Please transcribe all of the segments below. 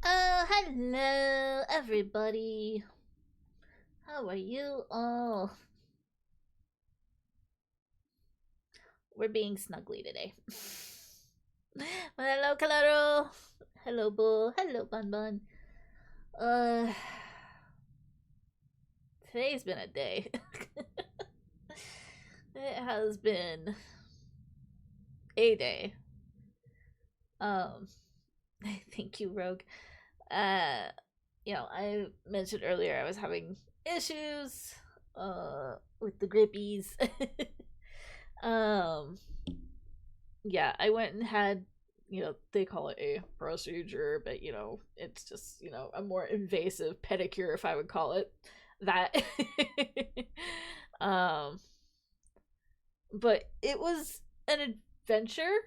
Hello, everybody. How are you? Oh, we're being snuggly today. Well, hello, Claro. Hello, Boo. Hello, Bun Bun. Uh, today's been a day. It has been a day. Um, thank you, Rogue. Uh, I mentioned earlier I was having issues, with the grippies. um, yeah, I went and had, they call it a procedure, but it's just, a more invasive pedicure, if I would call it that. um, but it was an adventure,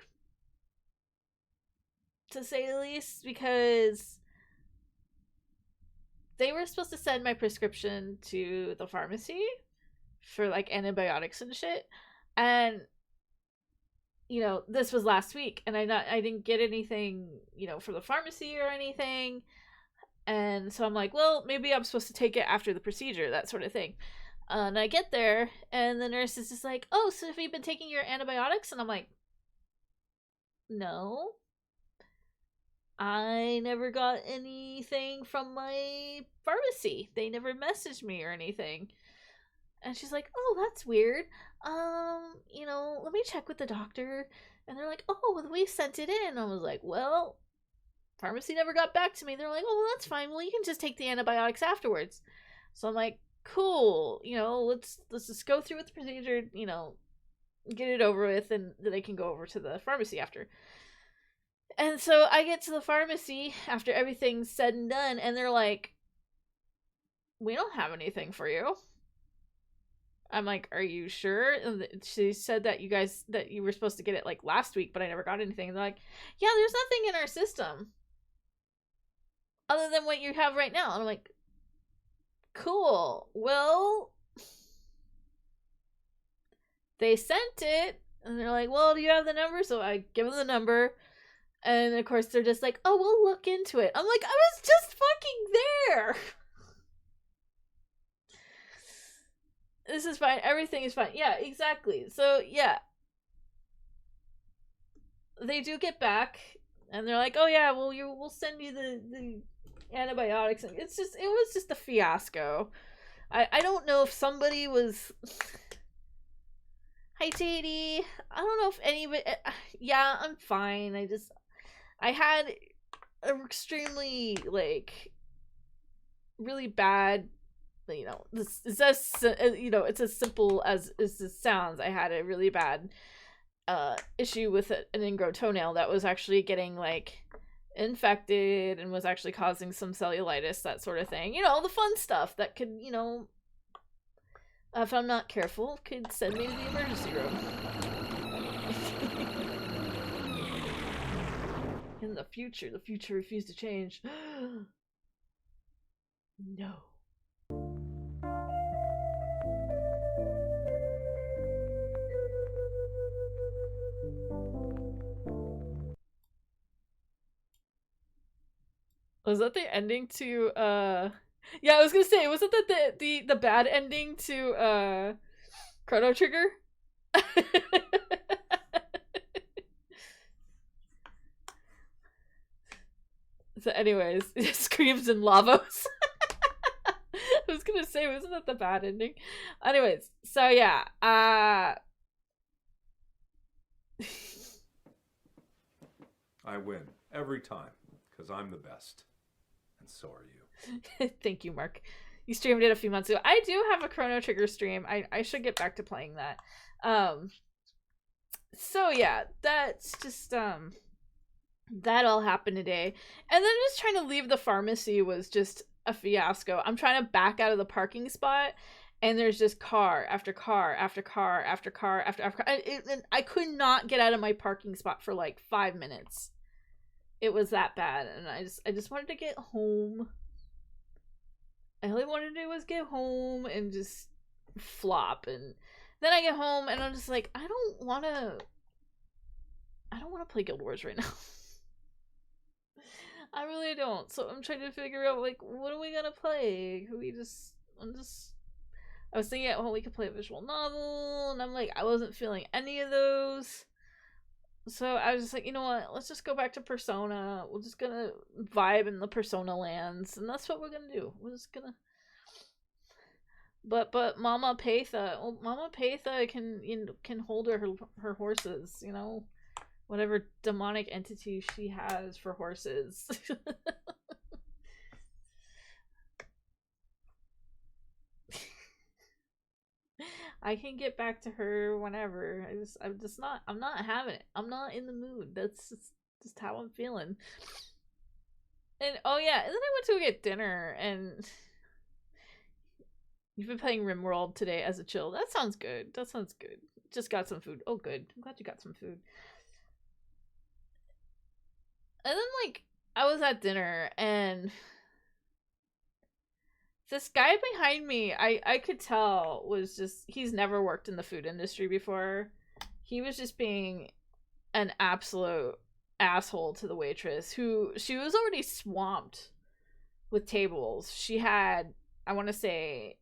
to say the least, because they were supposed to send my prescription to the pharmacy for like antibiotics and shit. And this was last week, and I didn't get anything, for the pharmacy or anything. And so I'm like, well, maybe I'm supposed to take it after the procedure, that sort of thing. And I get there, and the nurse is just like, oh, so have you been taking your antibiotics? And I'm like, no, I never got anything from my pharmacy. They never messaged me or anything. And she's like, oh, that's weird. Let me check with the doctor. And they're like, oh, well, we sent it in. I was like, well, pharmacy never got back to me. They're like, oh, well, that's fine. Well, you can just take the antibiotics afterwards. So I'm like, cool. Let's just go through with the procedure. Get it over with, and then I can go over to the pharmacy after. And so I get to the pharmacy after everything's said and done, and they're like, we don't have anything for you. I'm like, are you sure? And she said that you were supposed to get it like last week, but I never got anything. And they're like, yeah, there's nothing in our system other than what you have right now. And I'm like, cool. Well, they sent it, and they're like, well, do you have the number? So I give them the number, and of course they're just like, oh, we'll look into it. I'm like, I was just fucking there. This is fine. Everything is fine. Yeah, exactly. So, yeah. They do get back, and they're like, oh, yeah, well, we'll send you the antibiotics. And it was just a fiasco. I don't know if somebody was... Hi, JD. I don't know if anybody... Yeah, I'm fine. I had an extremely, really bad... this is as it's as simple as it sounds. I had a really bad issue with an ingrown toenail that was actually getting infected and was actually causing some cellulitis, that sort of thing. The fun stuff that could, if I'm not careful, could send me to the emergency room. In the future refused to change. No. Was that the ending to yeah, I was gonna say, wasn't that the bad ending to Chrono Trigger? So anyways, it screams in lavos. I was gonna say, wasn't that the bad ending? Anyways, so yeah, I win every time because I'm the best, and so are you. Thank you, Mark. You streamed it a few months ago. I do have a Chrono Trigger stream. I should get back to playing that. So yeah, that's just that all happened today. And then just trying to leave the pharmacy was just a fiasco. I'm trying to back out of the parking spot, and there's just car after car after car after car after car. And I could not get out of my parking spot for 5 minutes. It was that bad, and I just wanted to get home. All I wanted to do was get home and just flop. And then I get home, and I'm just like, I don't want to play Guild Wars right now. I really don't. So I'm trying to figure out, like, what are we gonna play? Could we just? I was thinking, well, we could play a visual novel, and I'm like, I wasn't feeling any of those. So I was just like, you know what? Let's just go back to Persona. We're just gonna vibe in the Persona lands, and that's what we're gonna do. We're just gonna. But Mama Patha, well, Mama Patha can hold her horses. Whatever demonic entity she has for horses. I can get back to her whenever. I'm not having it. I'm not in the mood. That's just how I'm feeling. And oh yeah, and then I went to go get dinner, and you've been playing RimWorld today as a chill. That sounds good. That sounds good. Just got some food. Oh good. I'm glad you got some food. And then like I was at dinner, and this guy behind me, I could tell was just, he's never worked in the food industry before. He was just being an absolute asshole to the waitress, who she was already swamped with tables. She had, I want to say,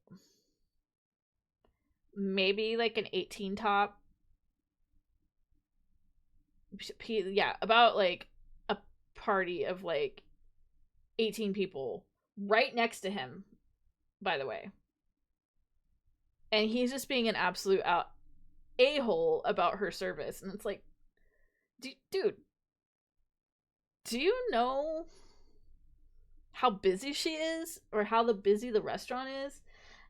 maybe like an 18 top. Yeah, about like a party of like 18 people right next to him, by the way. And he's just being an absolute a-hole about her service. And it's like, dude, do you know how busy she is, or how busy the restaurant is?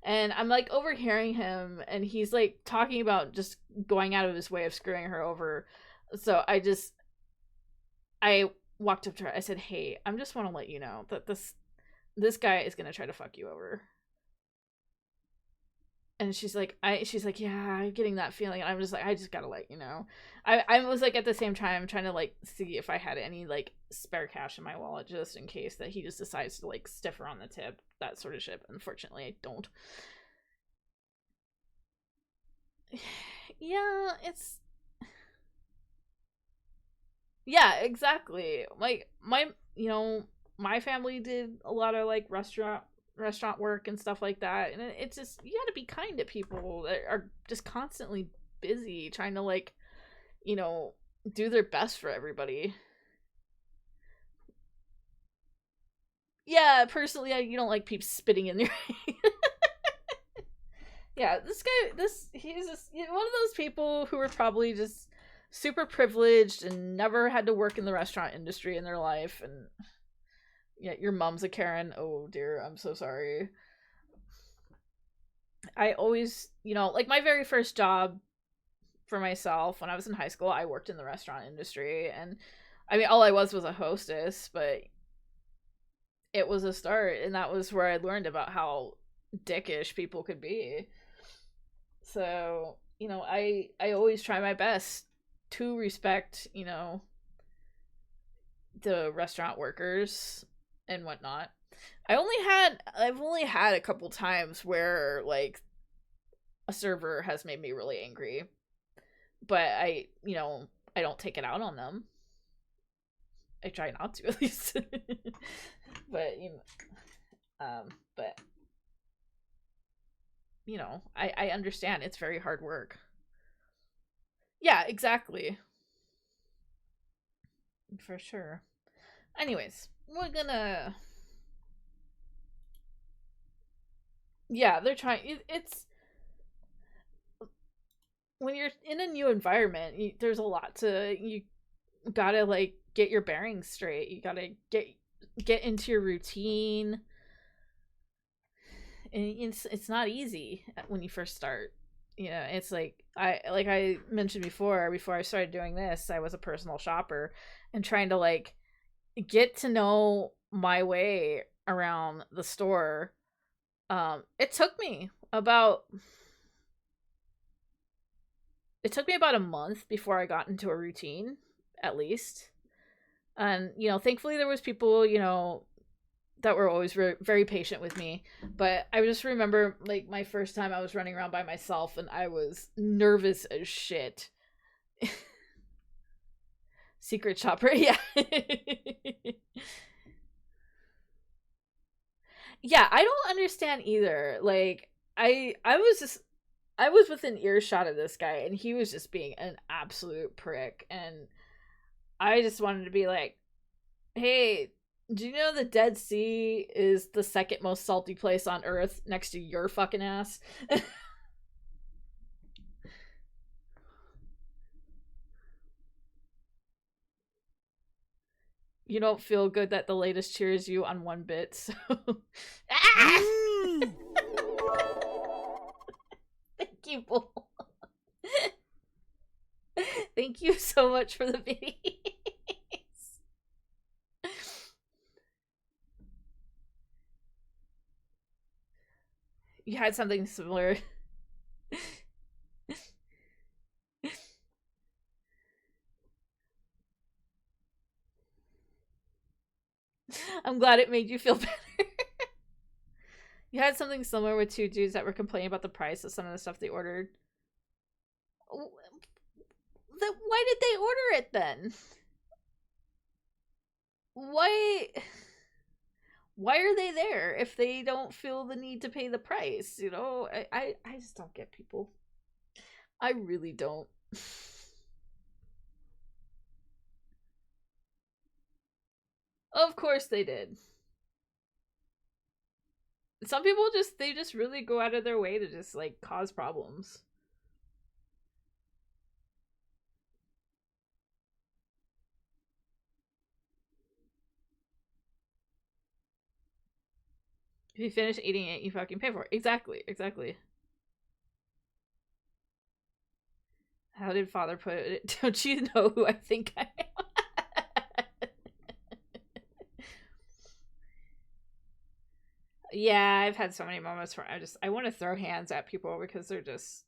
And I'm like overhearing him, and he's like talking about just going out of his way of screwing her over. So I walked up to her. I said, hey, I just want to let you know that this guy is gonna try to fuck you over. And she's like, yeah, I'm getting that feeling. And I'm just like, I just gotta let you know. I was like, at the same time trying to like see if I had any like spare cash in my wallet, just in case that he just decides to like stiff her on the tip, that sort of shit. Unfortunately, I don't. Yeah, yeah, exactly. Like my family did a lot of like restaurant work and stuff like that, and it's just, you got to be kind to people that are just constantly busy trying to like do their best for everybody. Yeah, personally, you don't like people spitting in your yeah, this guy, he's just one of those people who are probably just super privileged and never had to work in the restaurant industry in their life. And yeah, your mom's a Karen. Oh dear, I'm so sorry. I always, like my very first job for myself when I was in high school, I worked in the restaurant industry. And I mean, all I was a hostess, but it was a start, and that was where I learned about how dickish people could be. So, I always try my best to respect, the restaurant workers and whatnot. I've only had a couple times where like a server has made me really angry, but I don't take it out on them. I try not to, at least. But but I understand it's very hard work. Yeah, exactly. For sure. Anyways, we're gonna, yeah, they're trying, it's when you're in a new environment, there's a lot to, you gotta like get your bearings straight. You gotta get into your routine, and it's not easy when you first start. It's like I mentioned before I started doing this, I was a personal shopper, and trying to like get to know my way around the store. It took me about a month before I got into a routine, at least. And thankfully there was people that were always very, very patient with me. But I just remember like my first time I was running around by myself, and I was nervous as shit. Secret shopper, yeah. Yeah, I don't understand either. Like, I was within earshot of this guy, and he was just being an absolute prick, and I just wanted to be like, hey, do you know the Dead Sea is the second most salty place on Earth next to your fucking ass? You don't feel good that the latest cheers you on one bit, so. Ah! Thank you, Bull. Thank you so much for the videos. You had something similar. I'm glad it made you feel better. You had something similar with two dudes that were complaining about the price of some of the stuff they ordered. Why did they order it then? Why? Why are they there if they don't feel the need to pay the price? You know, I just don't get people. I really don't. Of course they did. Some people just really go out of their way to just like cause problems. If you finish eating it, you fucking pay for it. Exactly, exactly. How did father put it? Don't you know who I think I am? Yeah, I've had so many moments where I want to throw hands at people because they're just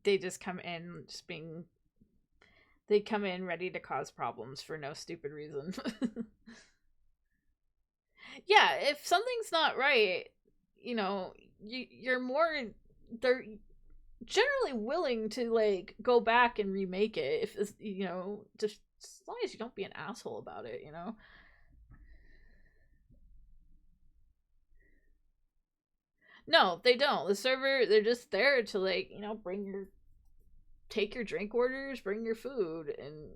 they just come in just being they come in ready to cause problems for no stupid reason. Yeah, if something's not right, you know, you're more they're generally willing to like go back and remake it if it's, you know, just as long as you don't be an asshole about it, you know. No, they don't. The server, they're just there to like, you know, take your drink orders, bring your food, and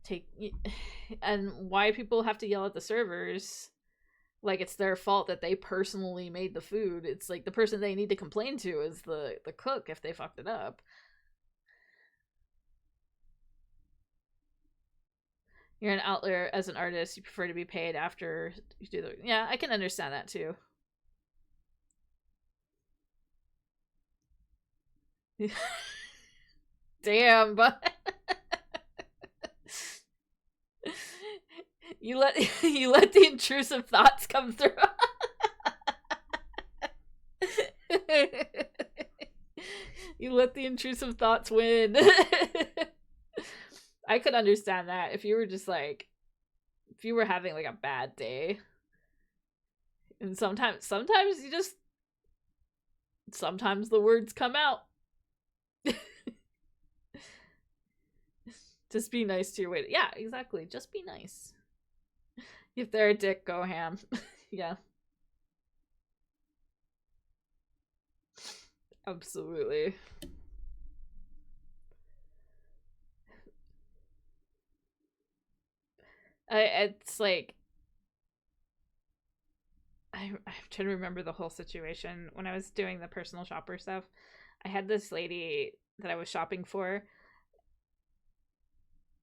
take. And why people have to yell at the servers like it's their fault that they personally made the food. It's like the person they need to complain to is the cook if they fucked it up. You're an outlier as an artist. You prefer to be paid after you do the. Yeah, I can understand that too. Damn, but you let you let the intrusive thoughts come through. You let the intrusive thoughts win. I could understand that if you were just like if you were having like a bad day. And sometimes you just sometimes the words come out. Just be nice to your waiter. Yeah, exactly. Just be nice. If they're a dick, go ham. Yeah. Absolutely. It's like I'm trying to remember the whole situation when I was doing the personal shopper stuff. I had this lady that I was shopping for,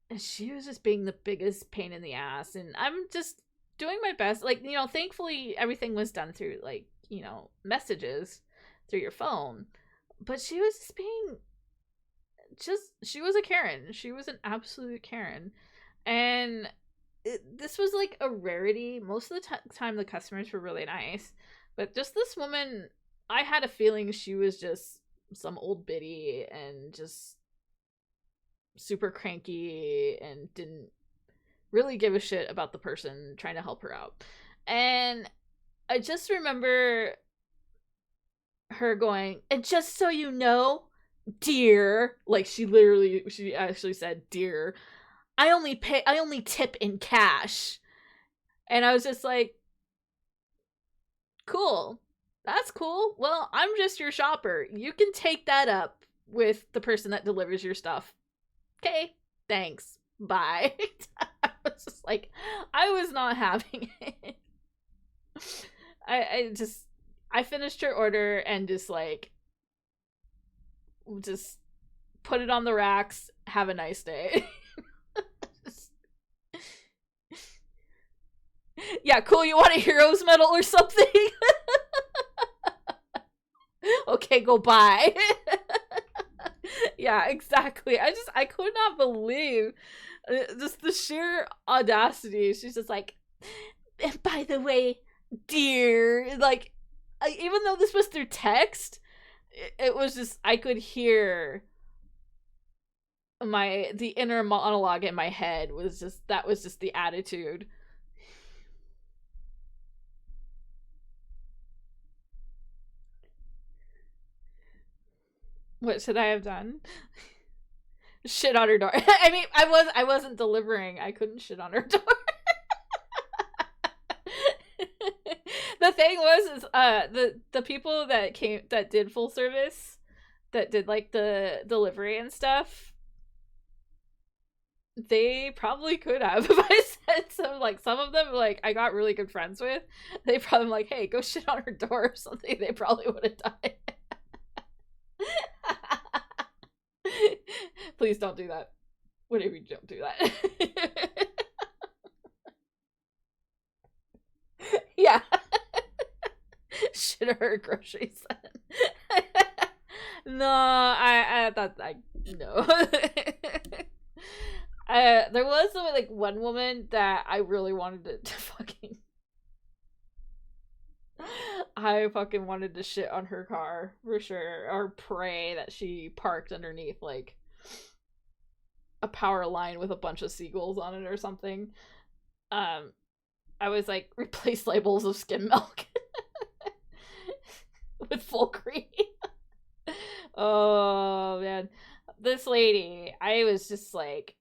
and she was just being the biggest pain in the ass. And I'm just doing my best. Like, you know, thankfully everything was done through like, you know, messages through your phone. But she was just being she was a Karen. She was an absolute Karen. And this was like a rarity. Most of the time, the customers were really nice, but just this woman, I had a feeling she was just some old biddy and just super cranky and didn't really give a shit about the person trying to help her out. And I just remember her going, and just so you know, dear, like she actually said dear, I only tip in cash. And I was just like, cool. That's cool. Well, I'm just your shopper. You can take that up with the person that delivers your stuff. Okay, thanks. Bye. I was just like, I was not having it. I finished her order and just put it on the racks. Have a nice day. Yeah, cool. You want a hero's medal or something? Okay, go buy. Yeah, exactly. I could not believe just the sheer audacity. She's just like, and by the way, dear, like, even though this was through text, it was just, I could hear the inner monologue in my head was just, that was just the attitude. What should I have done? Shit on her door. I mean, I wasn't delivering. I couldn't shit on her door. The thing was, is the people that did full service, that did like the delivery and stuff, they probably could have. If I said some, like, some of them, like, I got really good friends with, they probably like, hey, go shit on her door or something. They probably would have died. Please don't do that. Whatever, you don't do that. Yeah. Shit her groceries. No, I thought no. There was like one woman that I really wanted to fucking. I fucking wanted to shit on her car for sure, or pray that she parked underneath like a power line with a bunch of seagulls on it or something. I was like, replace labels of skim milk with full cream. Oh man, this lady, I was just like,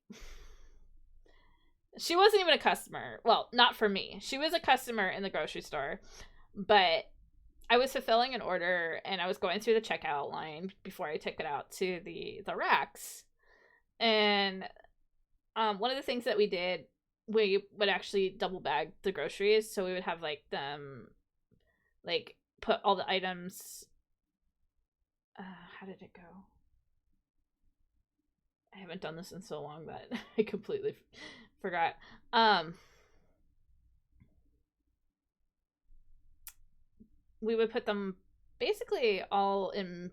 she wasn't even a customer. Well, not for me. She was a customer in the grocery store, but I was fulfilling an order and I was going through the checkout line before I took it out to the racks. And one of the things that we did, we would actually double bag the groceries, so we would have like them like put all the items, how did it go? I haven't done this in so long that I completely forgot. We would put them basically all in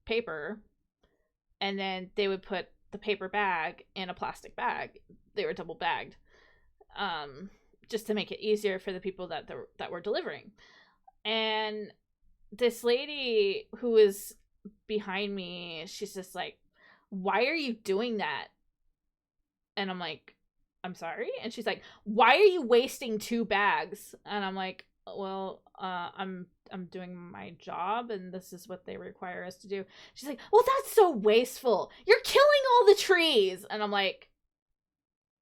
paper, and then they would put the paper bag in a plastic bag. They were double bagged, just to make it easier for the people that were delivering. And this lady who was behind me, she's just like, why are you doing that? And I'm like, I'm sorry. And she's like, why are you wasting 2 bags? And I'm like, well, I'm doing my job and this is what they require us to do. She's like, well, that's so wasteful. You're killing all the trees. And I'm like,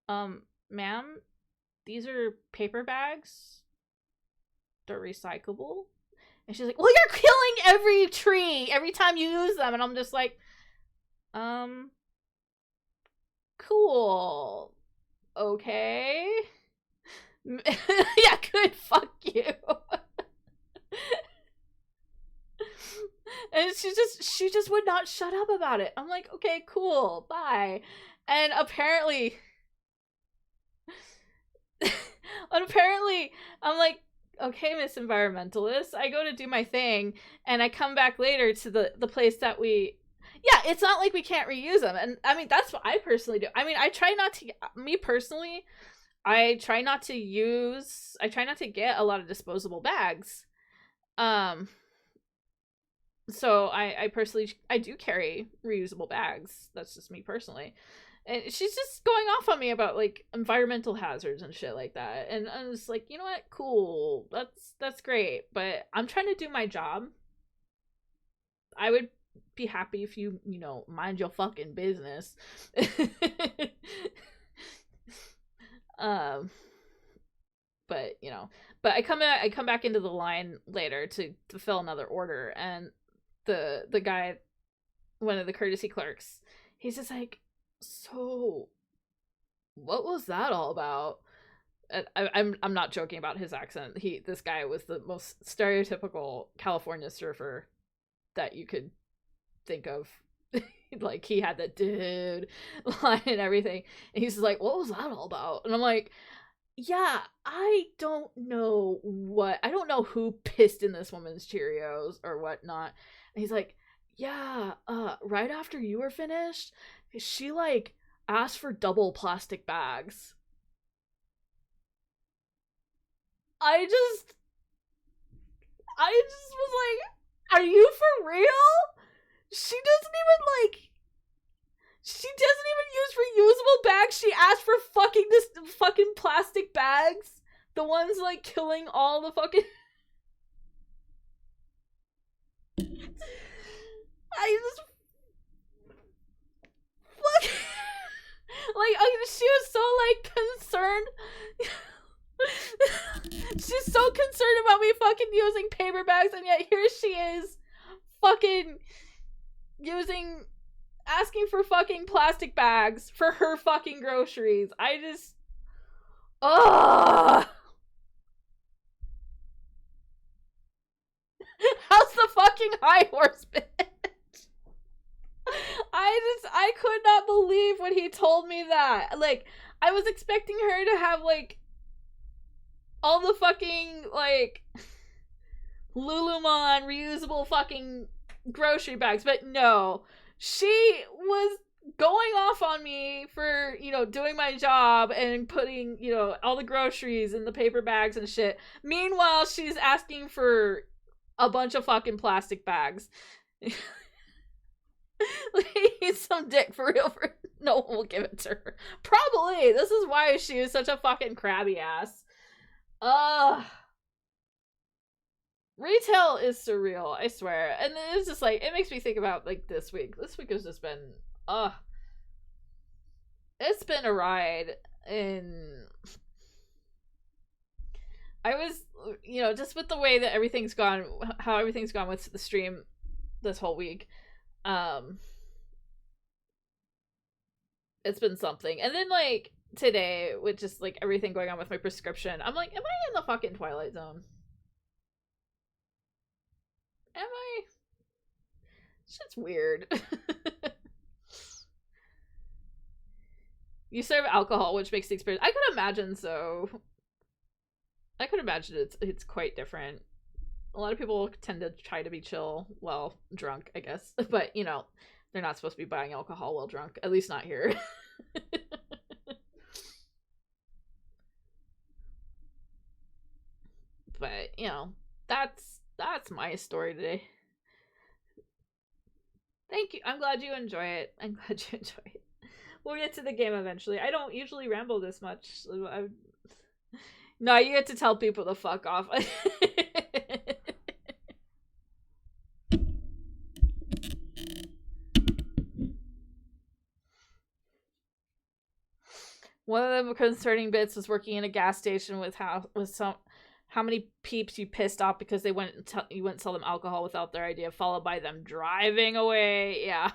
ma'am, these are paper bags. They're recyclable. And she's like, well, you're killing every tree every time you use them. And I'm just like, cool. Okay. Yeah, good. Fuck you. And she just would not shut up about it. I'm like, okay, cool, bye. And apparently I'm like, okay, Miss Environmentalist. I go to do my thing and I come back later to the place that we, yeah, it's not like we can't reuse them. And I mean, that's what I personally do. I mean, I try not to, me personally, I try not to get a lot of disposable bags. So I personally, I do carry reusable bags. That's just me personally. And she's just going off on me about like environmental hazards and shit like that. And I was like, you know what? Cool. That's great. But I'm trying to do my job. I would be happy if you mind your fucking business. Um, but but I come back into the line later to fill another order, and the guy, one of the courtesy clerks, he's just like, so what was that all about? And I'm not joking about his accent. This guy was the most stereotypical California surfer that you could think of. Like, he had that dude line and everything, and he's just like, what was that all about? And I'm like, yeah, I don't know who pissed in this woman's Cheerios or whatnot. And he's like, yeah, right after you were finished, she like asked for double plastic bags. I just was like, are you for real? She doesn't even use reusable bags. She asked for fucking plastic bags. The ones like killing all the fucking I just fuck she was so like concerned. She's so concerned about me fucking using paper bags, and yet here she is fucking asking for fucking plastic bags for her fucking groceries. I just ugh. How's the fucking high horse bitch? I could not believe when he told me that. Like, I was expecting her to have like all the fucking like Lululemon reusable fucking grocery bags, but no. She was going off on me for, doing my job and putting, all the groceries in the paper bags and shit. Meanwhile, she's asking for a bunch of fucking plastic bags. He's some dick for real. No one will give it to her. Probably. This is why she is such a fucking crabby ass. Retail is surreal, I swear. And it's just like, it makes me think about like this week. This week has just been it's been a ride. And I was, just with the way that everything's gone, how everything's gone with the stream this whole week, it's been something. And then like today, with just like everything going on with my prescription, I'm like, am I in the fucking Twilight Zone? Am I? Shit's weird. You serve alcohol, which makes the experience. I could imagine so. I could imagine it's quite different. A lot of people tend to try to be chill while drunk, I guess. But, they're not supposed to be buying alcohol while drunk. At least not here. But, that's my story today. Thank you. I'm glad you enjoy it. We'll get to the game eventually. I don't usually ramble this much. No, you get to tell people to fuck off. One of the concerning bits was working in a gas station with how many peeps you pissed off because you wouldn't sell them alcohol without their idea, followed by them driving away. Yeah.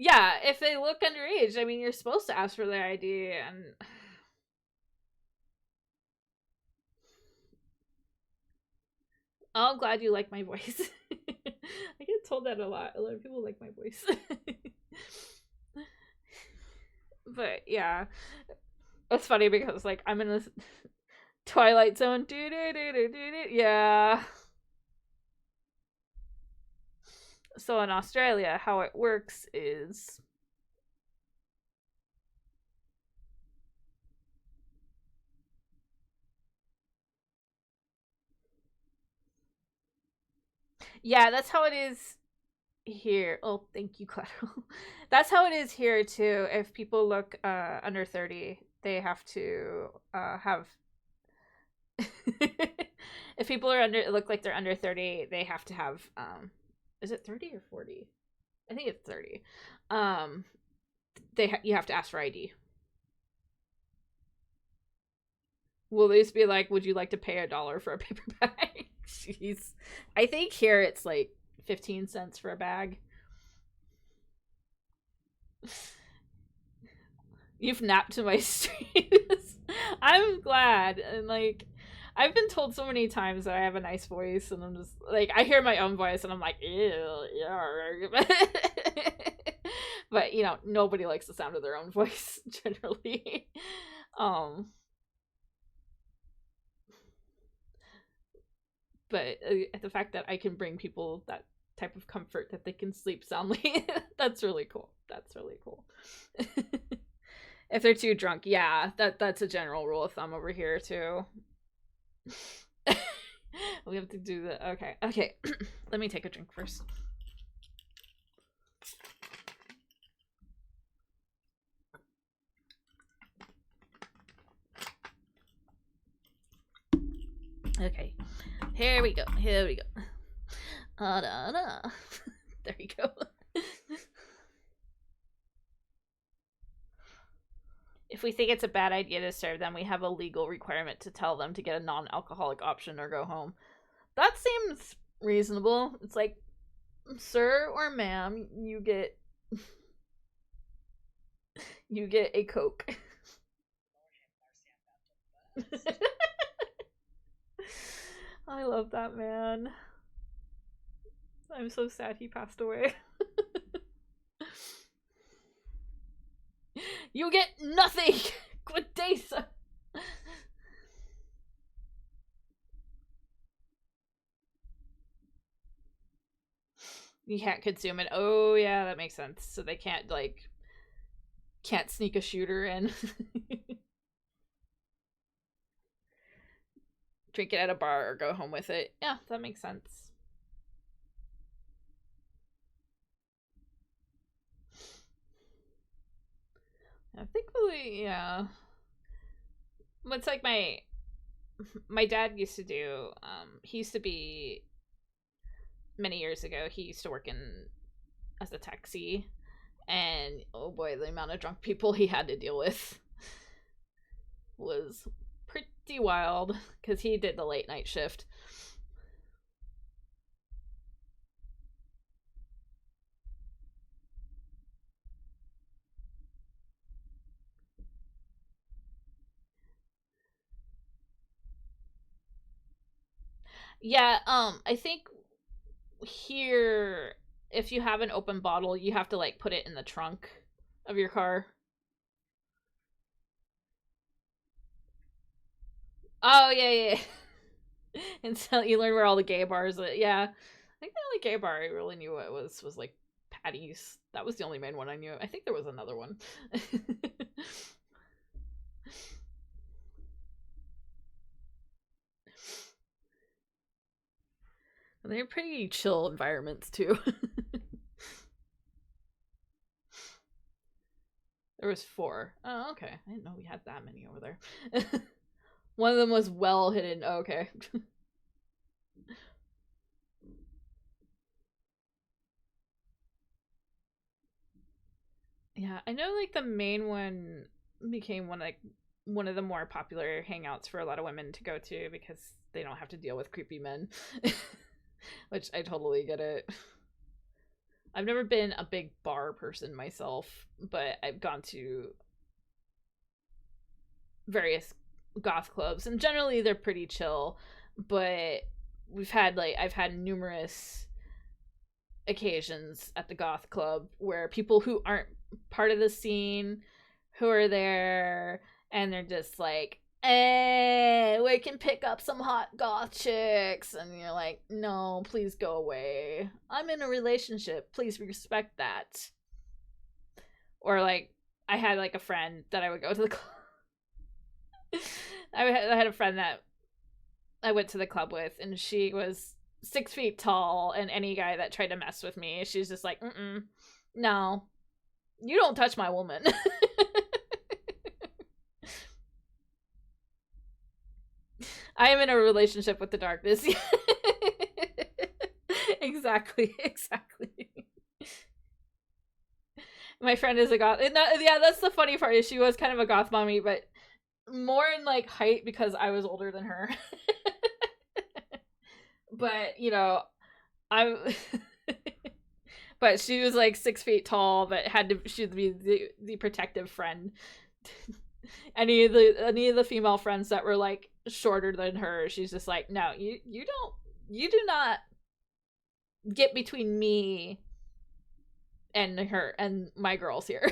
Yeah, if they look underage, I mean, you're supposed to ask for their ID, and oh, I'm glad you like my voice. I get told that a lot. A lot of people like my voice. But yeah, it's funny because like I'm in this Twilight Zone. Yeah. So in Australia, how it works is yeah, that's how it is here. Oh, thank you, Claro. That's how it is here too. If people look under 30, they have to have if people look like they're under 30, they have to have is it 30 or 40? I think it's 30. You have to ask for ID. Will they just be like, would you like to pay $1 for a paper bag? Jeez. I think here it's like 15 cents for a bag. You've napped to my streams. I'm glad. And like, I've been told so many times that I have a nice voice, and I'm just like, I hear my own voice and I'm like, ew, yeah. But you know, nobody likes the sound of their own voice generally. But the fact that I can bring people that type of comfort that they can sleep soundly, that's really cool. That's really cool. If they're too drunk, yeah, that's a general rule of thumb over here too. We have to do the okay. Let me take a drink first. Okay, here we go. There we go. If we think it's a bad idea to serve them, we have a legal requirement to tell them to get a non-alcoholic option or go home. That seems reasonable. It's like, sir or ma'am, you get a Coke. I love that man. I'm so sad he passed away. You get nothing! Good day, sir! You can't consume it. Oh, yeah, that makes sense. So they can't, like, can't sneak a shooter in. Drink it at a bar or go home with it. Yeah, that makes sense. Thankfully, yeah. It's like my dad used to do. He used to be, many years ago, he used to work as a taxi, and oh boy, the amount of drunk people he had to deal with was pretty wild, because he did the late night shift. Yeah, I think here, if you have an open bottle, you have to like put it in the trunk of your car. Oh yeah. Until you learn where all the gay bars. Yeah, I think the only gay bar I really knew what was like Patty's. That was the only main one I knew. I think there was another one. They're pretty chill environments too. There was 4. Oh, okay. I didn't know we had that many over there. One of them was well hidden. Oh, okay. Yeah, I know like the main one became one of the more popular hangouts for a lot of women to go to because they don't have to deal with creepy men. Which I totally get it. I've never been a big bar person myself, but I've gone to various goth clubs, and generally they're pretty chill, but I've had numerous occasions at the goth club where people who aren't part of the scene who are there, and they're just like, hey, we can pick up some hot goth chicks, and you're like, no, please go away. I'm in a relationship. Please respect that. Or like, I had like a friend that I would go to the club. I had a friend that I went to the club with, and she was 6 feet tall, and any guy that tried to mess with me, she's just like, no, you don't touch my woman. I am in a relationship with the darkness. Exactly. My friend is a goth. Yeah, that's the funny part, is she was kind of a goth mommy, but more in like height because I was older than her. But I but she was like 6 feet tall, but she'd be the protective friend. Any of the female friends that were like shorter than her, she's just like, no, you do not get between me and her and my girls here.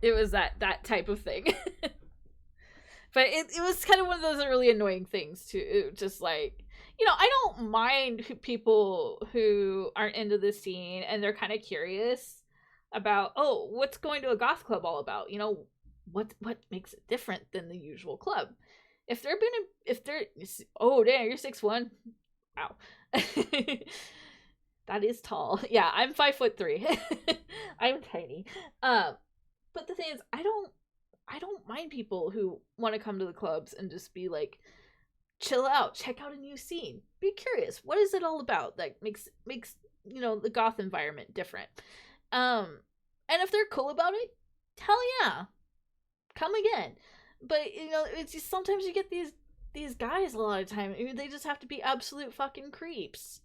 It was that type of thing. But it was kind of one of those really annoying things too. Just like, I don't mind people who aren't into the scene and they're kind of curious about, oh, what's going to a goth club all about? What makes it different than the usual club? If they're oh damn, you're 6'1". Wow. That is tall. Yeah, I'm 5'3". I'm tiny. But the thing is, I don't mind people who want to come to the clubs and just be like, chill out, check out a new scene, be curious, what is it all about that makes the goth environment different. And if they're cool about it, hell yeah, come again. But it's just sometimes you get these guys a lot of time, they just have to be absolute fucking creeps.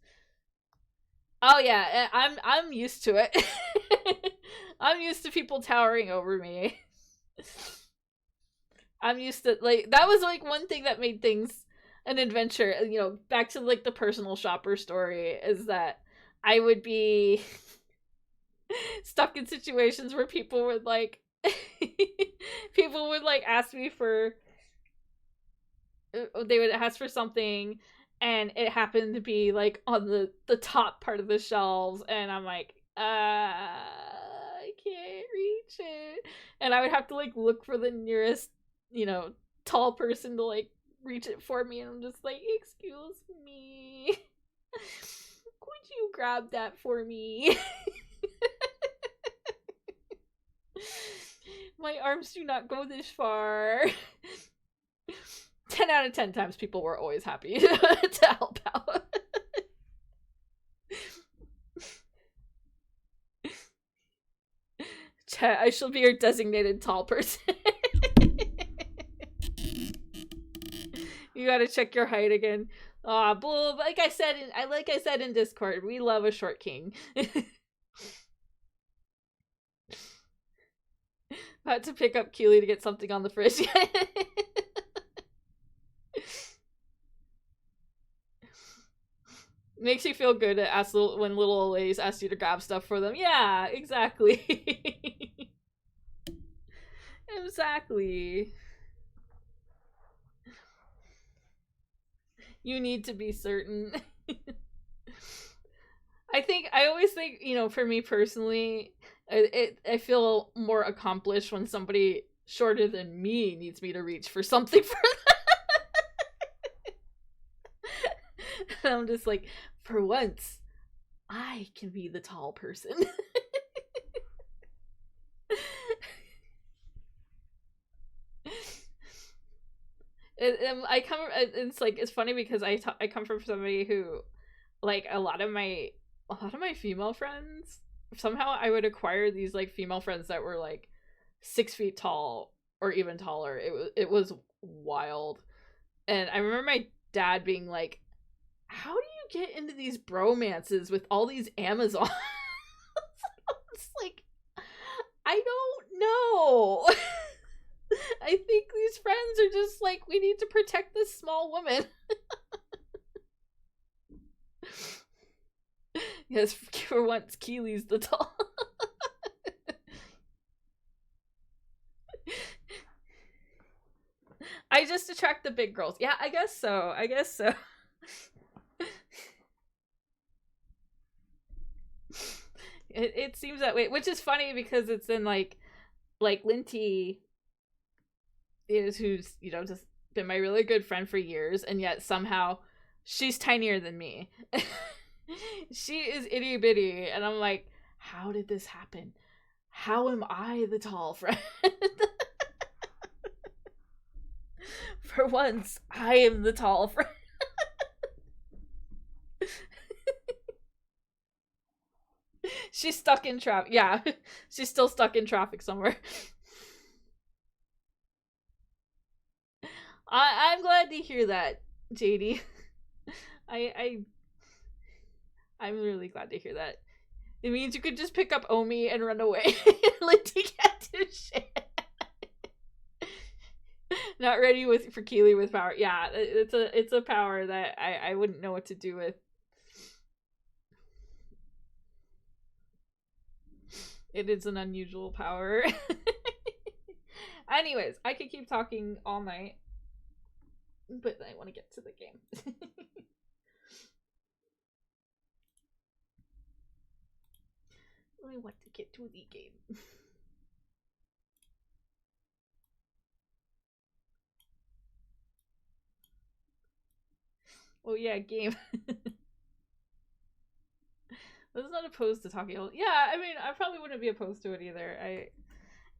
Oh yeah, I'm used to it. I'm used to people towering over me. I'm used to, like, that was like one thing that made things an adventure, back to like the personal shopper story, is that I would be stuck in situations where people would like ask me for, they would ask for something and it happened to be like on the top part of the shelves, and I'm like, I can't reach it, and I would have to like look for the nearest tall person to like reach it for me, and I'm just like, excuse me, could you grab that for me? My arms do not go this far. 10 out of 10 times people were always happy to help out. I shall be your designated tall person. You gotta check your height again. Aw, bull. Like I said in Discord, we love a short king. Had to pick up Keelie to get something on the fridge. Makes you feel good to ask when little old ladies ask you to grab stuff for them. Yeah, exactly. Exactly. You need to be certain. I always think, for me personally, I feel more accomplished when somebody shorter than me needs me to reach for something for them. And I'm just like, for once, I can be the tall person. It's funny because I come from somebody who, like, a lot of my female friends, somehow I would acquire these like female friends that were like 6 feet tall or even taller. It was wild. And I remember my dad being like, how do you get into these bromances with all these Amazons? It's like, I don't know. I think these friends are just like, we need to protect this small woman. Yes, for once, Keelie's the tall. I just attract the big girls. Yeah, I guess so. It seems that way, which is funny because it's in like Linty is, who's just been my really good friend for years, and yet somehow she's tinier than me. She is itty bitty, and I'm like, how did this happen? How am I the tall friend? For once, I am the tall friend. She's stuck in traffic. Yeah, she's still stuck in traffic somewhere. I'm glad to hear that, JD. I'm really glad to hear that. It means you could just pick up Omi and run away. Lindy can't do shit. Not ready for Keelie with power. Yeah, it's a power that I wouldn't know what to do with. It is an unusual power. Anyways, I could keep talking all night, but I want to get to the game. I want to get to the game. Oh yeah, game. I was not opposed to talking. Yeah, I mean, I probably wouldn't be opposed to it either.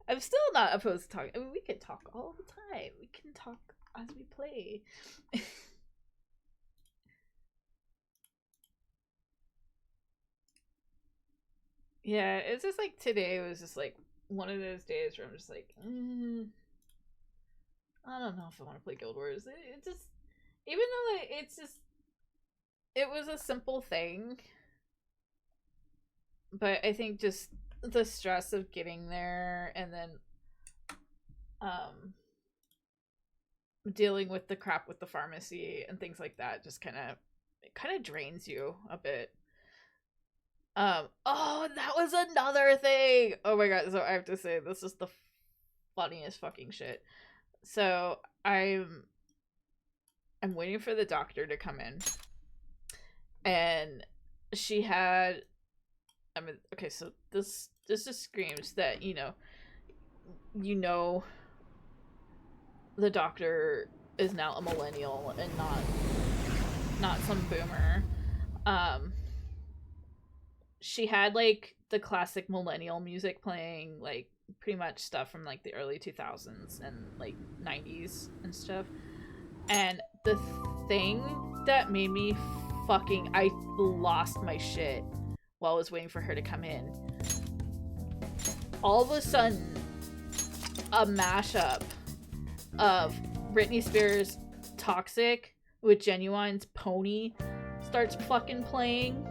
I'm still not opposed to talking. I mean, we can talk all the time. We can talk as we play. Yeah, it's just like today was just like one of those days where I'm just like, I don't know if I want to play Guild Wars. It just, even though it's just, it was a simple thing, but I think just the stress of getting there and then dealing with the crap with the pharmacy and things like that just kind of drains you a bit. Oh, that was another thing. Oh my god, so I have to say this is the funniest fucking shit. So I'm waiting for the doctor to come in, and she had, I mean, okay, so this just screams that you know the doctor is now a millennial and not some boomer. She had like the classic millennial music playing, like pretty much stuff from like the early 2000s and like 90s and stuff. And the thing that made me I lost my shit while I was waiting for her to come in. All of a sudden, a mashup of Britney Spears' Toxic with Genuine's Pony starts fucking playing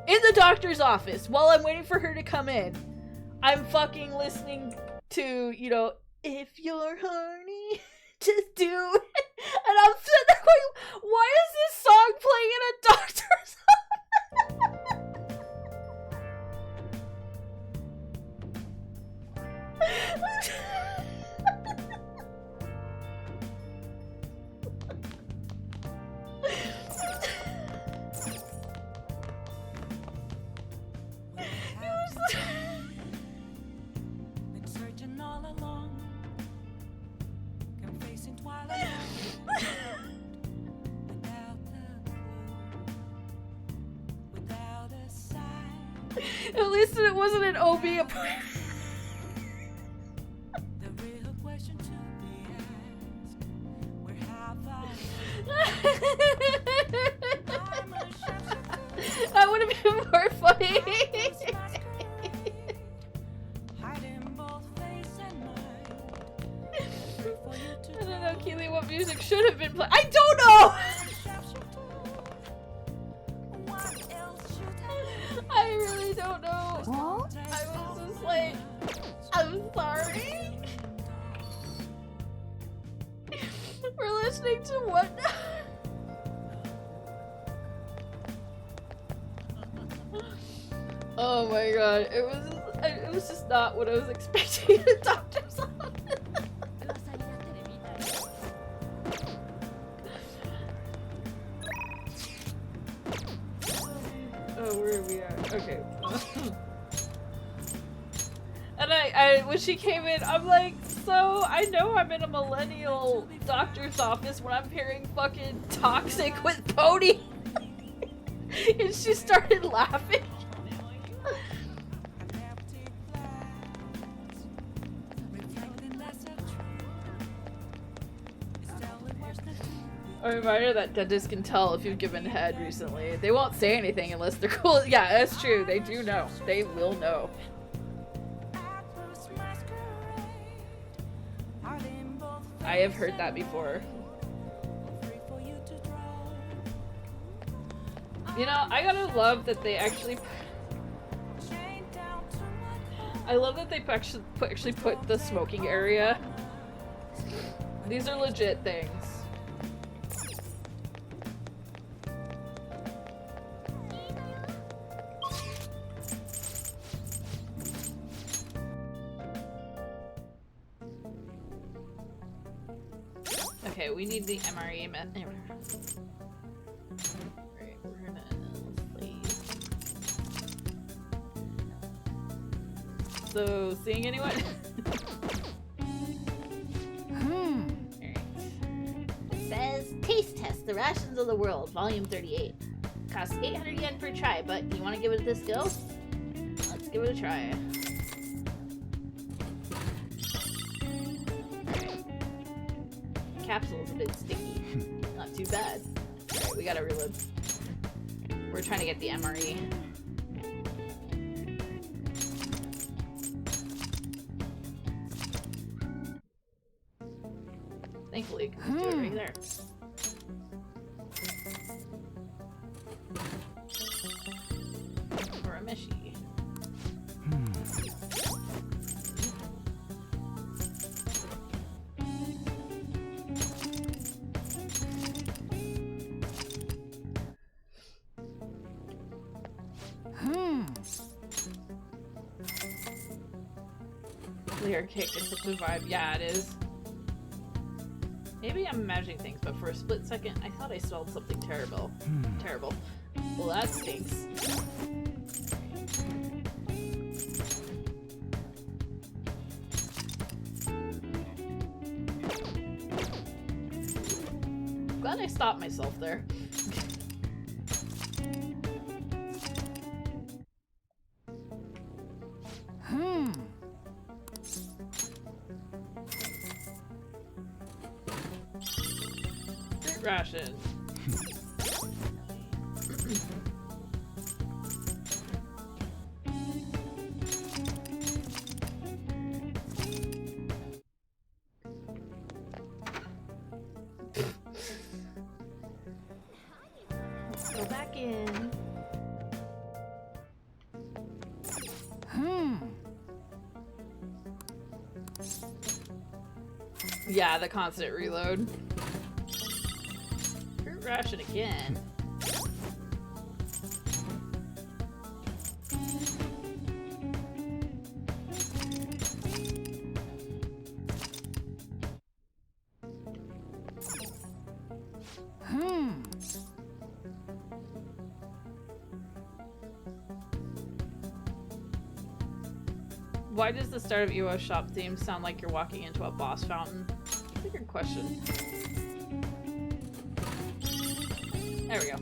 in the doctor's office while I'm waiting for her to come in. I'm fucking listening to, if you're horny, just do it. And I'm sitting there going, why is this song playing in a doctor's office? At least it wasn't an OB appointment. That would have been more funny. I don't know, Keelie, what music should have been played. I don't know! I really don't know. I was just like, I'm sorry. We're listening to what now? Oh my god, it was just not what I was expecting in a doctor's office. Oh, where are we at? Okay. And when she came in, I'm like, so I know I'm in a millennial doctor's office when I'm hearing fucking Toxic with Pony. And she started laughing. A reminder that dentists can tell if you've given head recently. They won't say anything unless they're cool. Yeah, that's true. They do know. They will know. I have heard that before. You know, I gotta love that they actually... I love that they actually put the smoking area. These are legit things. Okay, we need the MRE Right, we're gonna leave. So, seeing anyone? Alright. It says, Taste Test, The Rations of the World, Volume 38. Costs 800 yen per try, but you want to give it this go? Let's give it a try. Capsule's a bit sticky. Not too bad. Alright, we gotta reload. We're trying to get the MRE. Thankfully, you can do it right there. Or a meshi. Clear kick is such a vibe. Yeah, it is. Maybe I'm imagining things, but for a split second, I thought I smelled something terrible. Terrible. Well, that stinks. Glad I stopped myself there. Fruit ration. Let's go back in. Yeah, the constant reload. Fruit ration again. Why does the start of EOS shop theme sound like you're walking into a boss fountain? That's a good question. There we go.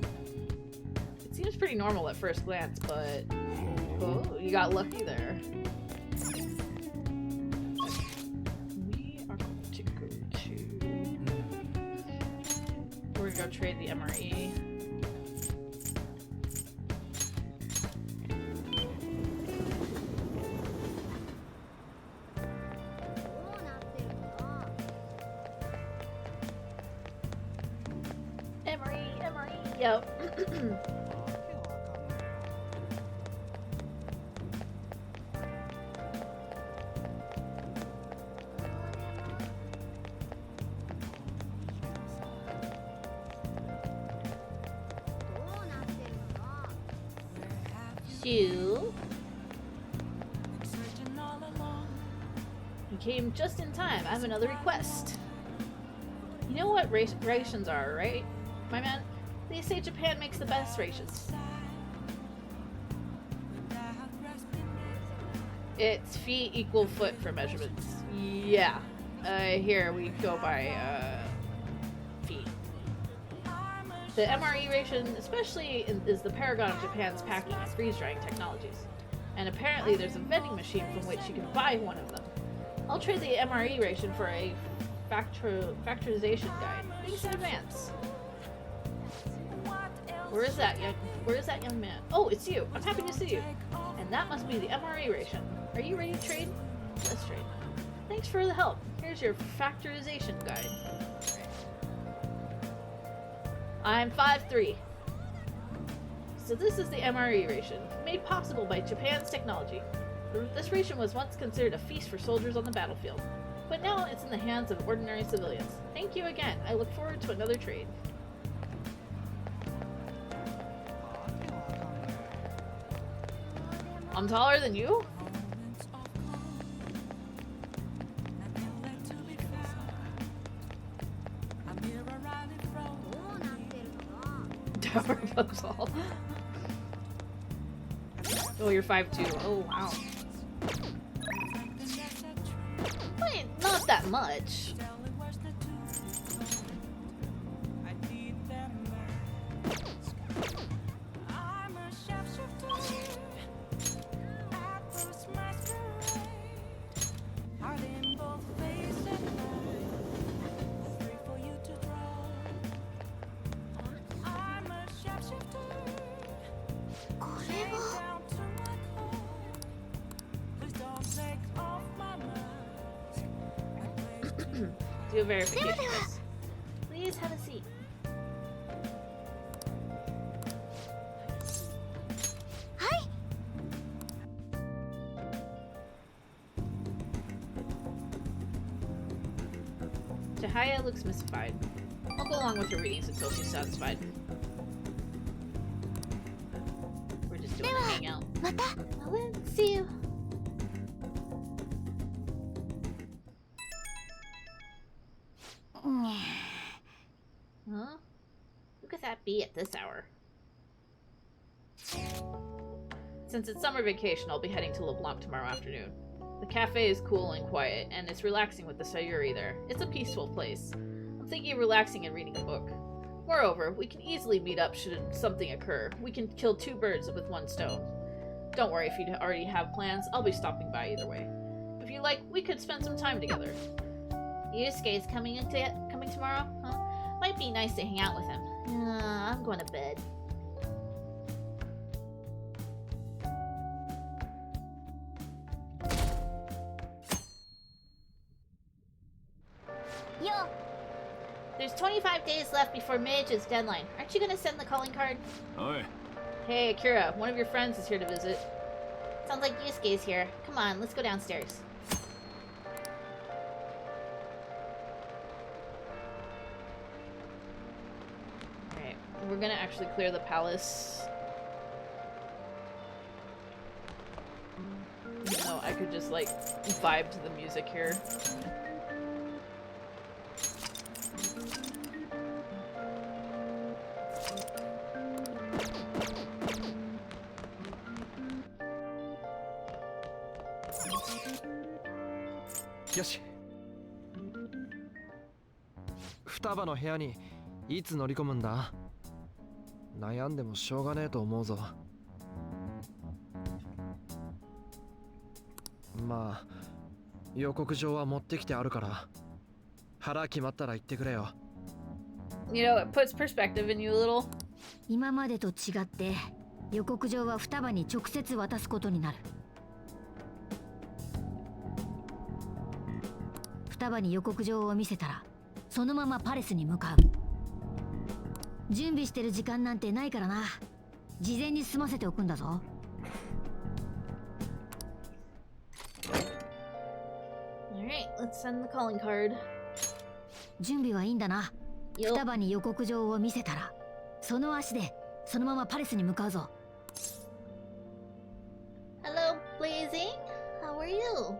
It seems pretty normal at first glance, but... Oh, you got lucky there. We are going to go to... We're gonna go trade the MRE. Yep. You came just in time. I have another request. You know what rations are, right, my man? They say Japan makes the best rations. It's feet equal foot for measurements. Yeah. Here we go by feet. The MRE ration especially is the paragon of Japan's packing and freeze-drying technologies. And apparently there's a vending machine from which you can buy one of them. I'll trade the MRE ration for a factorization guide. Thanks in advance. Where is that young man? Oh, it's you. I'm happy to see you. And that must be the MRE ration. Are you ready to trade? Let's trade. Thanks for the help. Here's your factorization guide. I'm 5'3". So this is the MRE ration, made possible by Japan's technology. This ration was once considered a feast for soldiers on the battlefield, but now it's in the hands of ordinary civilians. Thank you again. I look forward to another trade. I'm taller than you? Tower puzzle. Oh, you're 5'2". Oh, wow. Wait, not that much. Do a verification test. Please have a seat. Hi. Chihaya looks mystified. I'll go along with her readings until she's satisfied. We're just doing a hangout. Well, let's see you. Huh? Who could that be at this hour? Since it's summer vacation, I'll be heading to LeBlanc tomorrow afternoon. The cafe is cool and quiet, and it's relaxing with the Sayuri there. It's a peaceful place. I'm thinking of relaxing and reading a book. Moreover, we can easily meet up should something occur. We can kill two birds with one stone. Don't worry if you already have plans, I'll be stopping by either way. If you like, we could spend some time together. Yusuke's coming tomorrow? Huh? Might be nice to hang out with him. I'm going to bed. Yo. There's 25 days left before Mage's deadline. Aren't you going to send the calling card? Oi. Hey, Akira, one of your friends is here to visit. Sounds like Yusuke's here. Come on, let's go downstairs. Alright, we're gonna actually clear the palace. No, I could just, like, vibe to the music here.よし。双葉の部屋にいつ乗り込むんだ？悩んでもしょうがねえと思うぞ。まあ予告状は持ってきてあるから腹決まったら言ってくれよ。You know, it puts perspective in you a little. 今までと違って予告状は双葉に直接渡すことになる。双葉に予告状を見せたらそのままパレスに向かう。準備してる時間なんてないからな。事前に済ませておくんだぞ。Alright, let's send the calling card. 準備はいいんだな。 Yup. 双葉に予告状を見せたらその足でそのままパレスに向かうぞ。 Hello, Blazing. How are you?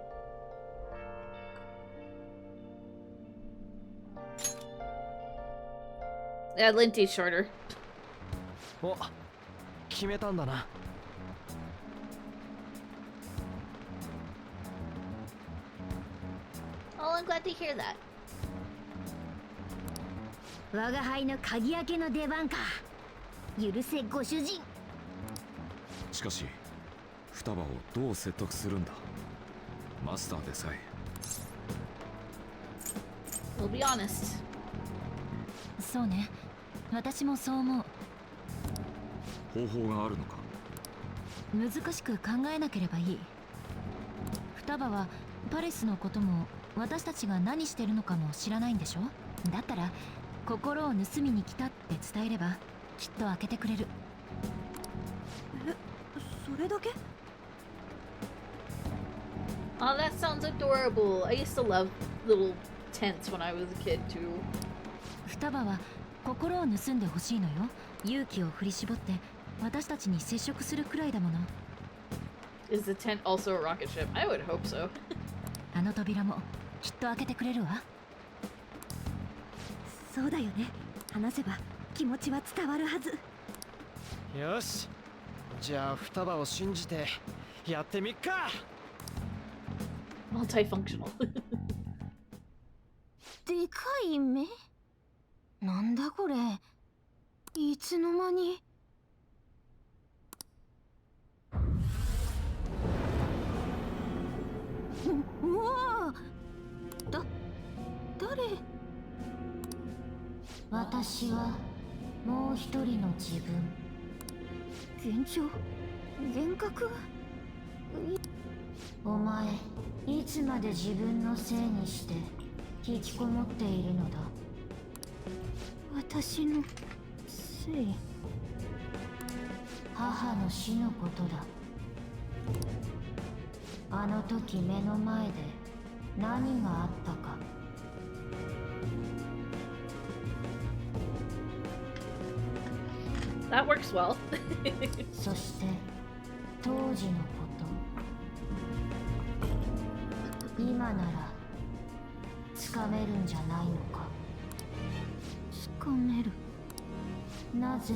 Yeah, Linty's shorter. お、決めたんだな。Oh, I'm glad to hear that. 我が輩の鍵開けの出番か。許せご主人。しかし双葉をどう説得するんだ。マスターでさえ。 We'll be honest. そうね。私もそう思う。方法があるのか。難しく考えなければいい。双葉はパレスのことも私たちが何してるのかも知らないんでしょ。だったら心を盗みに来たって伝えればきっと開けてくれる。それだけ？ Oh, that sounds adorable. I used to love little tents when I was a kid too. 双葉は心を盗んでほしいのよ。勇気を振り絞って私たちに接触するくらいだもの。Is the tent also a rocket ship? I would hope so. あの扉もきっと開けてくれるわ。そうだよね。話せば気持ちは伝わるはず。よし、じゃあ双葉を信じてやってみっか。Multifunctional. でかい目？なんだこれ。いつの間に。うわあ。誰？私はもう一人の自分。幻聴？幻覚？お前いつまで自分のせいにして引きこもっているのだ。私のせい？母の死のことだ。あの時目の前で何があったか。That works well. そして当時のこと今ならつかめるんじゃないのか。つかめる？なぜ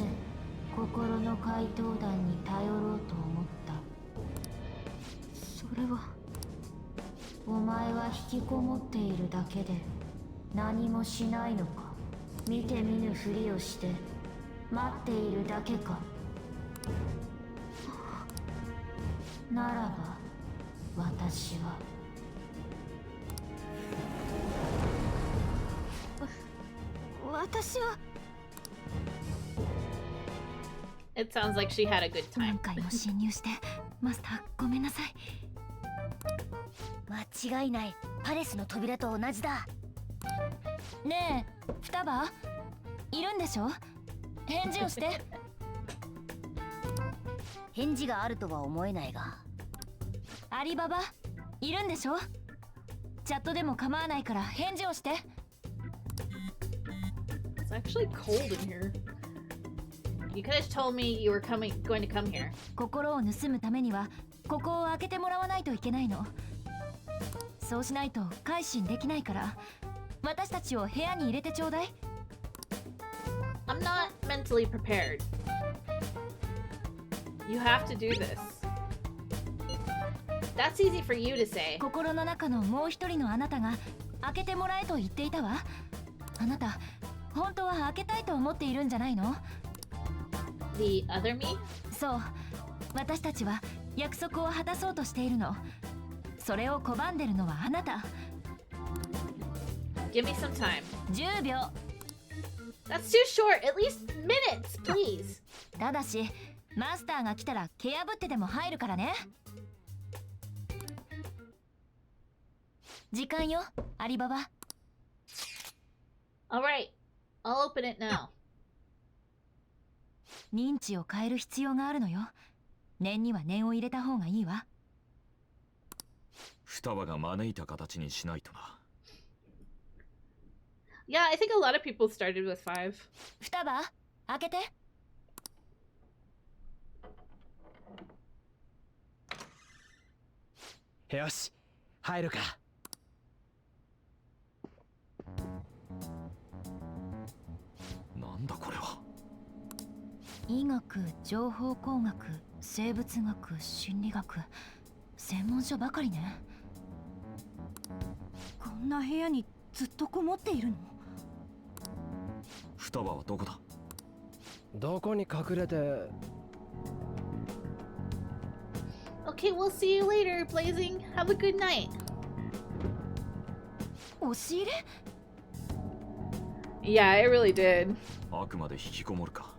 心の怪盗団に頼ろうと思った？それは。お前は引きこもっているだけで何もしないのか。見て見ぬふりをして待っているだけか。ならば私は私は。It sounds like she had a good 何 time. 回も侵入してマスターごめんなさい。間違いない。パレスの扉と同じだ。ねえ双葉いるんでしょ。返事をして。返事があるとは思えないが。アリババいるんでしょ。チャットでも構わないから返事をして。It's actually cold in here. You could have told me you were going to come here. 心を盗むためにはここを開けてもらわないといけないの。そうしないと改心できないから私たちを部屋に入れてちょうだい。I'm not mentally prepared. You have to do this. That's easy for you to say. 心の中のもう一人のあなたが開けてもらえと言っていたわ。あなた本当は開けたいと思っているんじゃないの？ The other me? そう、私たちは約束を果たそうとしているの。それを拒んでるのはあなた。 Give me some time. 10秒。 That's too short. At least minutes, please. ただしマスターが来たら蹴破ってでも入るからね。時間よ、アリババ。All right. I'll open it now. 認知を変える必要があるのよ。念には念を入れた方がいいわ。双葉が招いた形にしないとな。Yeah, I think a lot of people started with 5. 双葉開けて。よし、入るか。なんだこれは。医学、情報工学、生物学、心理学、専門書ばかりね。こんな部屋にずっとこもっているの？双葉はどこだ。どこに隠れて。Okay, we'll see you later, Blazing. Have a good night. 押し入れ？ Yeah, it really did. あくまで引きこもるか。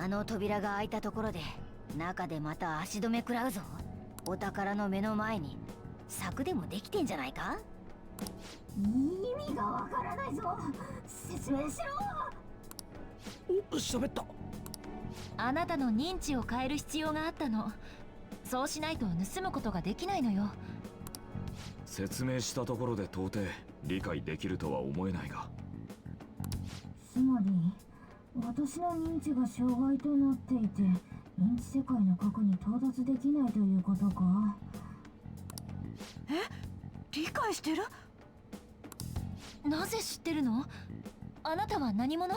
あの扉が開いたところで中でまた足止め食らうぞ。お宝の目の前に柵でもできてんじゃないか。意味がわからないぞ。説明しろ。お、喋った。あなたの認知を変える必要があったの。そうしないと盗むことができないのよ。説明したところで到底理解できるとは思えないが。つまり私の認知が障害となっていて認知世界の核に到達できないということか。理解してる？なぜ知ってるの？あなたは何者？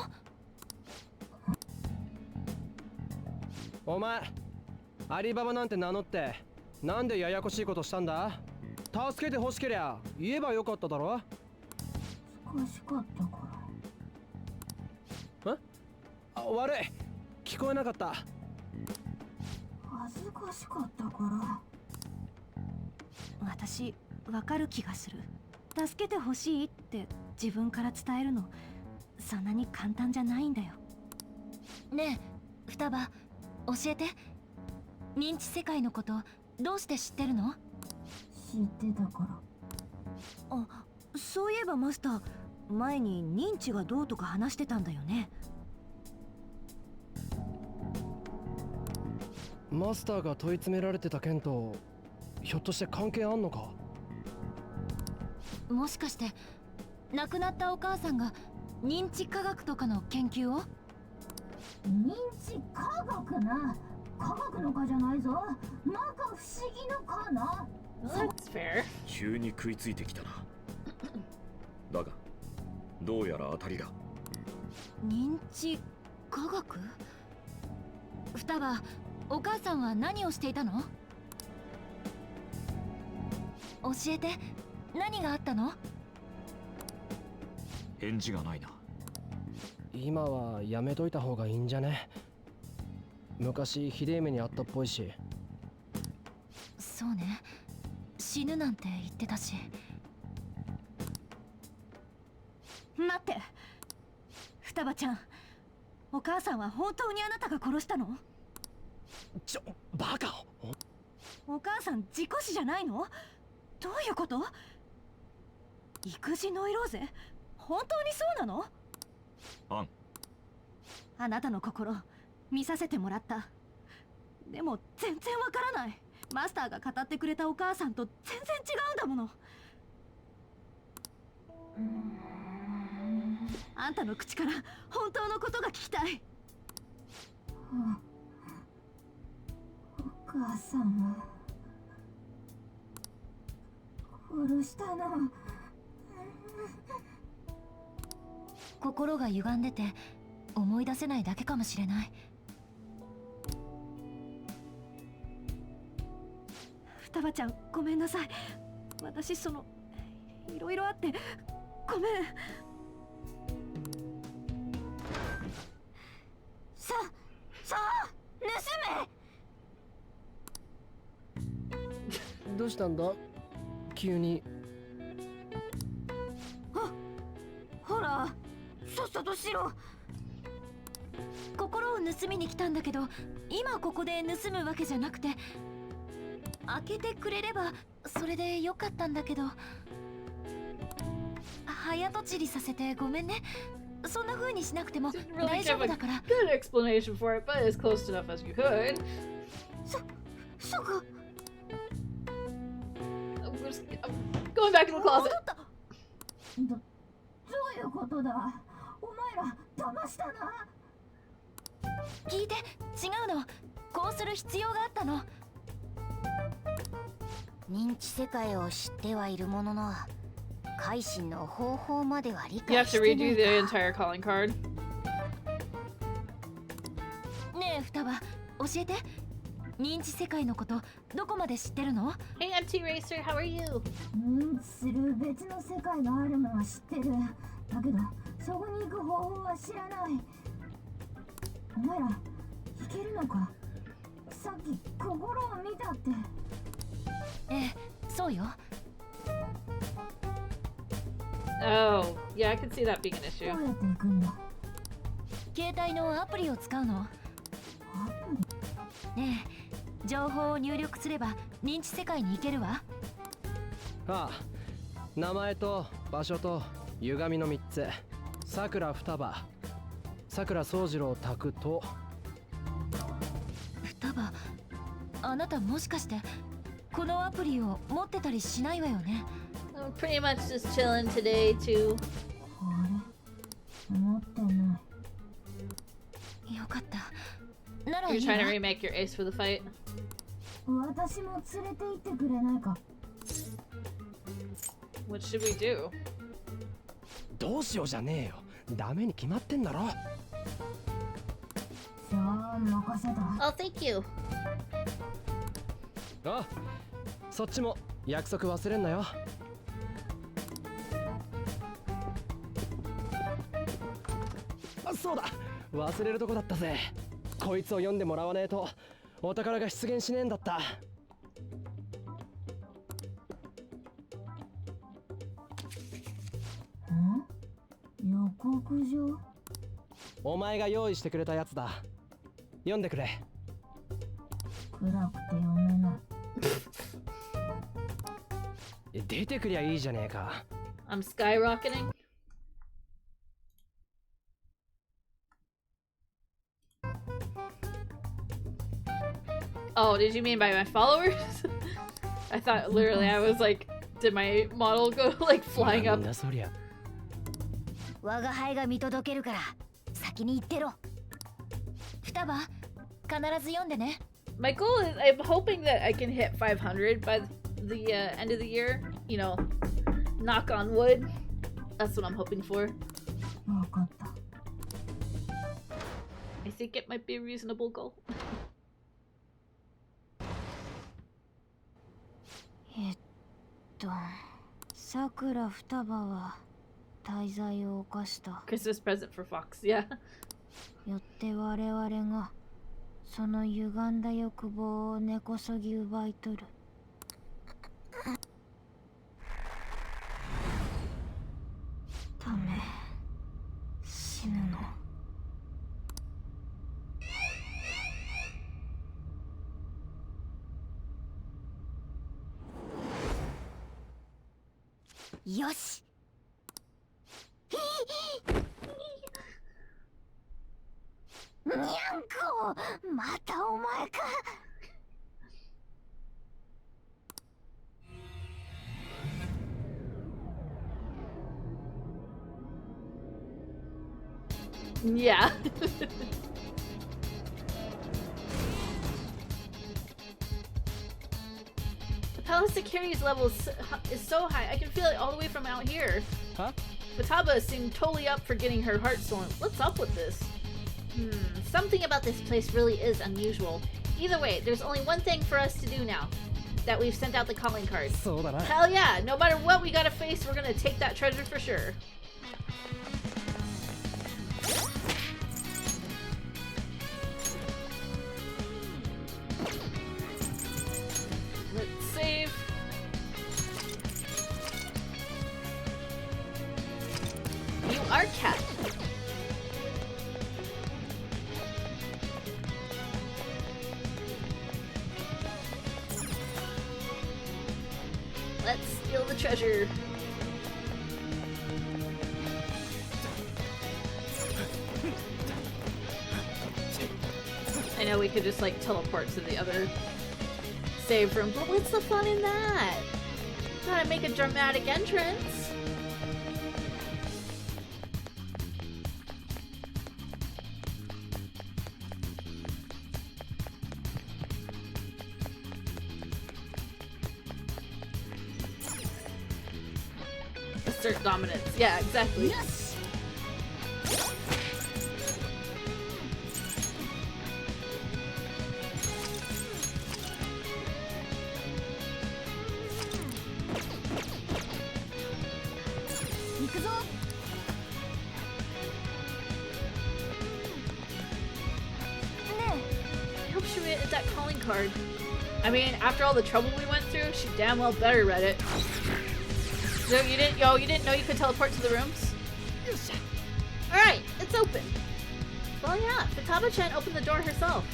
お前アリババなんて名乗ってなんでややこしいことしたんだ？助けて欲しけりゃ言えばよかっただろ。難しかったから。悪い、聞こえなかった。恥ずかしかったから。私わかる気がする。助けてほしいって自分から伝えるのそんなに簡単じゃないんだよ。ねえ双葉、教えて。認知世界のことどうして知ってるの？知ってたから。あ、そういえばマスター前に認知がどうとか話してたんだよね。マスターが問い詰められてた件とひょっとして関係あんのか？もしかして亡くなったお母さんが認知科学とかの研究を？認知科学な。科学の科じゃないぞ。なんか不思議の科な。That's fair. 急に食いついてきたな。だがどうやら当たりだ。認知科学？双葉、お母さんは何をしていたの？教えて、何があったの？返事がないな。今はやめといた方がいいんじゃね？昔ひでえ目にあったっぽいし。そうね、死ぬなんて言ってたし。待って、双葉ちゃん、お母さんは本当にあなたが殺したの？バカ。お母さん事故死じゃないの？どういうこと？育児ノイローゼ？本当にそうなの？あなたの心見させてもらった。でも全然わからない。マスターが語ってくれたお母さんと全然違うんだもの。あんたの口から本当のことが聞きたい。お母さんを殺したの。心が歪んでて思い出せないだけかもしれない。双葉ちゃん、ごめんなさい。私いろいろあってごめん。さあ盗め。どうしたんだ急に。ほらさっさとしろ。心を盗みに来たんだけど、今ここで盗むわけじゃなくて、開けてくれればそれでよかったんだけど。早とちりさせてごめんね。そんな風にしなくても Didn't really 大丈 give 夫 a だから。 good explanation for it, but as close enough as you could. そこ I'm going back in the closet. どういうことだ。お前ら騙したな。聞いて、違うの。こうする必要があったの。認知世界を知ってはいるものの改心の方法までは理 You 解 have し to てな redo い the か。 entire calling card. ねえ双葉、教えて。認知世界のことどこまで知ってるの？ Hey, Auntie Racer, how are you? 認知する別の世界があるのは知ってる。だけどそこに行く方法は知らない。お前ら行けるのか。さっき心を見たって。ええ、そうよ。Oh, yeah, I could see that being an ど issue. うやって行くんだ。携帯のアプリを使うの。ねえ、情報を入力すれば認知世界に行けるわ。ああ、名前と場所と歪みの3つ。さくら双葉、さくら宗次郎宅と。双葉、あなたもしかしてこのアプリを持ってたりしないわよね。I'm pretty much just chilling today too. あれ持ってない。よかった。ならい You're いわ。 trying to remake your ace for the fight. 私も連れて行ってくれないか。 What should we do? どうしようじゃねえよ。ダメに決まってんだろ。じゃあ任せた。 Oh, thank you. あ、そっちも約束忘れんなよ。あ、そうだ、忘れるとこだったぜ。こいつを読んでもらわねえとお宝が出現しねえんだった。予告状。お前が用意してくれたやつだ。読んでくれ。暗くて読めない。出てくりゃいいじゃねえか。I'm skyrocketing. Oh, did you mean by my followers? I thought literally I was like, did my model go like flying な up? んだそりゃ。我が輩が見届けるから先に行ってろ。双葉、必ず読んでね。My goal is I'm hoping that I can hit 500 by the end of the year. You know, knock on wood. That's what I'm hoping for. わかった。I think it might be a reasonable goal. さくら双葉は大罪を犯した。 Christmas present for Fox, yeah. よって我々がその歪んだ欲望を根こそぎ奪い取る。ため死ぬの。よし。にゃんこ、またお前か。Yeah. The palace security's level is so high. I can feel it all the way from out here. Huh? Futaba seemed totally up for getting her heart stolen. What's up with this? Something about this place really is unusual. Either way, there's only one thing for us to do now. That we've sent out the calling card. そうだな。 Hell yeah! No matter what we gotta face, we're gonna take that treasure for sure. Let's save. You are cat. Let's steal the treasure. I know we could just like teleport to the other save room, but what's the fun in that? Gotta make a dramatic entrance. Assert dominance. Yeah, exactly. Yes. I hope she read that calling card. I mean, after all the trouble we went through, she damn well better read it. So you didn't know you could teleport to the rooms? Alright, it's open. Well, yeah, Futaba-chan opened the door herself.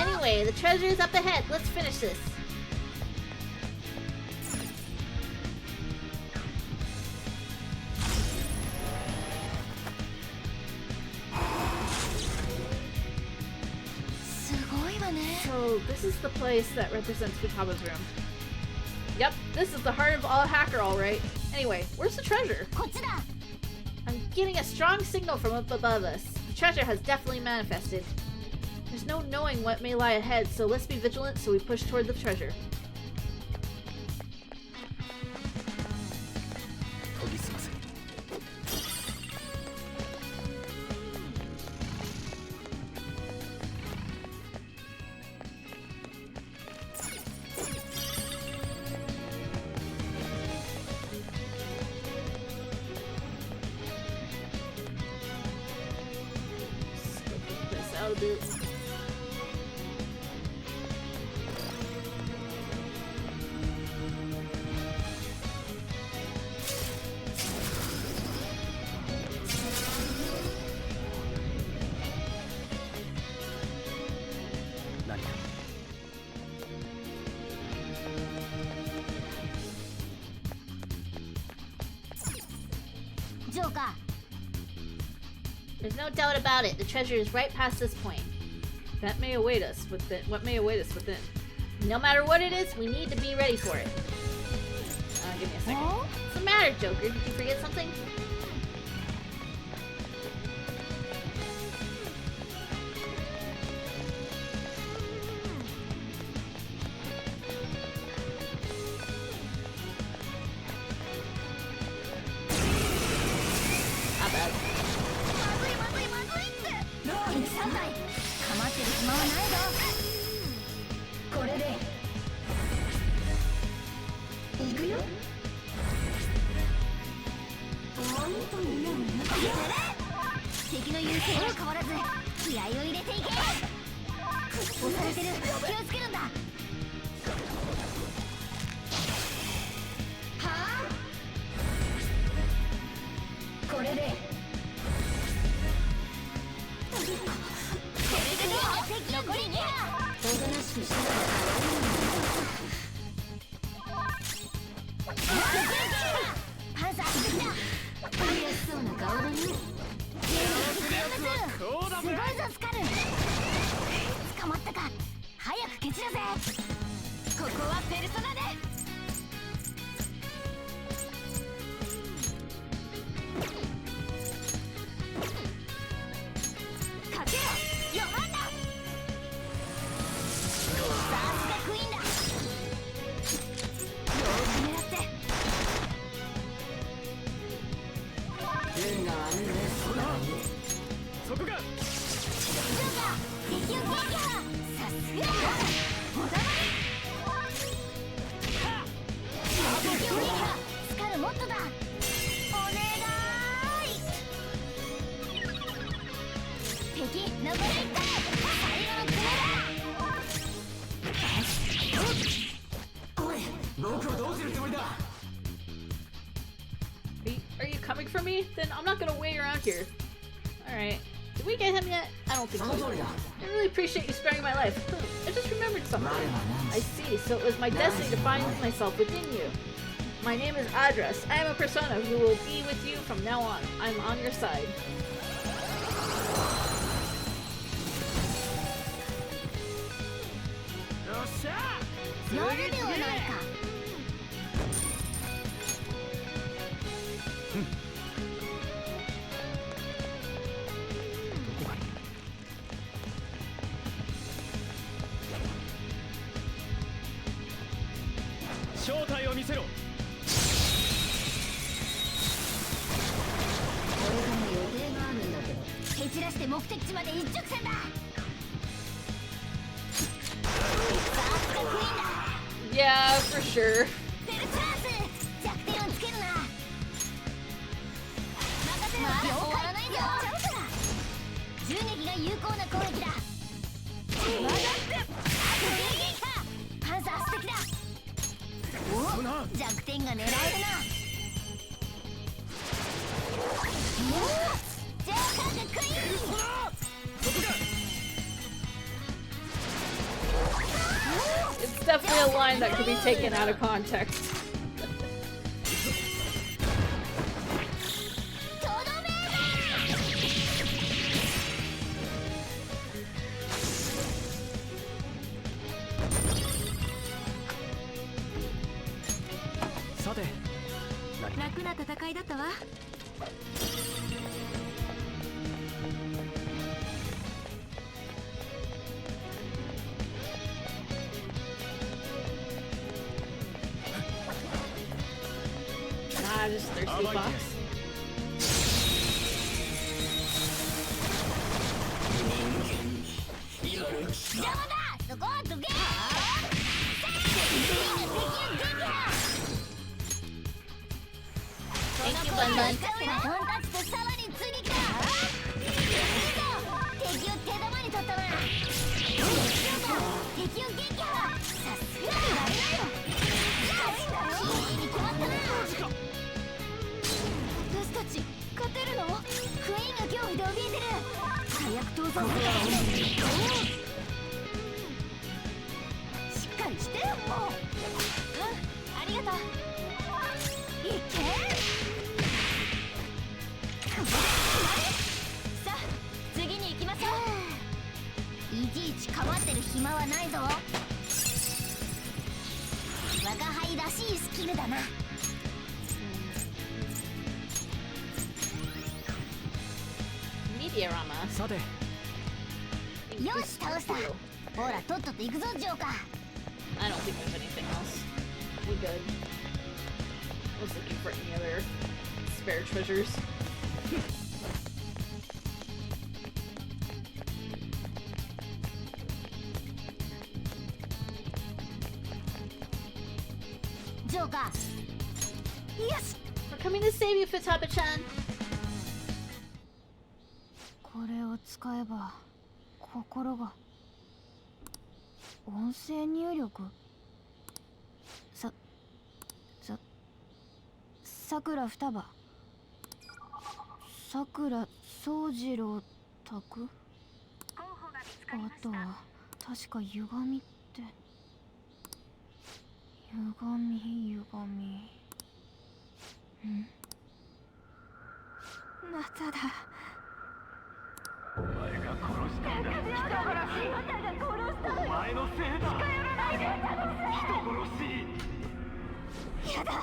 Anyway, the treasure is up ahead. Let's finish this. So, this is the place that represents Futaba's room. Yep, this is the heart of all hacker, alright. Anyway, where's the treasure? I'm getting a strong signal from up above us. The treasure has definitely manifested. There's no knowing what may lie ahead, so let's be vigilant so we push toward the treasure. Out a bit. Joker. There's no doubt about it. The treasure is right past this point. That may await us within. What may await us within? No matter what it is, we need to be ready for it. Give me a second. What's the matter, Joker? Did you forget something? Not bad. Are you coming for me? Then I'm not gonna wait around here. Alright. Did we get him yet? I don't think so. I really appreciate you sparing my life. I just remembered something. I see, so it was my destiny to find myself within you. My name is Address. I am a persona who will be with you from now on. I'm on your side. Yeah, for sure. definitely a line that could be taken out of context. Nah, just thirsty fox. Thank you, Bun Bun. Meteorama. さて、よし倒した。ほらとっとと行くぞジョーカー。 I don't think there's anything else. We good. I was looking for any other spare treasures. ジョーカー。Yes! We're coming to save you, Futaba-chan! これを使えば心が音声入力さくら双葉さくら宗次郎宅あとは確か歪みって歪みまただお前が殺したんだ。人殺し。お前のせいだ。近寄らないで。人殺し。やだ。そう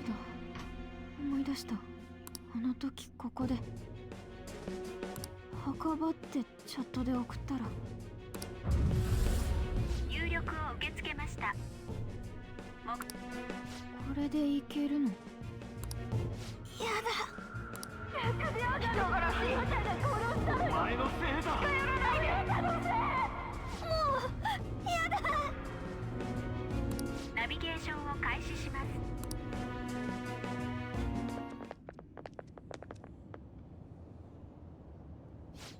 だ、思い出した。あの時ここで墓場ってチャットで送ったら。入力を受け付けました。これでいけるの？やだ。お前のせいだ。近寄らないで。もうやだ。ナビゲーションを開始しま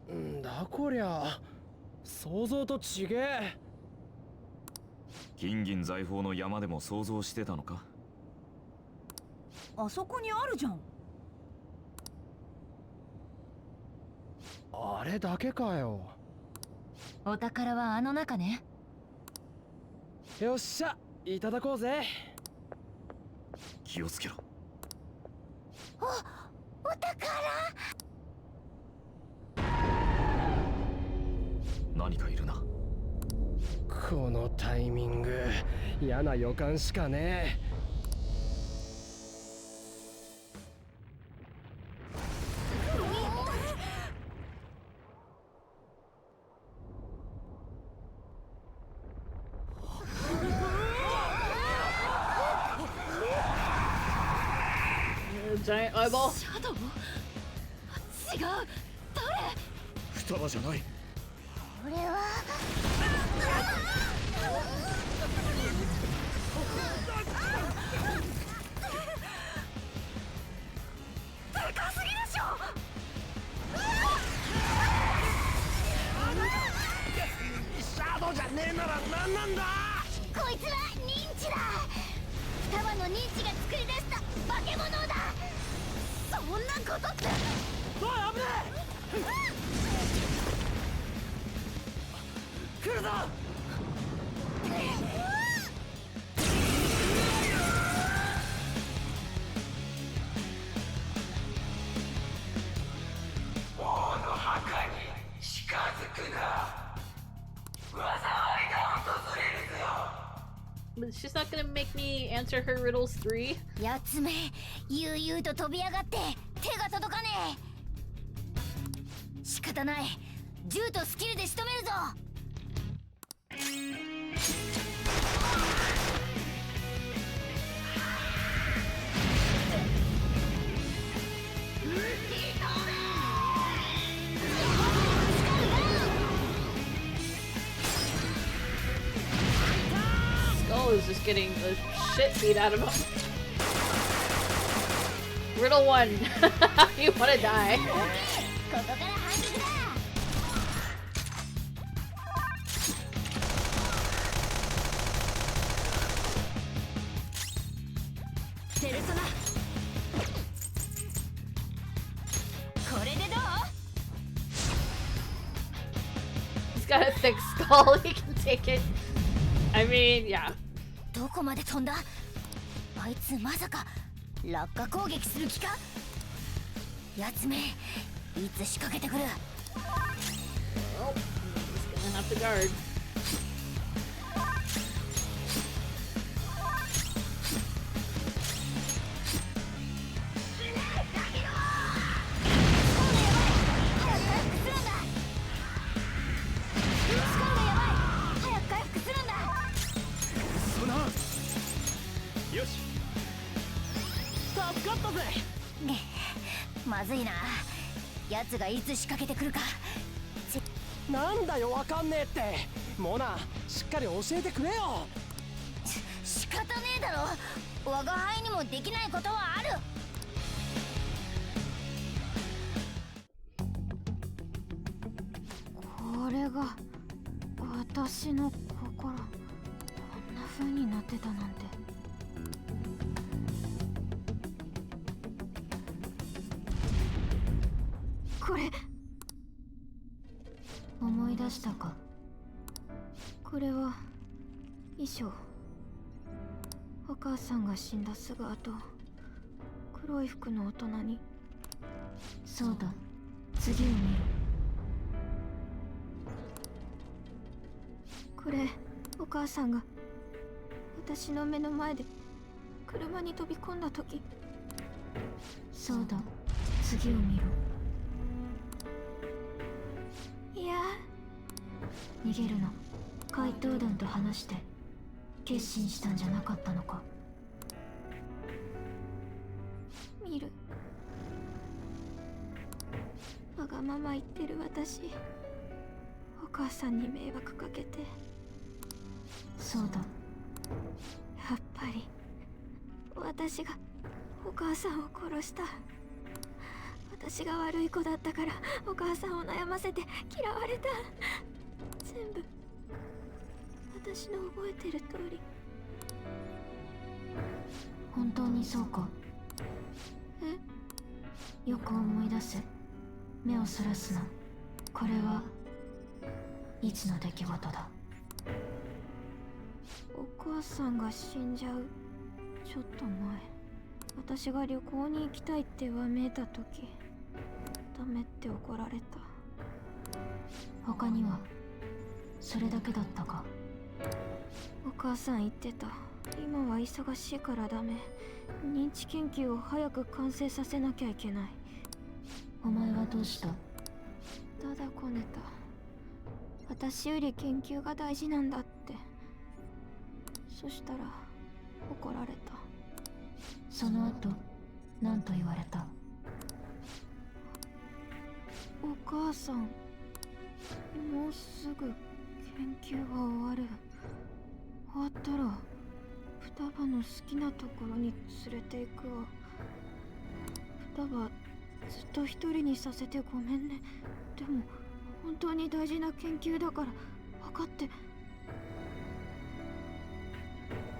す。んだこりゃ、想像と違え。金銀財宝の山でも想像してたのか？あそこにあるじゃん。あれだけかよ。お宝はあの中ね。よっしゃ、いただこうぜ。気をつけろ。お宝。何かいるな。このタイミング、嫌な予感しかねえ。Giant eyeball. シャドウ？違う。誰？双葉じゃない。これは。でかすぎでしょ。シャドウじゃねえなら何なんだ。こいつは認知だ。双葉の認知が作り出した化け物だ。そんなことって。おい、危ねえ。来るぞ。But she's not gonna make me answer her riddles 3. やつめ、悠々と飛び上がって手が届かねえ。仕方ない。銃とスキルで仕留めるぞ。Skull is just getting the shit beat out of him. Riddle 1. You wanna die. ここから反撃だ。ペルソナ。これでどう？ He's got a thick skull. He can take it. I mean, yeah. どこまで飛んだ？あいつまさか落下攻撃する気か？やつめ、いつ仕掛けてくる？ Oh, he's gonna have to guard. よし。助かったぜ。まずいな。奴がいつ仕掛けてくるか。なんだよ、わかんねえって。モナ、しっかり教えてくれよ。仕方ねえだろ。我が輩にもできないことはある。これが私の心。こんな風になってたなんて。これ思い出したか。これは衣装。お母さんが死んだすぐ後、黒い服の大人に。そうだ、次を見ろ。これ、お母さんが私の目の前で車に飛び込んだ時。そうだ、次を見ろ。いや、逃げるの。怪盗団と話して決心したんじゃなかったのか。見る。わがまま言ってる私、お母さんに迷惑かけて。そうだ、やっぱり私がお母さんを殺した。私が悪い子だったからお母さんを悩ませて嫌われた。全部私の覚えてる通り。本当にそうか。え？よく思い出せ。目をそらすな。これはいつの出来事だ？お母さんが死んじゃうちょっと前、私が旅行に行きたいってわめいた時、ダメって怒られた。他にはそれだけだったか？お母さん言ってた。今は忙しいからダメ。認知研究を早く完成させなきゃいけない。お前はどうした？だだこねた。私より研究が大事なんだって。そしたら怒られた。その後何と言われた？お母さん、もうすぐ研究は終わる。終わったら双葉の好きなところに連れて行くわ。双葉ずっと一人にさせてごめんね。でも本当に大事な研究だから分かって。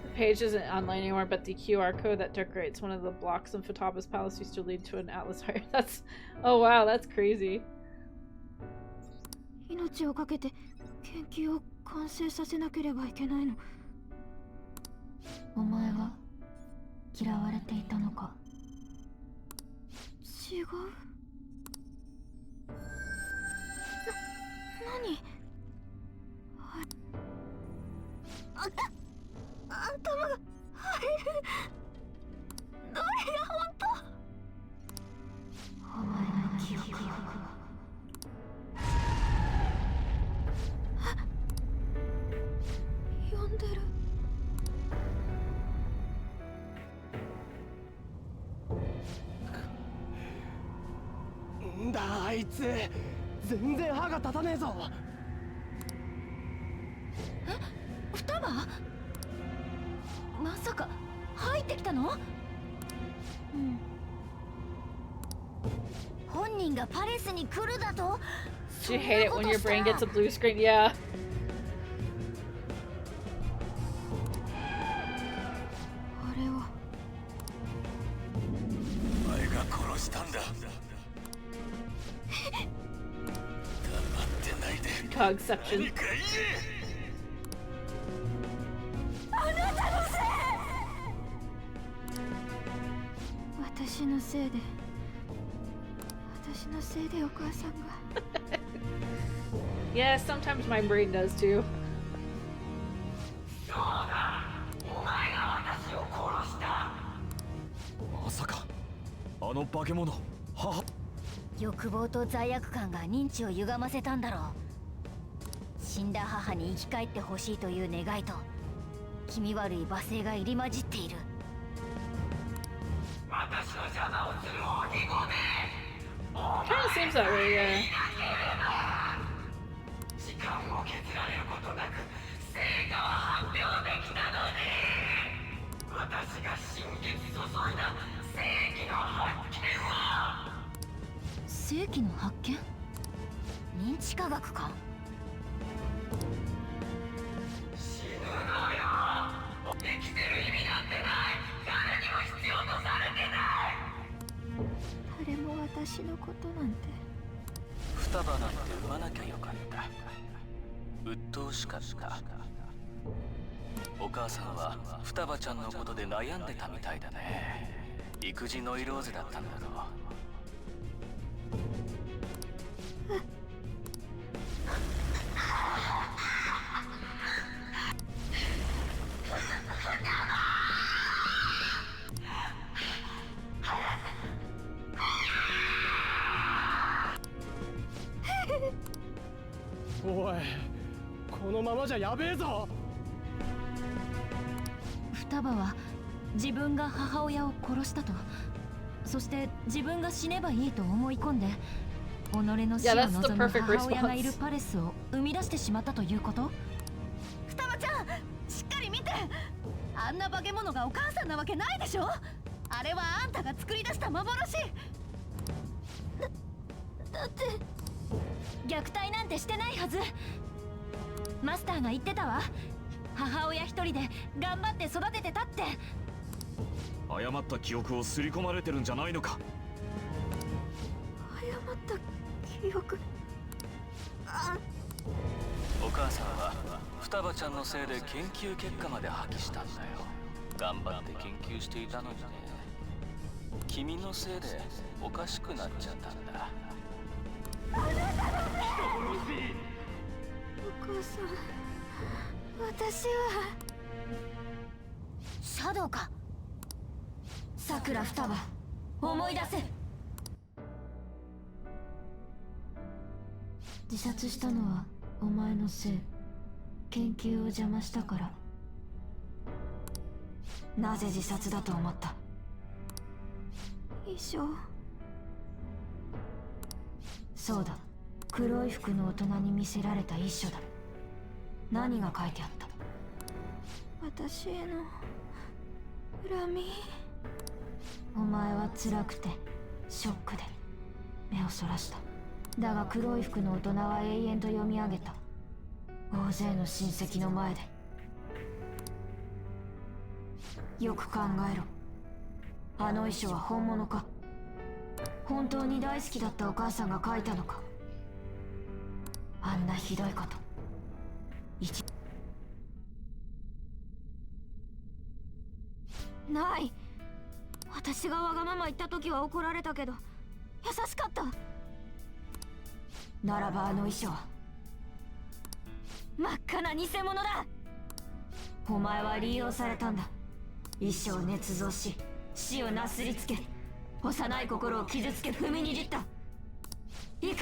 The page isn't online anymore, but the QR code that decorates one of the blocks in Fataba's palace used to lead to an Atlas fire. That's... oh wow, that's crazy. 命をかけて研究を完成させなければいけないの。お前は嫌われていたのか。違う。何？頭が入る。どれが本当？お前の記憶は呼んでる。んだあいつ、全然歯が立たねえぞ。双葉？まさか入ってきたの？うん。本人がパレスに来るだと？ Do you hate it when your brain gets a blue screen? Yeah. あれはお前が殺したんだ。黙ってないで。 Cogception. 何か言え。私のせいでお母さんが。Yeah, sometimes my brain does too. そうだ、お前が私を殺した。まさかあの化け物、母。欲望と罪悪感が認知を歪ませたんだろう。死んだ母に生き返ってほしいという願いと気味悪い罵声が入り混じっている。私の邪魔をする鬼ごめ。 Kind of seems that way, yeah. 時間を削られることなく成果は発表できたのに、私が心血注いだ世紀の発見は。世紀の発見？認知科学か？死ぬのよ。生きてる意味なんてない。誰にも必要とされてない。誰も私のことなんて。双葉なんて産まなきゃよかった。鬱陶しかった。お母さんは双葉ちゃんのことで悩んでたみたいだね。育児ノイローゼだったんだろう。おい、このままじゃやべえぞ。双葉は自分が母親を殺したと、そして自分が死ねばいいと思い込んで己の死を望む母親がいるパレスを生み出してしまったということ？双葉ちゃん、しっかり見て。あんな化け物がお母さんなわけないでしょ。あれはあんたが作り出した幻。だって虐待なんてしてないはず。マスターが言ってたわ。母親一人で頑張って育ててたって。誤った記憶を刷り込まれてるんじゃないのか。誤った記憶。お母さんは双葉ちゃんのせいで研究結果まで破棄したんだよ。頑張って研究していたのにね。君のせいでおかしくなっちゃったんだ。お母さん、私はシャドウか。さくら双葉、思い出せ。自殺したのはお前のせい。研究を邪魔したから。なぜ自殺だと思った？遺書。そうだ、黒い服の大人に見せられた遺書だ。何が書いてあった？私への恨み。お前は辛くてショックで目をそらした。だが黒い服の大人は永遠と読み上げた。大勢の親戚の前で。よく考えろ。あの遺書は本物か？本当に大好きだったお母さんが書いたのか？あんなひどいことない。私がわがまま言った時は怒られたけど優しかった。ならばあの衣装、真っ赤な偽物だ。お前は利用されたんだ。衣装を捏造し死をなすりつけ、幼い心を傷つけ踏みにじった。怒れ、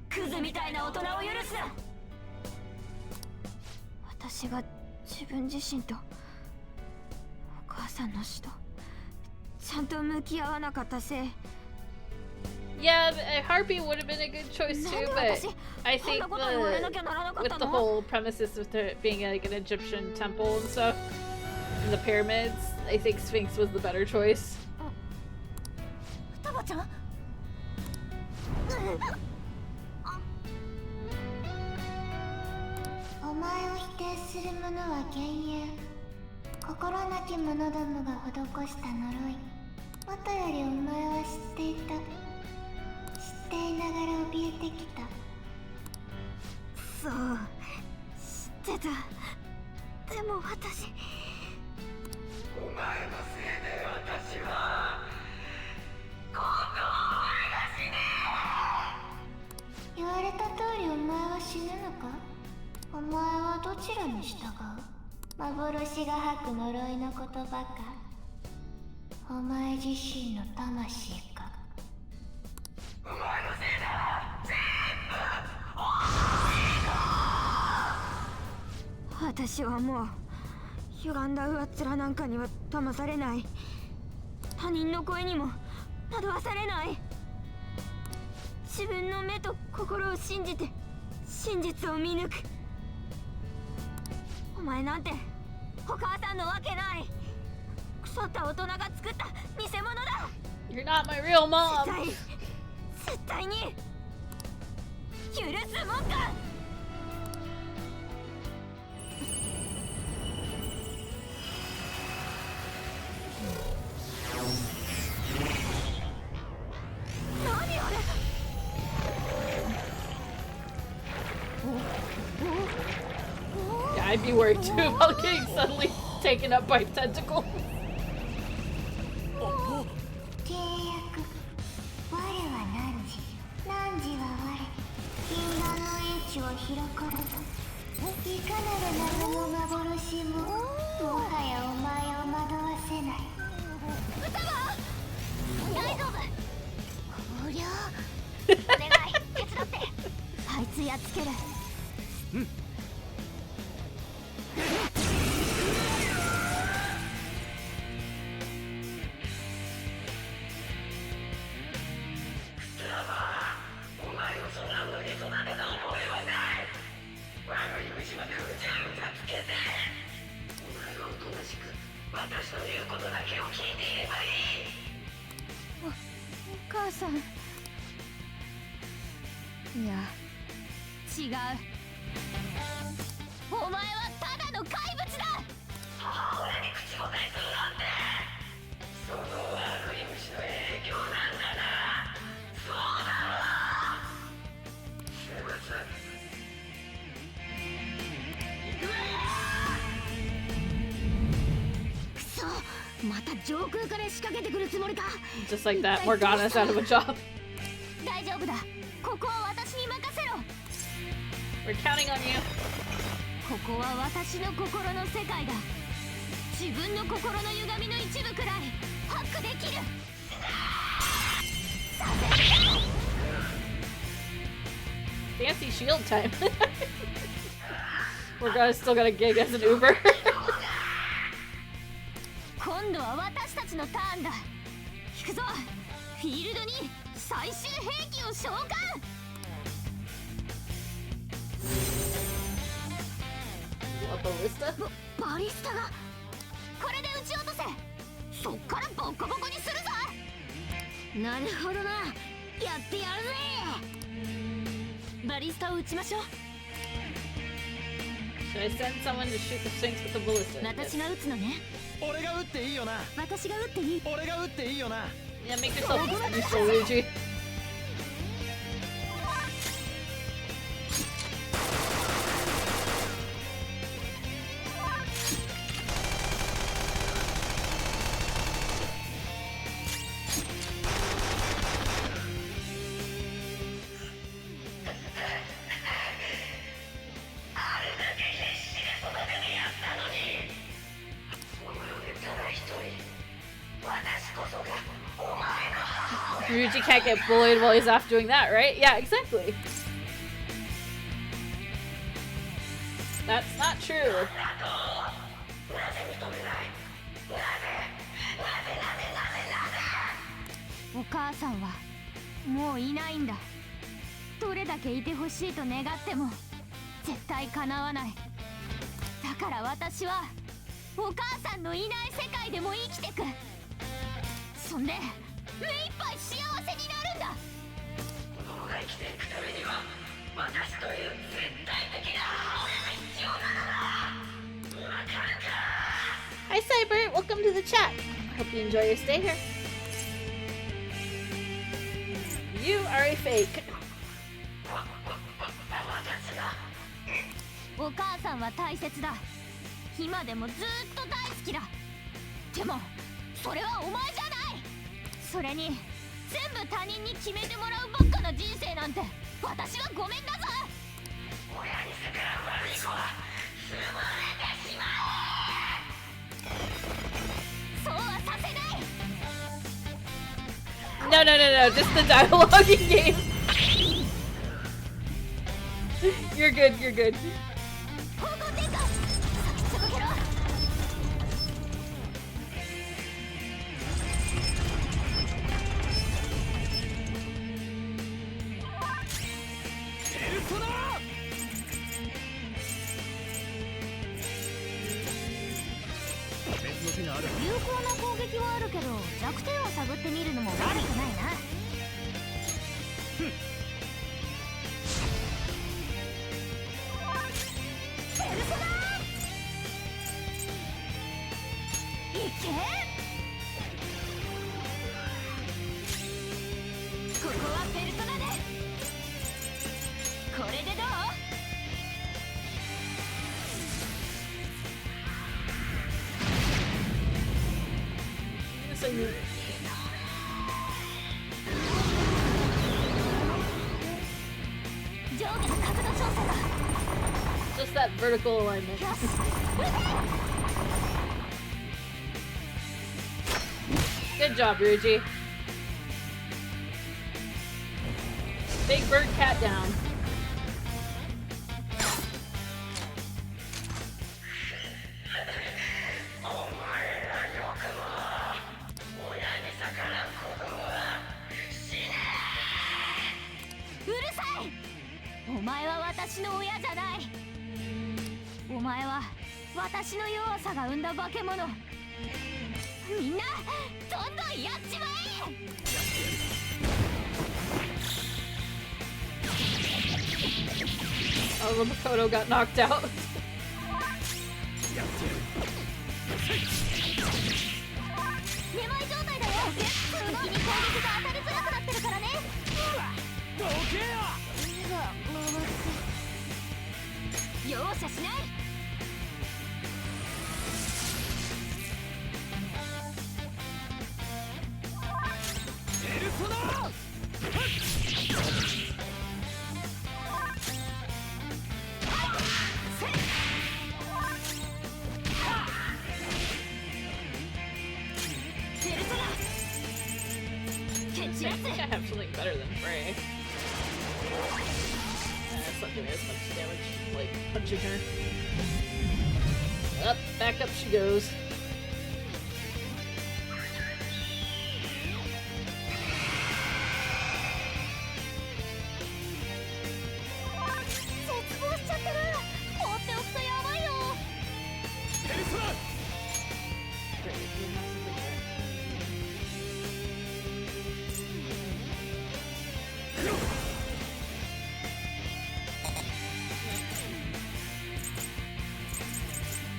クズみたいな大人を許すな。私が自分自身とお母さんの死とちゃんと向き合わなかったせい。 Yeah, Harpy would have been a good choice too, but I think with the whole premises of it being like an Egyptian temple and stuff, and the pyramids, I think Sphinx was the better choice. 双葉ちゃん？お前を否定する者は幻影。心なき者どもが施した呪い。もとよりお前は知っていた。知っていながら怯えてきた。そう、知ってた。でも私、お前のせいで私は今度は死ね。言われた通りお前は死ぬのか？お前はどちらに従う？幻が吐く呪いの言葉か、お前自身の魂か。お前のせいだ。全部私はもう歪んだ上っ面なんかには騙されない。他人の声にも惑わされない。自分の目と心を信じて真実を見抜く。お前なんてお母さんのわけない。腐った大人が作った偽物だ。 You're not my real mom. 絶対に許すもんか。何あれ。 Yeah, I'd be worried too about getting suddenly taken up by tentacles. 契約。我は汝。汝は我。禁断の英知を開かれた。いかなる謎の幻も、もはやお前を惑わせない。歌は大丈夫。こりゃお願い手伝って。あいつやっつける。うん。お前をそんな無に育てた覚えはない。悪い虫までうじゃうじゃつけて、お前はおとなしく私の言うことだけを聞いていればいい。お母さん。いや違う。お前はただの怪物だ。母親に口答えするなんて、その悪い虫の影響なんだな。そうだろう。生物行くわ。くそ、また上空から仕掛けてくるつもりか。 Just like that, Morgana's out of a job. 大丈夫だ。ここは私に任せろ。 We're counting on you. ここは私の心の世界だ。自分の心の歪みの一部くらいハックできる。Fancy shield time. Morgana's still got a gig as an Uber. 今度は私たちのターンだ。行くぞ。フィールドに最終兵器を召喚。バリスタがこれで撃ち落とせ。そっからボッコボコにするぞ。なるほどな、やってやるぜ。バリスタを撃ちましょう。 Should I send someone to shoot the Sphinx with the ballista? 私が撃つのね。俺が撃っていいよな。私が撃っていい。俺が撃っていいよな。 Yeah, make yourself useful, Luigi. Ryuji can't get bullied while he's off doing that, right? Yeah, exactly. That's not true. お母さんはもういないんだ。どれだけいてほしいと願っても絶対叶わない。だから私はお母さんのいない世界でも生きてく。そんで目いっぱい幸せになるんだ。子供が生きていくためには私という絶対的な母親が必要なのだ。わかるか？ Hi Cyber, welcome to the chat. Hope you enjoy your stay here. You are a fake. お母さんは大切だ。今でもずっと大好きだ。でもそれはお前じゃない。それに全部他人に決めてもらうばっかな人生なんて私はごめんだぞ。親に逆らう悪い子は潰れてしまう。そうはさせない。 No, no, no, no, just the dialoguing game. You're good, you're good. 方向転換。続けろ。ペルソナ別の手がある。有効な攻撃はあるけど弱点を探ってみるのも悪くないな。ペルソナいけ。ここはペルソナで。これでどう？ Just that vertical alignment. Good job, Ryuji. Big bird cat down. Oh, Makoto got knocked out.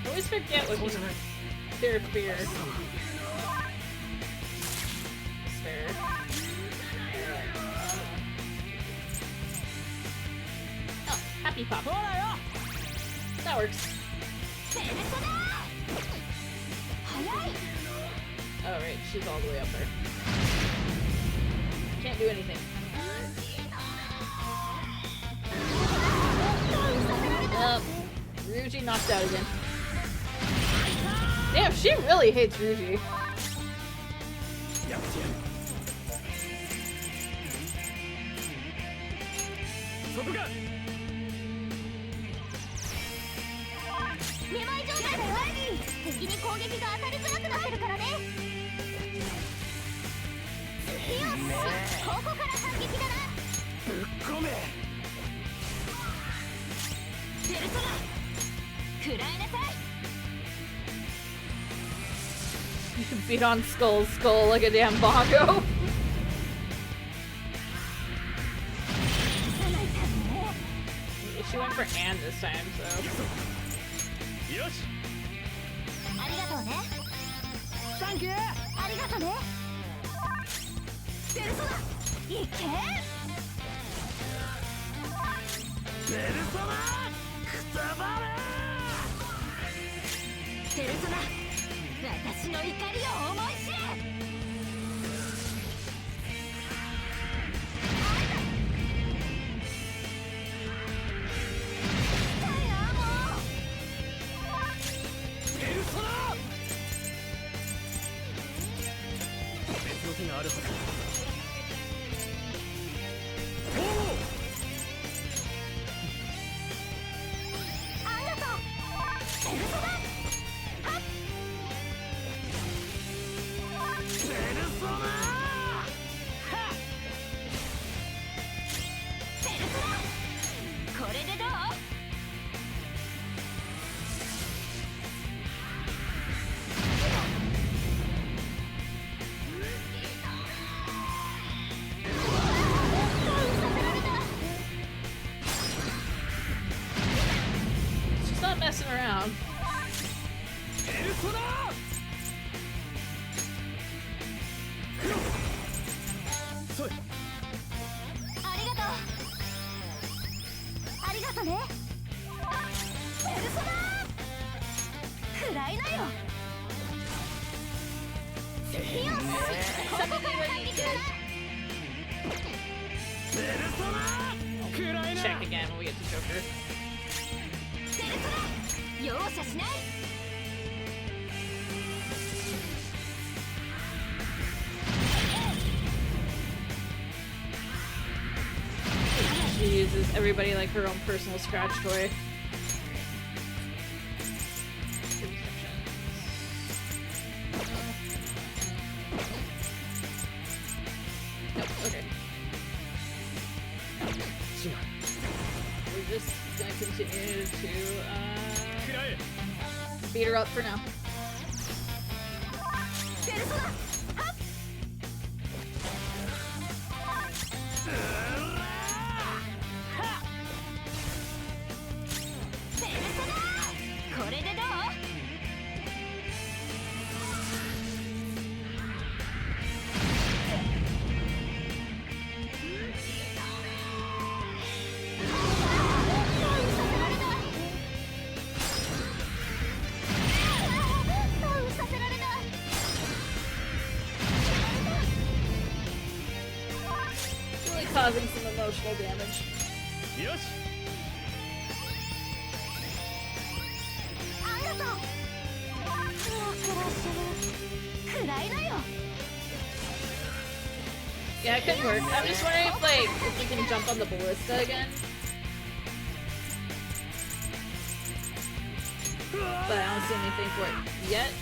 I always forget what he's fear. Fair. Oh, happy pop. That works. Oh right, she's all the way up there. Can't do anything. Ryuji knocked out again. Damn, she really hates Ryuji. そこか。めまい状態だよ。敵に攻撃が当たりづらくなってるからね。よし、ここから反撃だな。ぶっ込め。ペルソナ食らいなさい。 You should beat on Skull's skull like a damn bongo. She went for Anne this time, so. よし。ありがとうね。サンキュー。ありがとね。ペルソナいけ。ペルソナくたばれ。ペルソナ私の怒りを思い知れ。別の手があるはず。ありがとう。ペルソナ。はっ。ペルソナ。はっ。ペルソナ。これでどう？ She's not messing around. ペルソナ。そい。ありがとう。ありがとね。ペルソナ食らいなよ。よし、ここから反撃だな。ペルソナ。くらいな。 Check again when we get to Joker. ペルソナ容赦しない。 She uses everybody like her own personal scratch toy. Nope, okay. We're just gonna continue to beat her up for now. ペルソナはっ。 ペルソナこれでどう？ Really causing some emotional damage. よし。 ありがとう。くらいなよ。 Yeah, it could work. I'm just wondering if, like, if we can jump on the ballista again. But I don't see anything for it yet.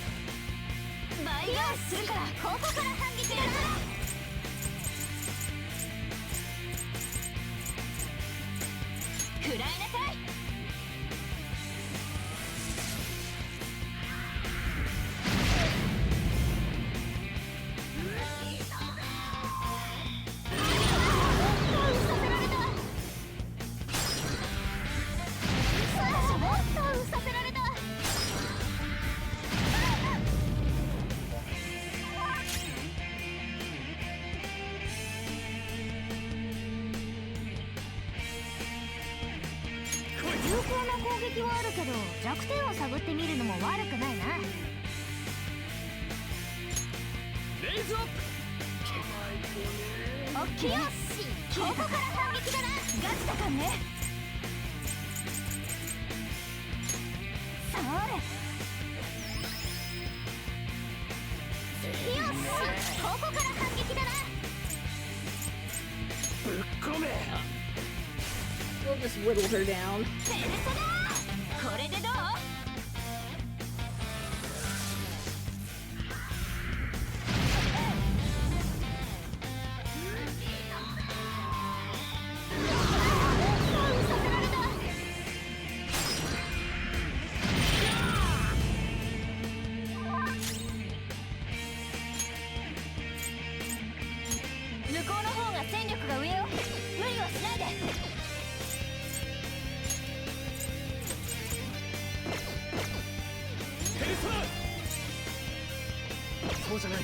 バイアスするからここから反撃だな。 食らいなさい。 有効な攻撃はあるけど弱点を探ってみるのも悪くないな。レイズアップ。オッケーよし。ここから反撃だな。ガチだからね。それ。よし。ここから反撃だな。ぶっ込め。We'll just whittle her down. これでどう？向こうの方が戦力が上よ。無理はしないで。そうじゃない。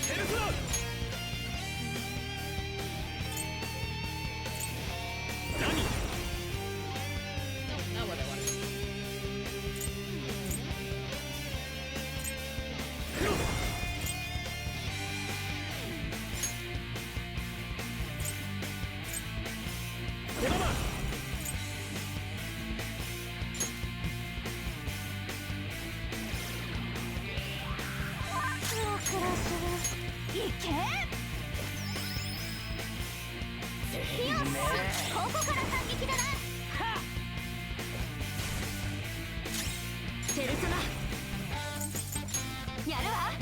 ペルソナ。何？ Not what I wanted. 手玉。いけ！よし！ここから反撃だな！ペルソナ！やるわ！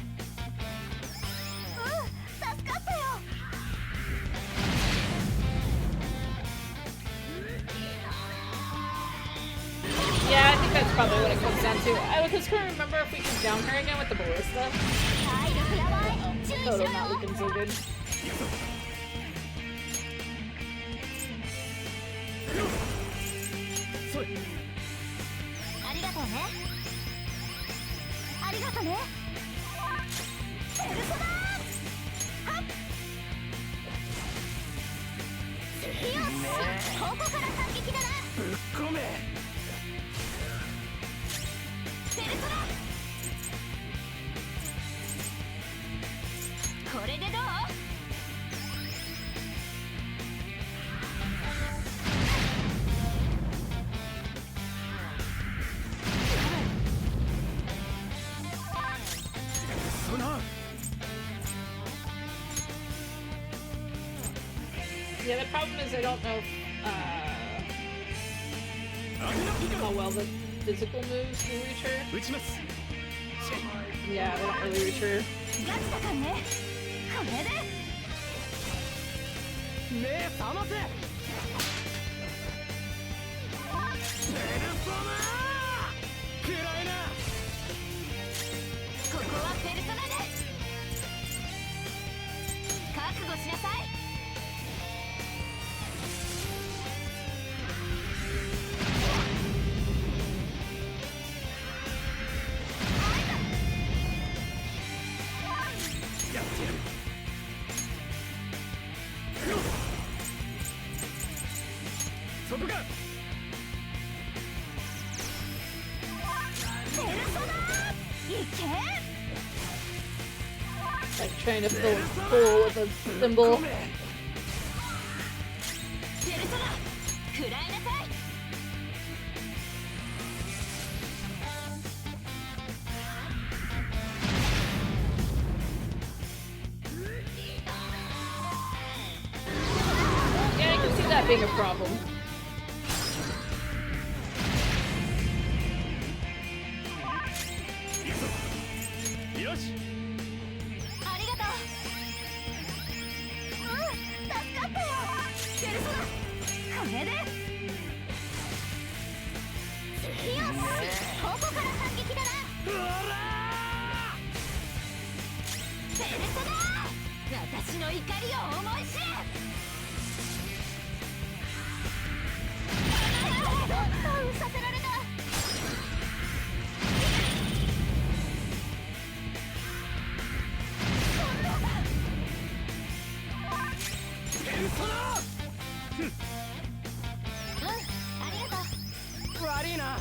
助かったよ！ Yeah, I think that's probably what it comes down to. I just couldn't remember if we could down her again with the ballista. Toto not looking so good. ありがとうね。ありがとね。ペルソナ！はっ！よし！ここから反撃だな！ぶっ込め。ペルソナ！これでどう？ソナ。 Yeah, the problem is I don't know if, how well the physical moves can reach her. 撃ちます。 Yeah, they don't really reach her. ガチだからね。これで。目覚ませ。ペルソナ。暗いな。ここはペルソナで。覚悟しなさい。 そこか。 ペルソナ！いけ！ Like trying to pull with a thimble. ペルソナ！食らいなさい！ Yeah, I can see that being a problem. よし。ありがとう。助かったよ。ペルソナ！これで。よし！ここから反撃だな。ペルソナ！私の怒りを思い知れ！ダウンさせられた。 ペルソナ。ありがとう。悪いな。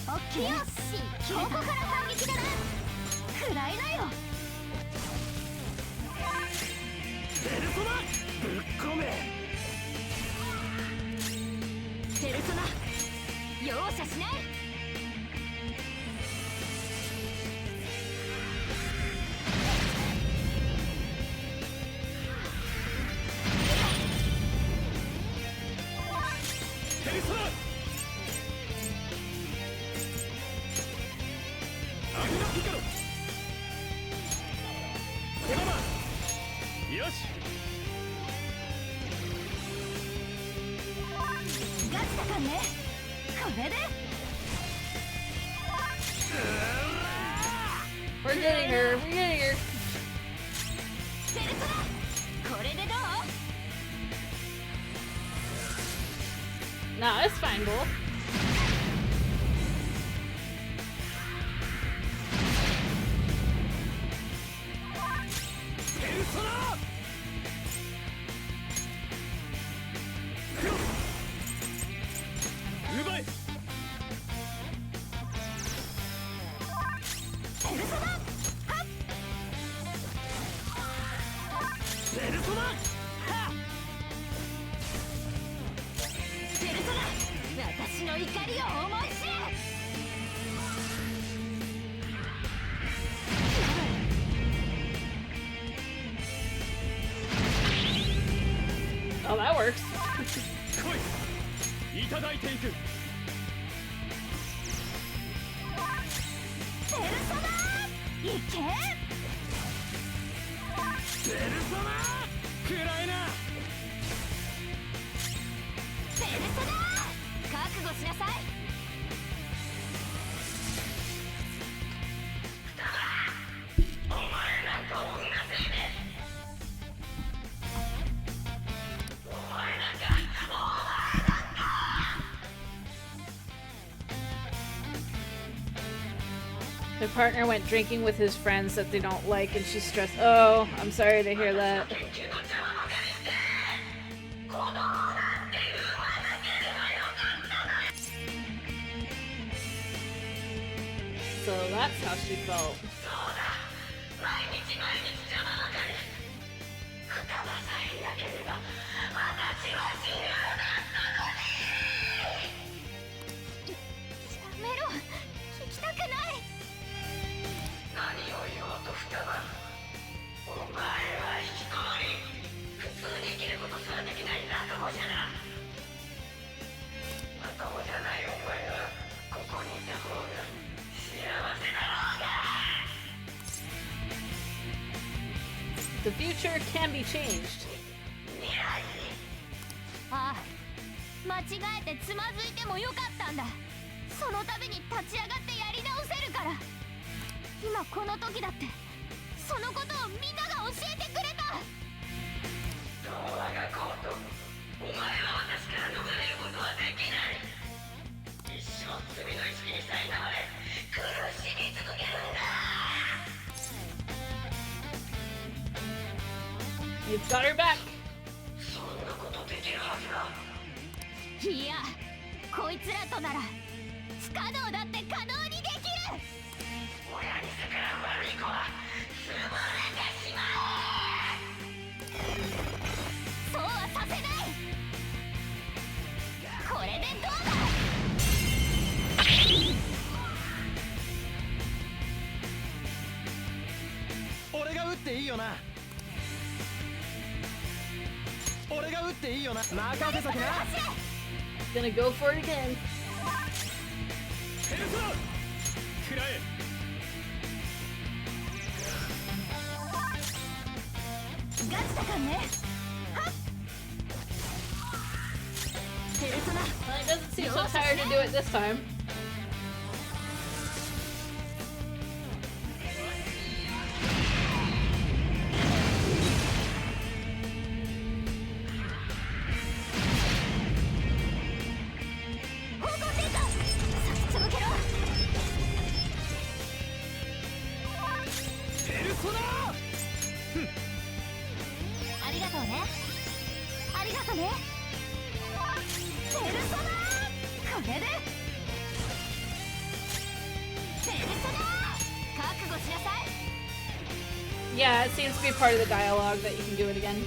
オッケー。よし！ここから反撃だな。食らいなよ。ペルソナ。ぶっ込め。ペルソナ！容赦しない。よし。ガチだからね。これで We're getting her. We're getting her. ペルソナ、これでどう？ No, it's fine, Bull. ペルソナ。奪え。ペルソナ、はっ。ペルソナ。はっ。ペルソナ、私の怒りを思い知れ。 Oh, that works. 来い。いただいていく。ペルソナ、いけ。ペルソナ。食らえな。ペルソナ、覚悟しなさい。 My partner went drinking with his friends that they don't like, and she's stressed. Oh, I'm sorry to hear that. So that's how she felt. The future can be changed. ああ、間違えてつまずいてもよかったんだ。その度に立ち上がってやり直せるから。今この時だってそのことをみんなが教えてくれた。どうあがこうとお前は私から逃れることはできない。一生罪の意識にさえなまれ苦しみ続けるんだ。 You've got her back. そんなことできるはずが。いや、こいつらとなら不可能だって可能にできる。親に逆らう悪い子は潰れてしまう。そうはさせない。これでどうだ。俺が撃っていいよな。俺が撃っていいよな。任せときな。 Gonna go for it again. ペルソナ。食らえ。ガチだからね。はっ。ペルソナ。 Well, it doesn't seem so tired to do it this time. Yeah, it seems to be part of the dialogue that you can do it again.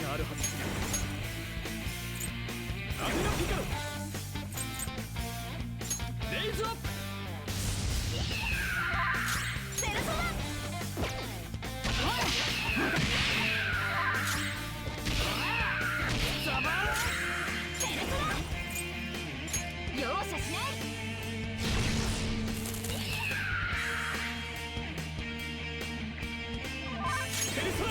があるはず。アミノピカロレイズアップペルソナザバペルソナ容赦しないペルソナ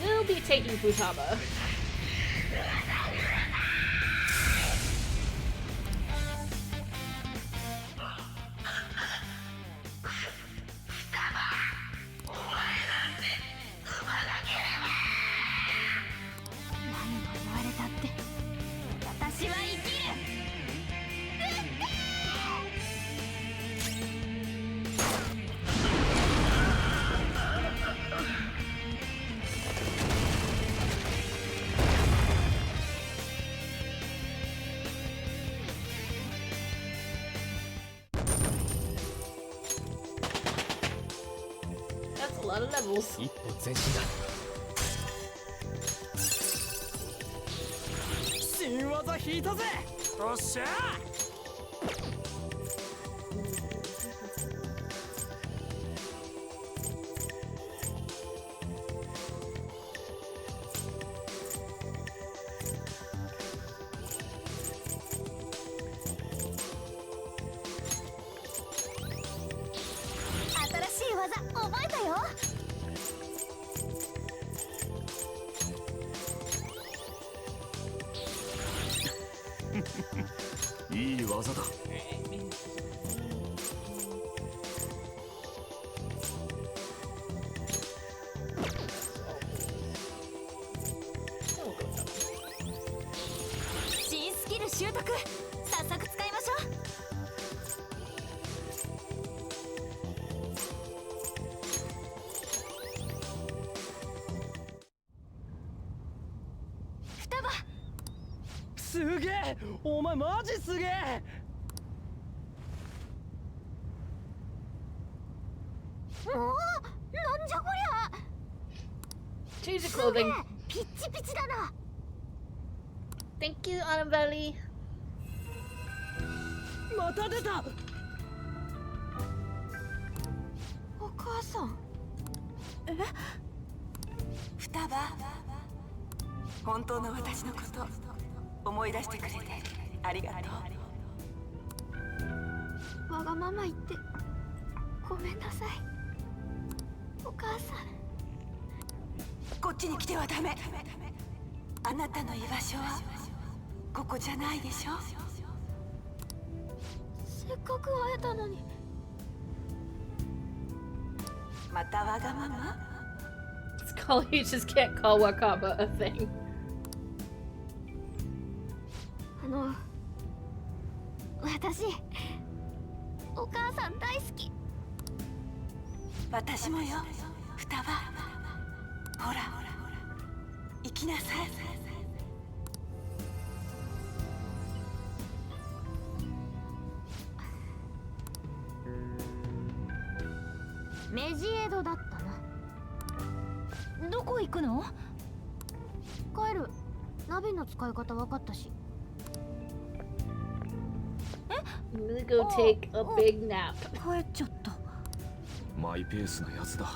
We'll be taking Futaba. That's a lot of levels. 一歩前進だ。新技引いたぜ。おっしゃ新しい技覚えたよ。いい技だ。新スキル習得早速使いましょう。双葉すげえ、お前マジすげえ。もうなんじゃこりゃ。 Change the clothing. ピッチピチだな。 Thank you, Annabelle. また出た。お母さん。双葉、本当の私のこと思い出してくれてありがとう。わがまま言ってごめんなさい。お母さん。こっちに来てはダメ。あなたの居場所はここじゃないでしょ。せっかく会えたのに。またわがまま。 It's called, you just can't call Wakaba a thing. 私お母さん大好き。私もよ、双葉。ほら行きなさい。メジエドだったな。どこ行くの？帰る。ナビの使い方分かったし。I'm gonna go take a big nap. 帰っちゃった。マイペースなやつだ。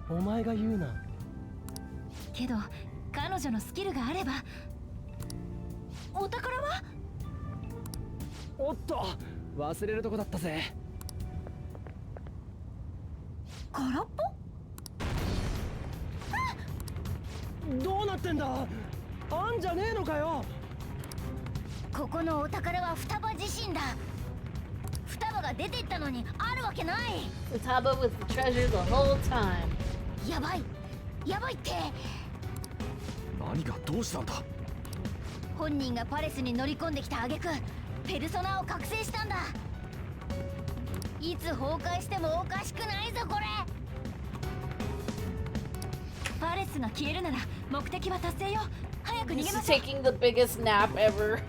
お前が言うな。けど彼女のスキルがあれば。お宝は？おっと、忘れるとこだったぜ。空っぽ？どうなってんだ？あんじゃねえのかよ。ここのお宝は双葉自身だ。双葉が出て行ったのにあるわけない。 Futaba with the treasure the whole time. やばいやばいって。何がどうしたんだ？本人がパレスに乗り込んできた挙句ペルソナを覚醒したんだ。いつ崩壊してもおかしくないぞこれ。パレスが消えるなら目的は達成よ。早く逃げ This ま is しょう。 taking the biggest nap ever.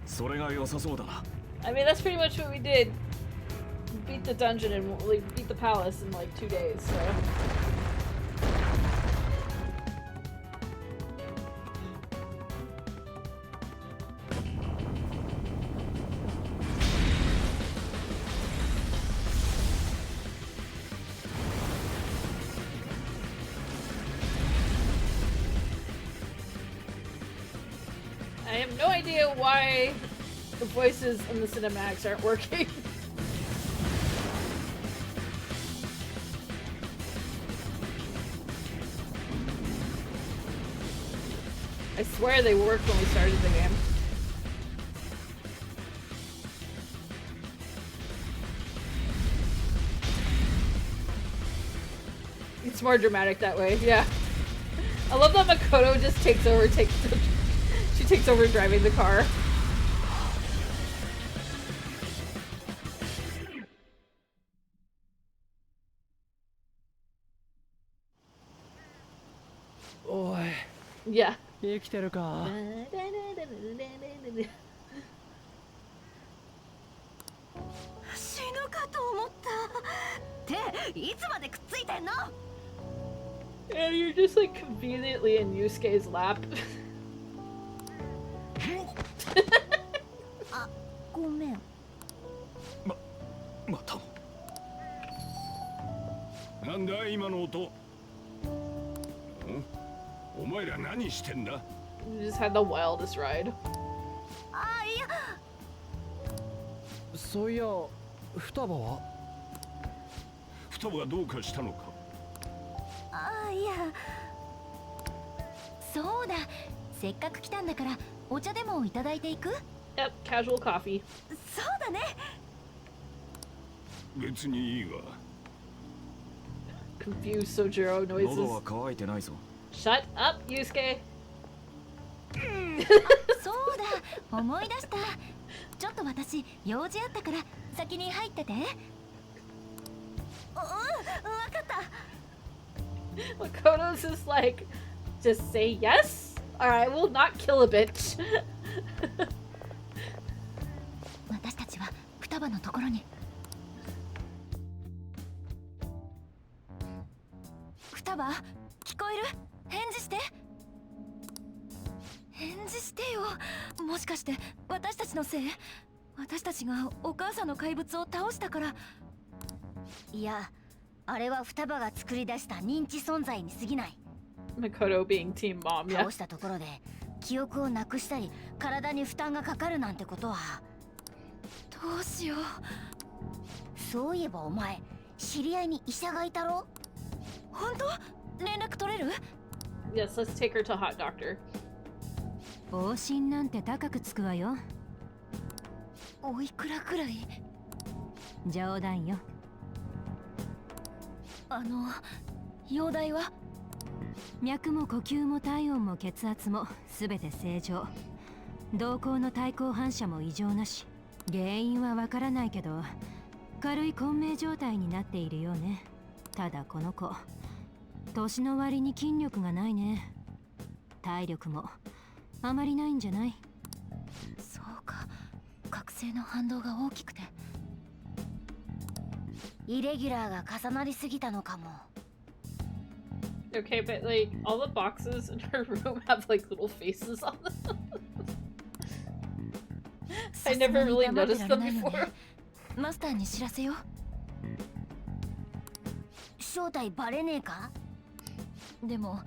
それが良さそうだな。 I mean, that's pretty much what we did. Beat the dungeon and like beat the palace in like 2 days. So. I have no idea why the voices in the cinematics aren't working. I swear they worked when we started the game. It's more dramatic that way, yeah. I love that Makoto just takes over, she takes over driving the car. Oi. Yeah. 生きてるか。死ぬかと思った。っていつまでくっついてんの？ And you're just like conveniently in Yusuke's lap. あ、ごめん。また。なんだ今の音。お前ら何してんだ？ You just had the wildest ride. あ、いや。そういや、双葉は？双葉がどうかしたのか？あ、いや。そうだ、せっかく来たんだからお茶でもいただいていく？ Yep, casual coffee. そうだね。別にいいわ。Confused Sojiro 喉 noises. は渇いてないぞ。Shut up, Yusuke. そうだ、思い出した。ちょっと私用事あったから先に入ってて。わかった。 Makoto's just like, just say yes? Alright, we'll not kill a bitch. 私たちは双葉のところに。双葉、聞こえる？返事して。返事してよ。もしかして私たちのせい？私たちがお母さんの怪物を倒したから。いや、あれは双葉が作り出した認知存在に過ぎない。 Makoto being team mom, yeah. 倒したところで記憶をなくしたり体に負担がかかるなんてことは。どうしよう。そういえばお前、知り合いに医者がいたろ？本当？連絡取れる？ Yes, let's take her to a hot doctor. 往診なんて高くつくわよ。おいくらくらい？冗談よ。容体は？脈も呼吸も体温も血圧もすべて正常。瞳孔の対抗反射も異常なし。原因はわからないけど軽い混迷状態になっているようね。ただこの子年の割に筋力がないね。体力もあまりないんじゃない？そうか、覚醒の反動が大きくてイレギュラーが重なりすぎたのかも。 Okay, but like all the boxes in her room have like little faces on them. I never really noticed them before. マスターに知らせよ。正体バレねえか？でも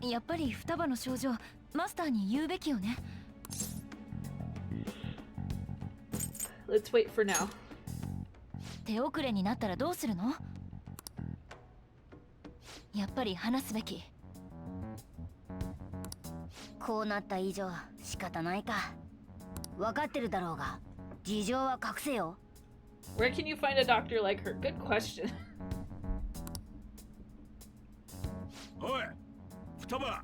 やっぱり双葉の症状マスターに言うべきよね。 Let's wait for now. 手遅れになったらどうするの？やっぱり話すべき。こうなった以上仕方ないか。分かってるだろうが事情は隠せよ。 Where can you find a doctor like her? Good question. おい、双葉。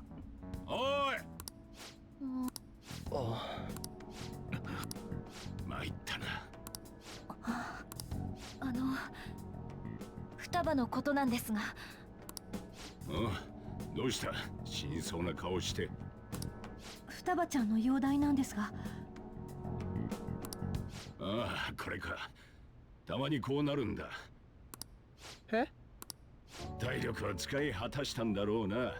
おい。参ったな。双葉のことなんですが。ああ、どうした？死にそうな顔して。双葉ちゃんの容体なんですが。ああ、これか。たまにこうなるんだ。え？体力は使い果たしたんだろうな。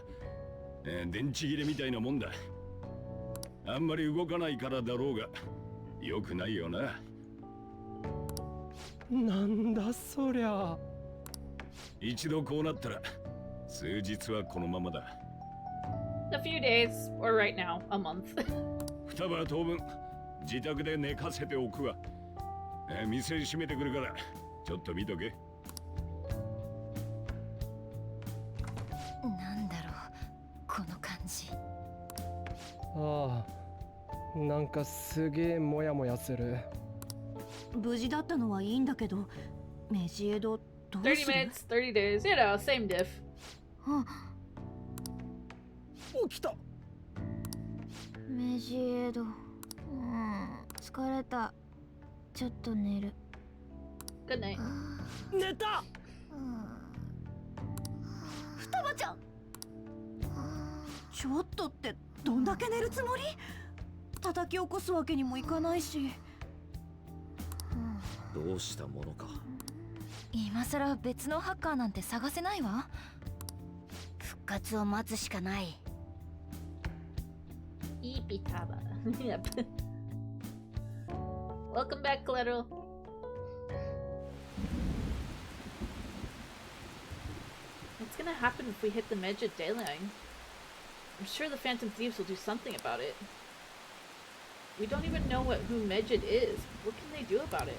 電池切れみたいなもんだ。あんまり動かないからだろうが、良くないよな。なんだそりゃ。一度こうなったら、数日はこのままだ。A few days, or right now, a month. 双葉は当分、自宅で寝かせておくわ。店閉めてくるから、ちょっと見とけ。なんだろう、この感じ。ああ、なんかすげえモヤモヤする。無事だったのはいいんだけど、メジエドどうする？ 30 minutes, 30 days, you know, same diff. 起きた。メジエド、疲れた。ちょっと寝る。 Good night. 寝た。双葉ちゃん。ちょっとってどんだけ寝るつもり？叩き起こすわけにもいかないし。どうしたものか。今さら別のハッカーなんて探せないわ。復活を待つしかない。Ipitaba. Yep. Welcome back, Collateral. What's gonna happen if we hit the Medjed Dayline? I'm sure the Phantom Thieves will do something about it. We don't even know who Medjed is. What can they do about it?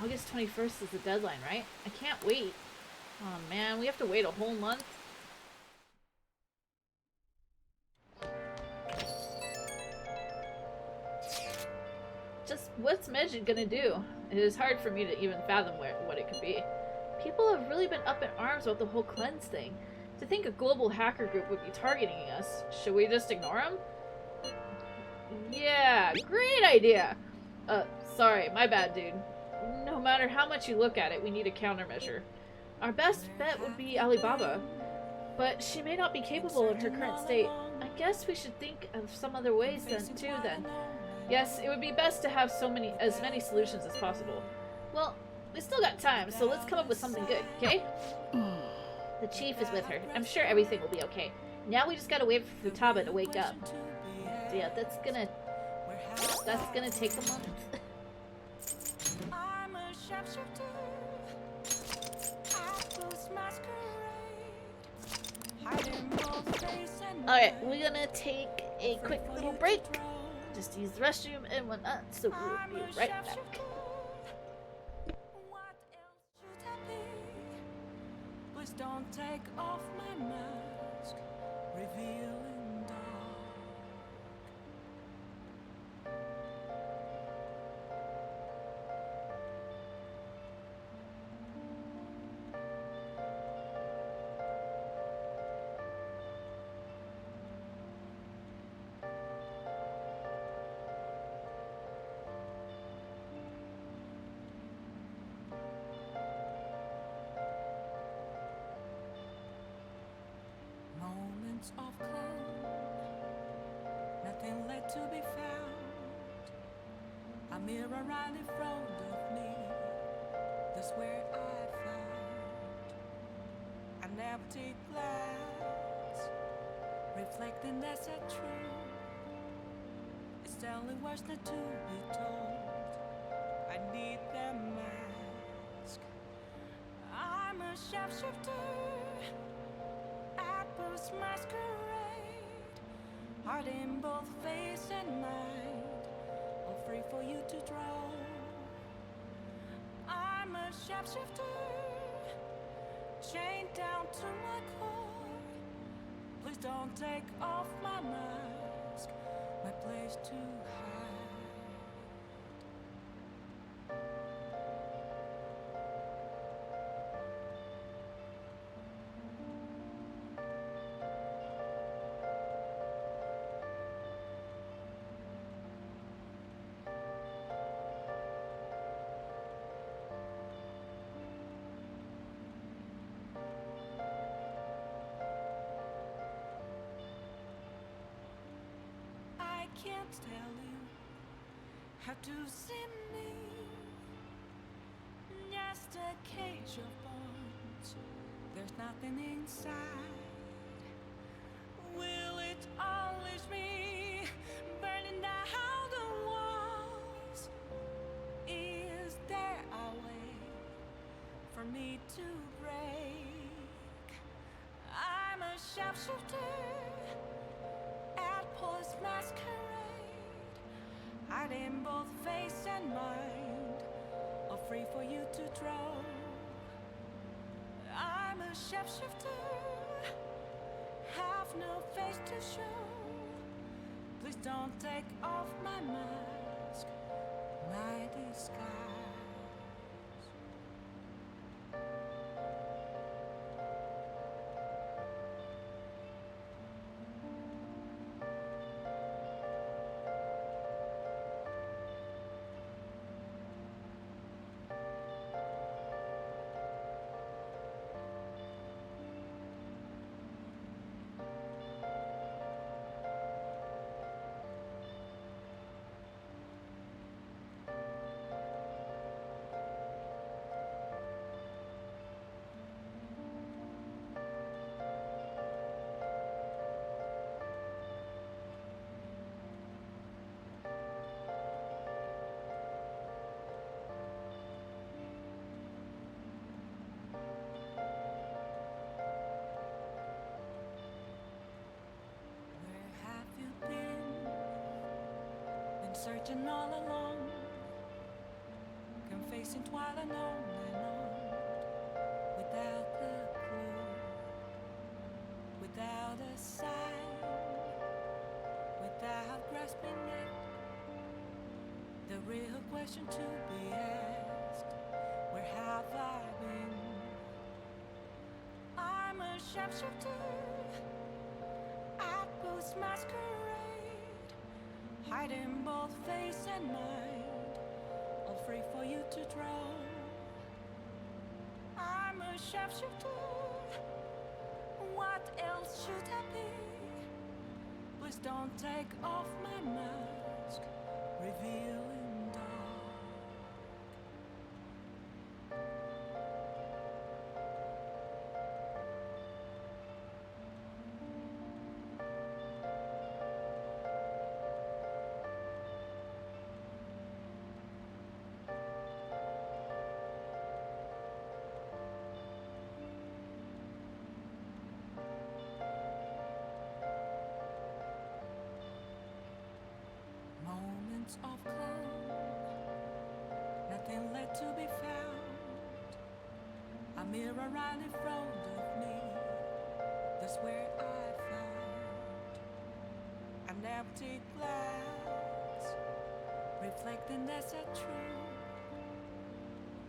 August 21st is the deadline, right? I can't wait. Oh man, we have to wait a whole month? Just what's Medjed gonna do? It is hard for me to even fathom what it could be. People have really been up in arms about the whole cleanse thing. To think a global hacker group would be targeting us, should we just ignore them? Yeah, great idea! Sorry, my bad, dude. No matter how much you look at it, we need a countermeasure. Our best bet would be Alibaba, but she may not be capable in her current state. I guess we should think of some other ways then. Yes, it would be best to have as many solutions as possible. Well, we still got time, so let's come up with something good, okay? The chief is with her. I'm sure everything will be okay. Now we just gotta wait for Futaba to wake up. So yeah, that's gonna take a month. Alright, we're gonna take a quick little break. Just use the restroom and whatnot, so we'll be right back. Please don't take off my mask, revealing dark. Moments of calm, nothing left to be found. A mirror right in front of me, that's where I found an empty glass, reflecting as a truth. It's telling words not to be told. I need that mask. I'm a sharpshooter. Apples masquerade, heart in both face and mind, all free for you to draw. I'm a sharpshooter, chained down to my core. Please don't take off my mask, my place to hide. tell you how to see me. Just a cage of bones, there's nothing inside. Will it always be burning down the walls? Is there a way for me to break? I'm a sharpshooter at post masquerade, hiding both face and mind, all free for you to draw. I'm a sharpshooter, have no face to show. Please don't take off my mask, my disguise. Searching all along, confessing while alone and on, without the clue, without a sign, without grasping it. The real question to be asked: where have I been? I'm a sharpshooter at post masquerade, hiding both face and mind, all free for you to draw. I'm a sharpshooter, what else should I be? Please don't take off my mask, revealing dark. Moments of calm, nothing left to be found. A mirror right in front of me, that's where I found an empty glass, reflecting that's a truth.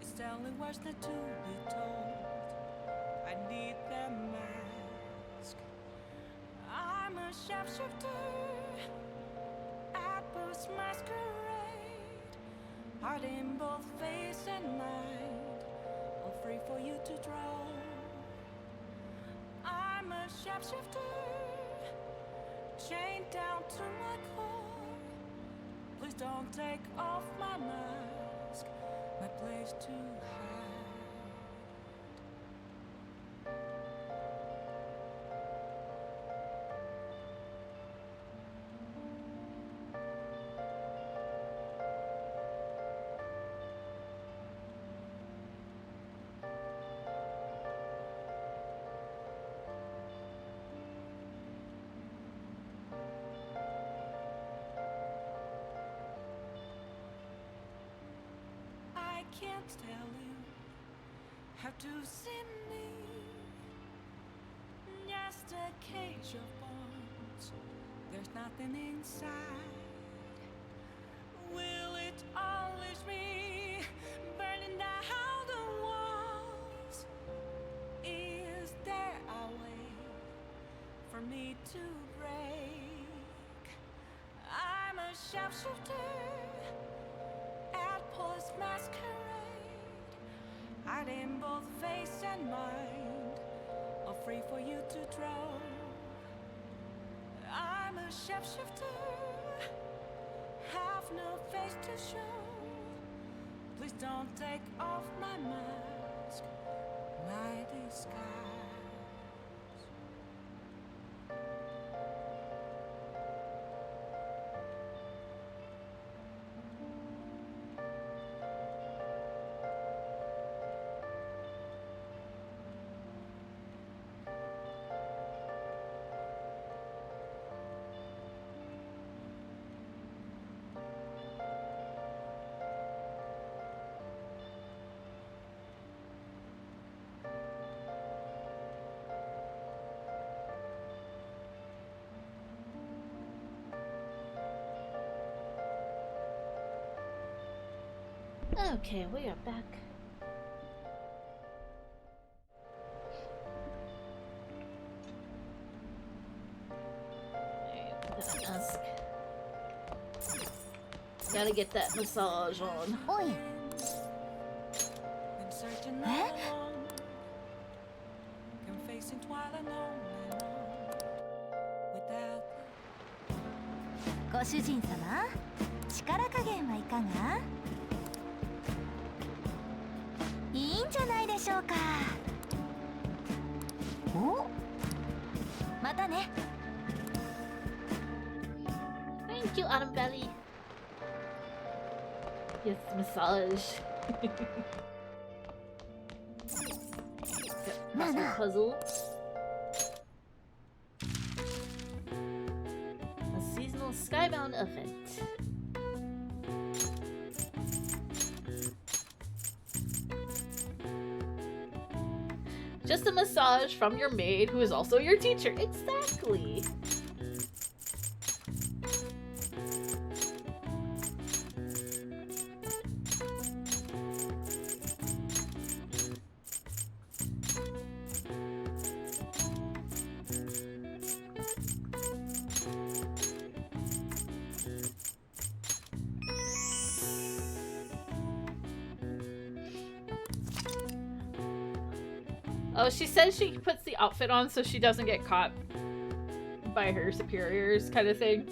It's telling words not to be told. I need the mask. I'm a sharpshooter, post masquerade, heart in both face and mind, all free for you to draw. I'm a sharpshooter, chained down to my core. Please don't take off my mask, my place to hide. I can't tell you how to see me. Just a cage of bones, there's nothing inside. Will it always be burning down the walls? Is there a way for me to break? I'm a sharpshooter at post masquerade, hiding both face and mind, all free for you to draw. I'm a sharpshooter, have no face to show. Please don't take off my mask, my disguise. Okay, we are back. Mask. Gotta get that massage on. Oi. Been searching all along, confessing while alone without ご主人様、力加減はいかが？いいんじゃないでしょうか。お？またね。Thank you, Autumn Valley. Yes, massage. Got puzzle. A seasonal skybound event. Just a massage from your maid, who is also your teacher. Exactly. Oh, she says she puts the outfit on so she doesn't get caught by her superiors, kind of thing.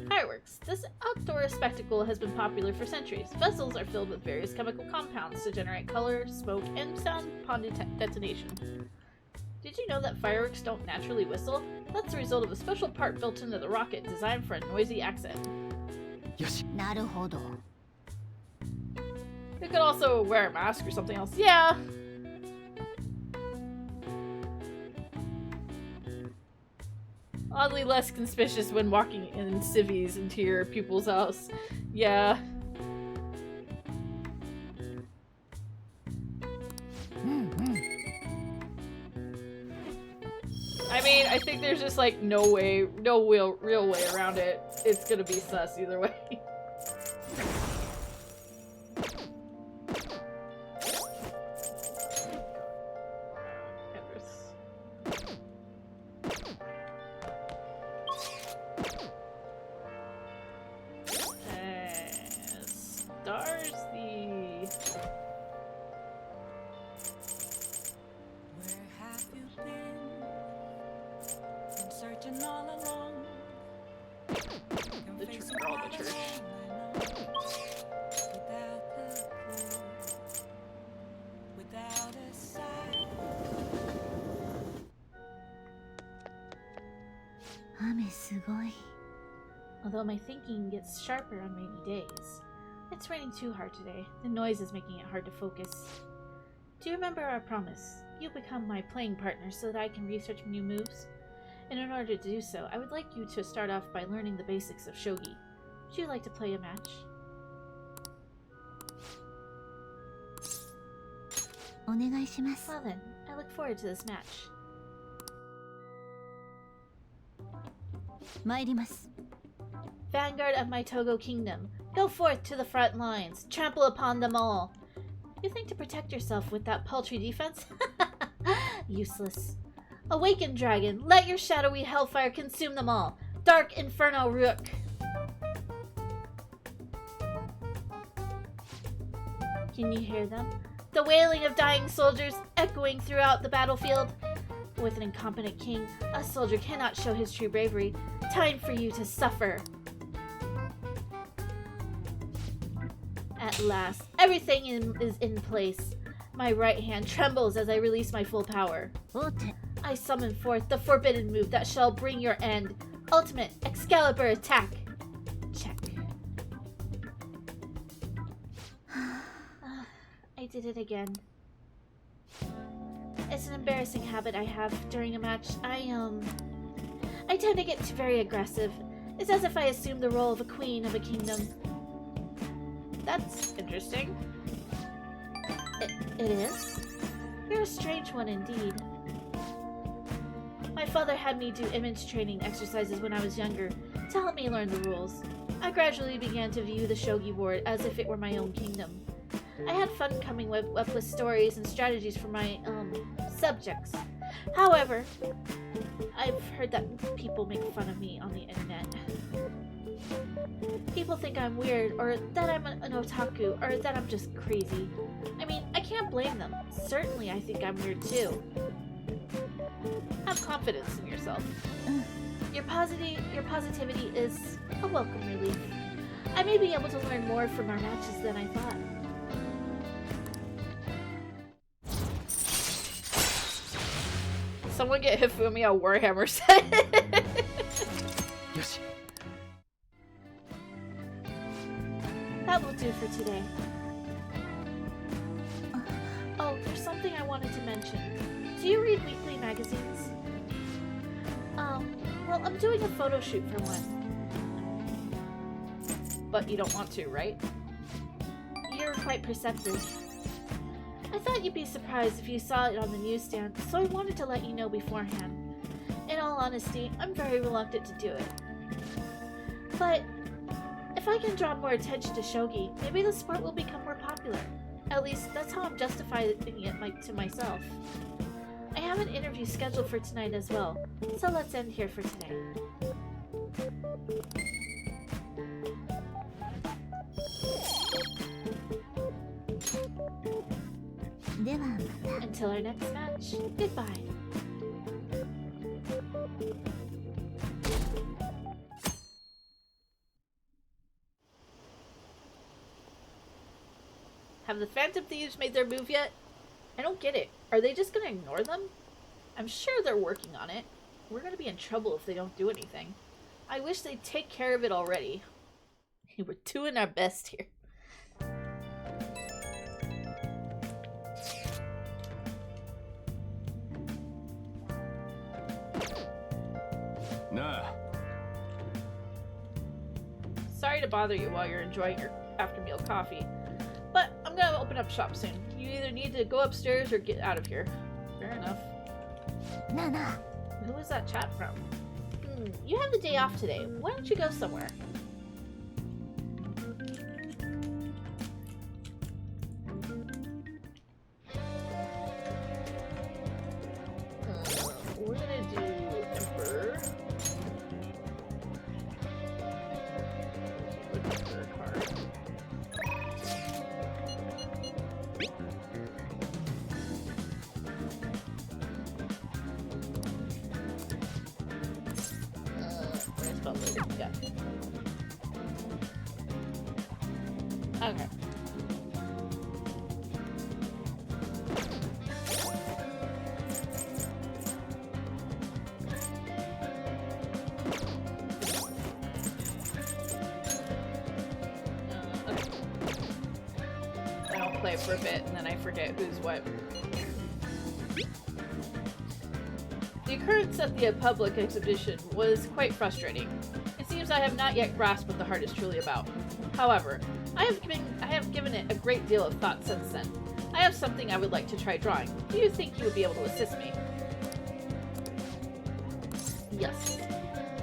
Fireworks. This outdoor spectacle has been popular for centuries. Vessels are filled with various chemical compounds to generate color, smoke, and sound upon detonation. Did you know that fireworks don't naturally whistle? That's the result of a special part built into the rocket designed for a noisy accent. Yoshi. なるほど。 You could also wear a mask or something else. Yeah. Oddly less conspicuous when walking in civvies into your pupil's house. Yeah. I mean, I think there's just like no real way around it. It's gonna be sus either way. Although my thinking gets sharper on rainy days. It's raining too hard today. The noise is making it hard to focus. Do you remember our promise? You become my playing partner so that I can research new moves? And in order to do so, I would like you to start off by learning the basics of shogi. Would you like to play a match? Well then, I look forward to this match. 参ります。 Vanguard of my Togo kingdom, go forth to the front lines, trample upon them all. You think to protect yourself with that paltry defense? Useless. Awaken, dragon, let your shadowy hellfire consume them all. Dark Inferno Rook. Can you hear them? The wailing of dying soldiers echoing throughout the battlefield. With an incompetent king, a soldier cannot show his true bravery. Time for you to suffer. At last, everything is in place. My right hand trembles as I release my full power. I summon forth the forbidden move that shall bring your end. Ultimate Excalibur attack. Check. I did it again. It's an embarrassing habit I have during a match. I tend to get very aggressive. It's as if I assume the role of a queen of a kingdom. That's interesting. It is? You're a strange one indeed. My father had me do image training exercises when I was younger to help me learn the rules. I gradually began to view the shogi board as if it were my own kingdom. I had fun coming up with stories and strategies for my, subjects. However, I've heard that people make fun of me on the internet. People think I'm weird, or that I'm an otaku, or that I'm just crazy. I mean, I can't blame them. Certainly I think I'm weird too. Have confidence in yourself. Your positivity is a welcome relief. I may be able to learn more from our matches than I thought. Someone get Hifumi a Warhammer set. Yes. That will do for today. Oh, there's something I wanted to mention. Do you read weekly magazines? Well, I'm doing a photo shoot for one. But you don't want to, right? You're quite perceptive. I thought you'd be surprised if you saw it on the newsstand, so I wanted to let you know beforehand. In all honesty, I'm very reluctant to do it. But if I can draw more attention to shogi, maybe the sport will become more popular. At least, that's how I'm justifying it to myself. I have an interview scheduled for tonight as well, so let's end here for today. Until our next match, goodbye. Have the Phantom Thieves made their move yet? I don't get it. Are they just gonna ignore them? I'm sure they're working on it. We're gonna be in trouble if they don't do anything. I wish they'd take care of it already. We're doing our best here. Nah. Sorry to bother you while you're enjoying your after-meal coffee, but I'm gonna open up shop soon. You either need to go upstairs or get out of here. Fair enough. Nana. Who was that chat from? You have the day off today. Why don't you go somewhere? We're gonna do Emperor. Emperor card. Where's Butler? Yeah. Okay. I don't play for a bit and then I forget who's what. The occurrence at the public exhibition was quite frustrating. It seems I have not yet grasped what the heart is truly about. However, I have given it a great deal of thought since then. I have something I would like to try drawing. Do you think you would be able to assist me? Yes.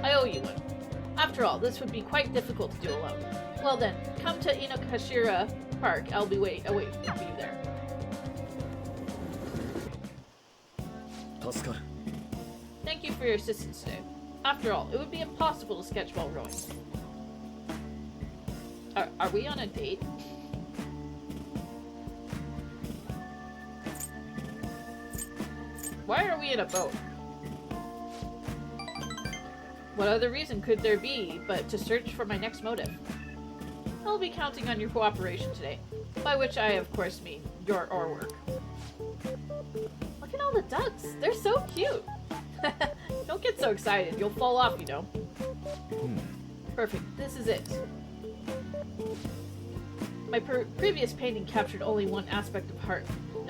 I owe you one. After all, this would be quite difficult to do alone. Well then, come to Inokashira Park. I'll be awaiting for you there. Thank you for your assistance today. After all, it would be impossible to sketch while rowing. Are we on a date? Why are we in a boat? What other reason could there be but to search for my next motive? I'll be counting on your cooperation today, by which I of course mean your work. Look at all the ducks! They're so cute! Don't get so excited, you'll fall off, you know. Perfect, this is it. My previous painting captured only one aspect of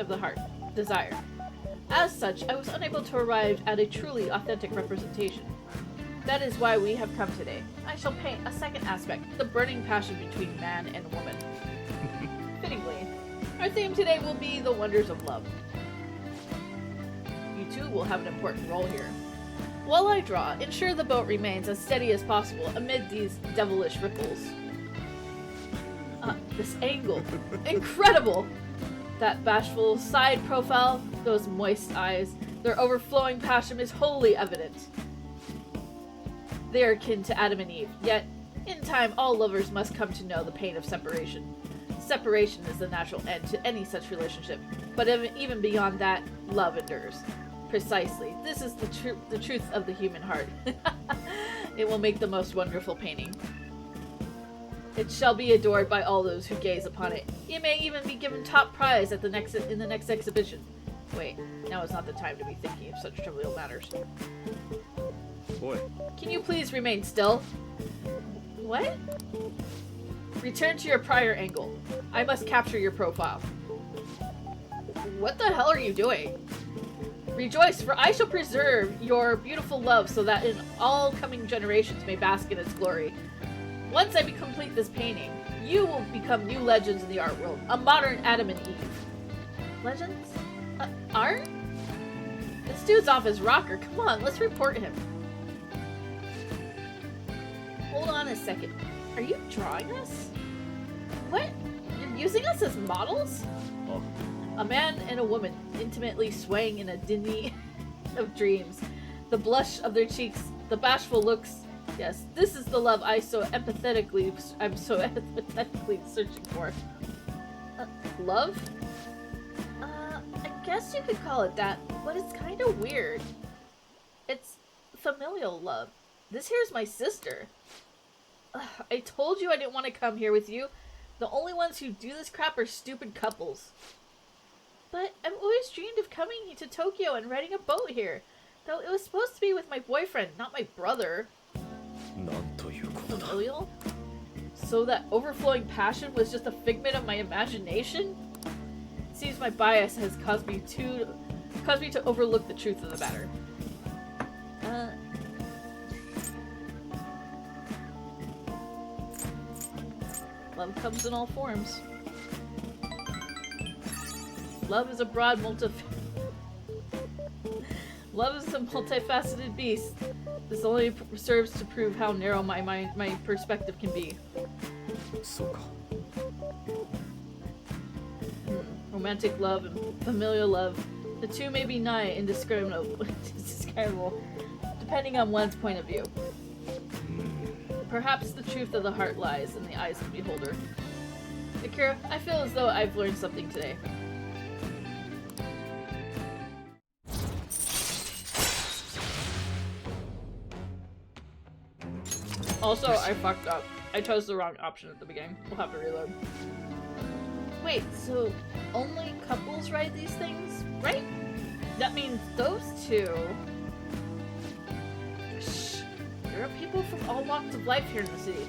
the heart, desire. As such, I was unable to arrive at a truly authentic representation. That is why we have come today. I shall paint a second aspect, the burning passion between man and woman. Fittingly, our theme today will be the wonders of love. You too will have an important role here. While I draw, ensure the boat remains as steady as possible amid these devilish ripples. This angle. Incredible! That bashful side profile, those moist eyes, their overflowing passion is wholly evident. They are akin to Adam and Eve, yet, in time, all lovers must come to know the pain of separation. Separation is the natural end to any such relationship, but even beyond that, love endures. Precisely. This is the truth of the human heart. It will make the most wonderful painting. It shall be adored by all those who gaze upon it. It may even be given top prize at in the next exhibition. Wait, now is not the time to be thinking of such trivial matters. Boy. Can you please remain still? What? Return to your prior angle. I must capture your profile. What the hell are you doing? Rejoice, for I shall preserve your beautiful love so that in all coming generations may bask in its glory. Once I complete this painting, you will become new legends in the art world. A modern Adam and Eve. Legends? Art? This dude's off his rocker. Come on, let's report him. Hold on a second. Are you drawing us? What? You're using us as models? Oh. A man and a woman, intimately swaying in a dingy of dreams. The blush of their cheeks, the bashful looks. Yes, this is the love I'm so empathetically searching for. Love? I guess you could call it that, but it's kind of weird. It's familial love. This here's my sister. I told you I didn't want to come here with you. The only ones who do this crap are stupid couples. But I've always dreamed of coming to Tokyo and riding a boat here. Though it was supposed to be with my boyfriend, not my brother. Familial? So that overflowing passion was just a figment of my imagination? It seems my bias has caused me to overlook the truth of the matter. Love comes in all forms. Love is a multifaceted beast. This only serves to prove how narrow my perspective can be. Romantic love and familial love. The two may be nigh indescribable, depending on one's point of view. Perhaps the truth of the heart lies in the eyes of the beholder. Akira, I feel as though I've learned something today. Also, I fucked up. I chose the wrong option at the beginning. We'll have to reload. Wait, so only couples ride these things, right? That means those two... Shh. There are people from all walks of life here in the city.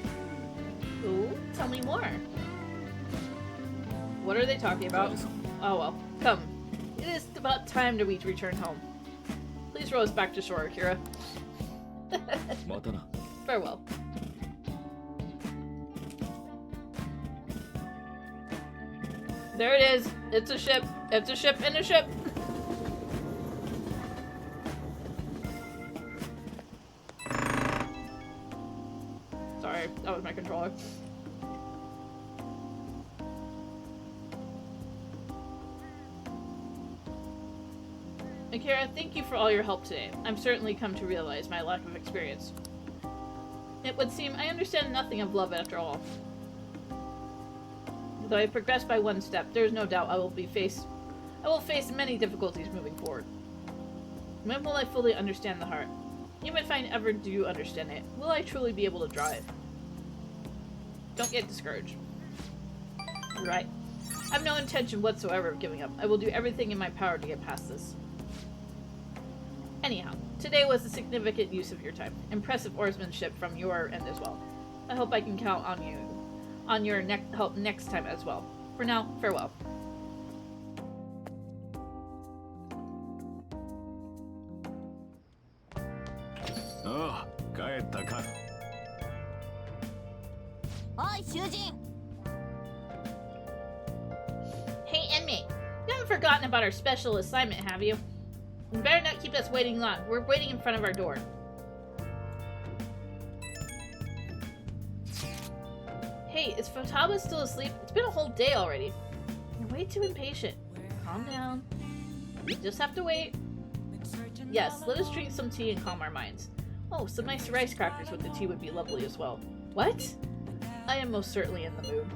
Ooh, tell me more. What are they talking about? Oh well, come. It is about time that we return home. Please row us back to shore, Akira. Farewell. There it is. It's a ship. It's a ship in a ship. Sorry, that was my controller. Akira, thank you for all your help today. I'm certainly come to realize my lack of experience. It would seem I understand nothing of love after all. Though I progressed by one step, there is no doubt I will face many difficulties moving forward. When will I fully understand the heart? Even if I ever do understand it, will I truly be able to drive? Don't get discouraged. You're right. I have no intention whatsoever of giving up. I will do everything in my power to get past this. Anyhow, today was a significant use of your time. Impressive oarsmanship from your end as well. I hope I can count on you, on your help next time as well. For now, farewell.ああ、帰ったか。おい、囚人。 Hey, inmate. You haven't forgotten about our special assignment, have you? You better not keep us waiting long. We're waiting in front of our door. Hey, is Futaba still asleep? It's been a whole day already. You're way too impatient. Calm down. You just have to wait. Yes, let us drink some tea and calm our minds. Oh, some nice rice crackers with the tea would be lovely as well. What? I am most certainly in the mood.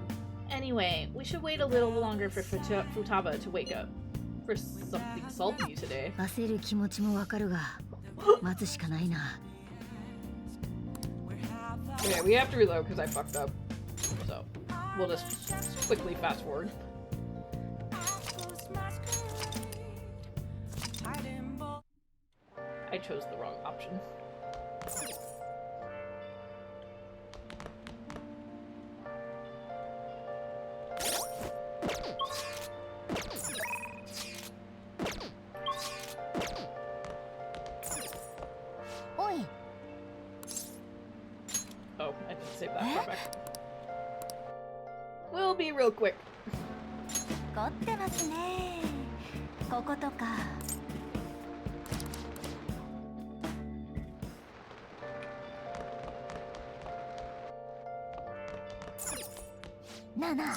Anyway, we should wait a little longer for Futaba to wake up. For something salty today. 焦る気持ちもわかるが、待つしかないな。 Okay, we have to reload because I fucked up. So, we'll just quickly fast forward. I chose the wrong option. Oh, I didn't save that far back. We'll be real quick. 凝ってますね。こことか。なあなあ。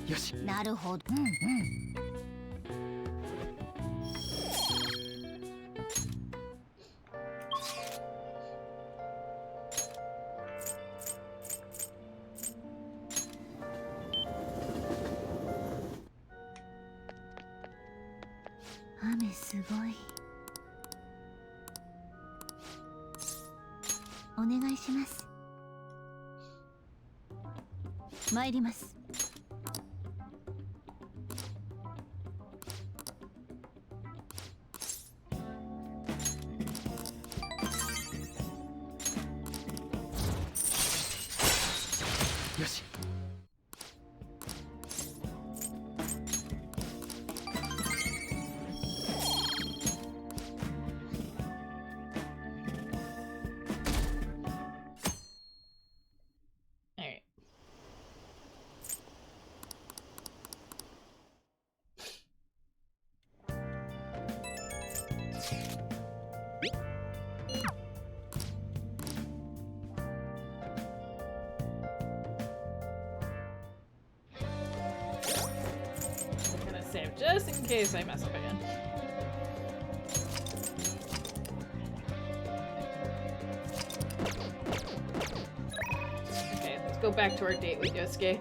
よし。なるほど。うんうん。 雨すごい。お願いします。参ります。よし。 Alright. I'm gonna save just in case I mess up again. Okay, let's go back to our date with Yosuke.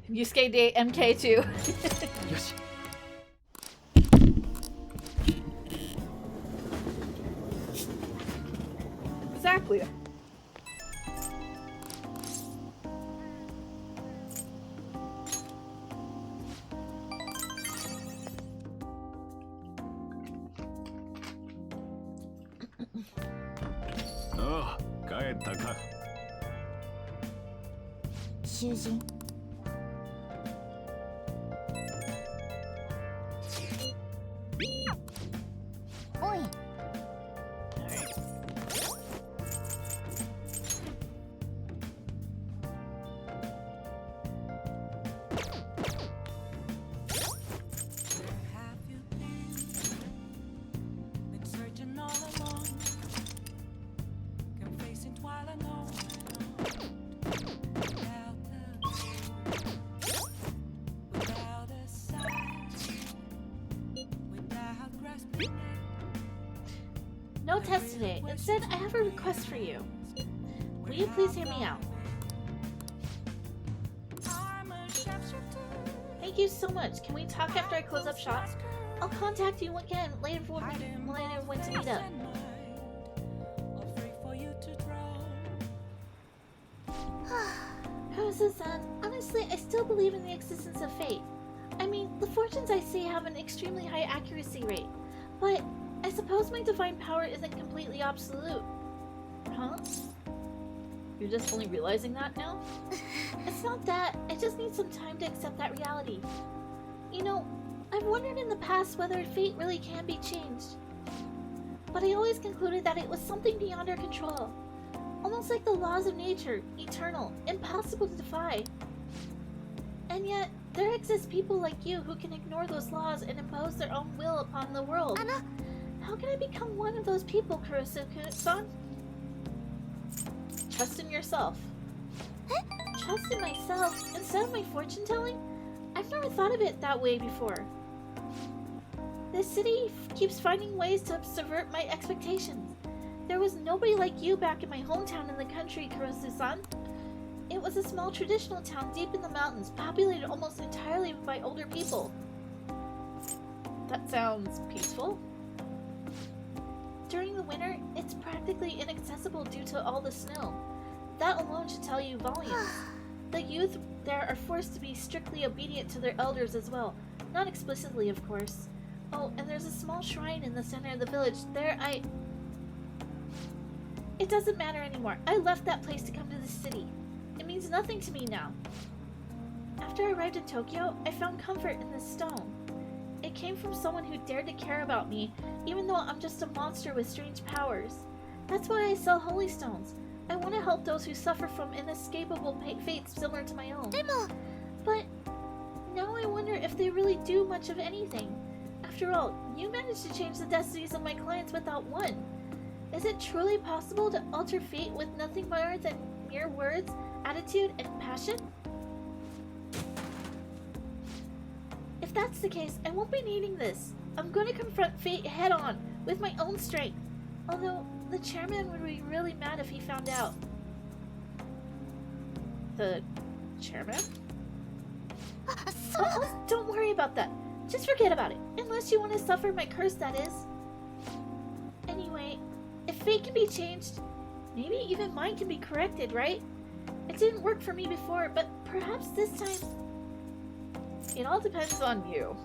Yusuke date MK2. よし。 Exactly. Ah, 帰ったか。囚人。test today. Instead, I have a request for you. Will you please hear me out? Thank you so much. Can we talk after I close up shop? I'll contact you again later when to meet up. Kurosu-san, honestly, I still believe in the existence of fate. I mean, the fortunes I see have an extremely high accuracy rate, but I suppose my divine power isn't completely absolute. Huh? You're just only realizing that now? It's not that. I just need some time to accept that reality. You know, I've wondered in the past whether fate really can be changed. But I always concluded that it was something beyond our control. Almost like the laws of nature, eternal, impossible to defy. And yet, there exist people like you who can ignore those laws and impose their own will upon the world. How can I become one of those people, Kurosu-san? Trust in yourself. Trust in myself instead of my fortune telling? I've never thought of it that way before. This city keeps finding ways to subvert my expectations. There was nobody like you back in my hometown in the country, Kurosu-san. It was a small traditional town deep in the mountains, populated almost entirely by older people. That sounds peaceful. During the winter, it's practically inaccessible due to all the snow. That alone should tell you volumes. The youth there are forced to be strictly obedient to their elders as well. Not explicitly, of course. Oh, and there's a small shrine in the center of the village. It doesn't matter anymore. I left that place to come to the city. It means nothing to me now. After I arrived in Tokyo, I found comfort in this stone. It came from someone who dared to care about me, even though I'm just a monster with strange powers. That's why I sell holy stones. I want to help those who suffer from inescapable fates similar to my own. But now I wonder if they really do much of anything. After all, you managed to change the destinies of my clients without one. Is it truly possible to alter fate with nothing more than mere words, attitude, and passion? If that's the case, I won't be needing this. I'm going to confront fate head-on, with my own strength. Although, the chairman would be really mad if he found out. The chairman? Oh, don't worry about that. Just forget about it. Unless you want to suffer my curse, that is. Anyway, if fate can be changed, maybe even mine can be corrected, right? It didn't work for me before, but perhaps this time... It all depends on you.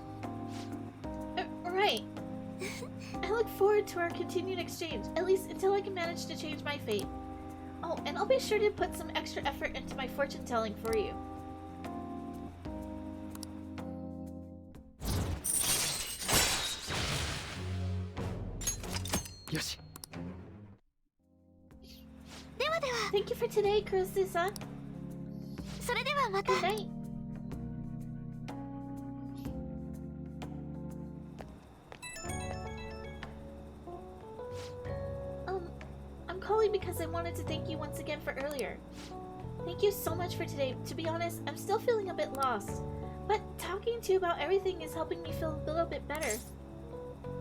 Right. I look forward to our continued exchange, at least until I can manage to change my fate. Oh, and I'll be sure to put some extra effort into my fortune telling for you. Yoshi. Thank you for today, Kurosu-san. Good night. I'm calling because I wanted to thank you once again for earlier. Thank you so much for today. To be honest, I'm still feeling a bit lost. But talking to you about everything is helping me feel a little bit better.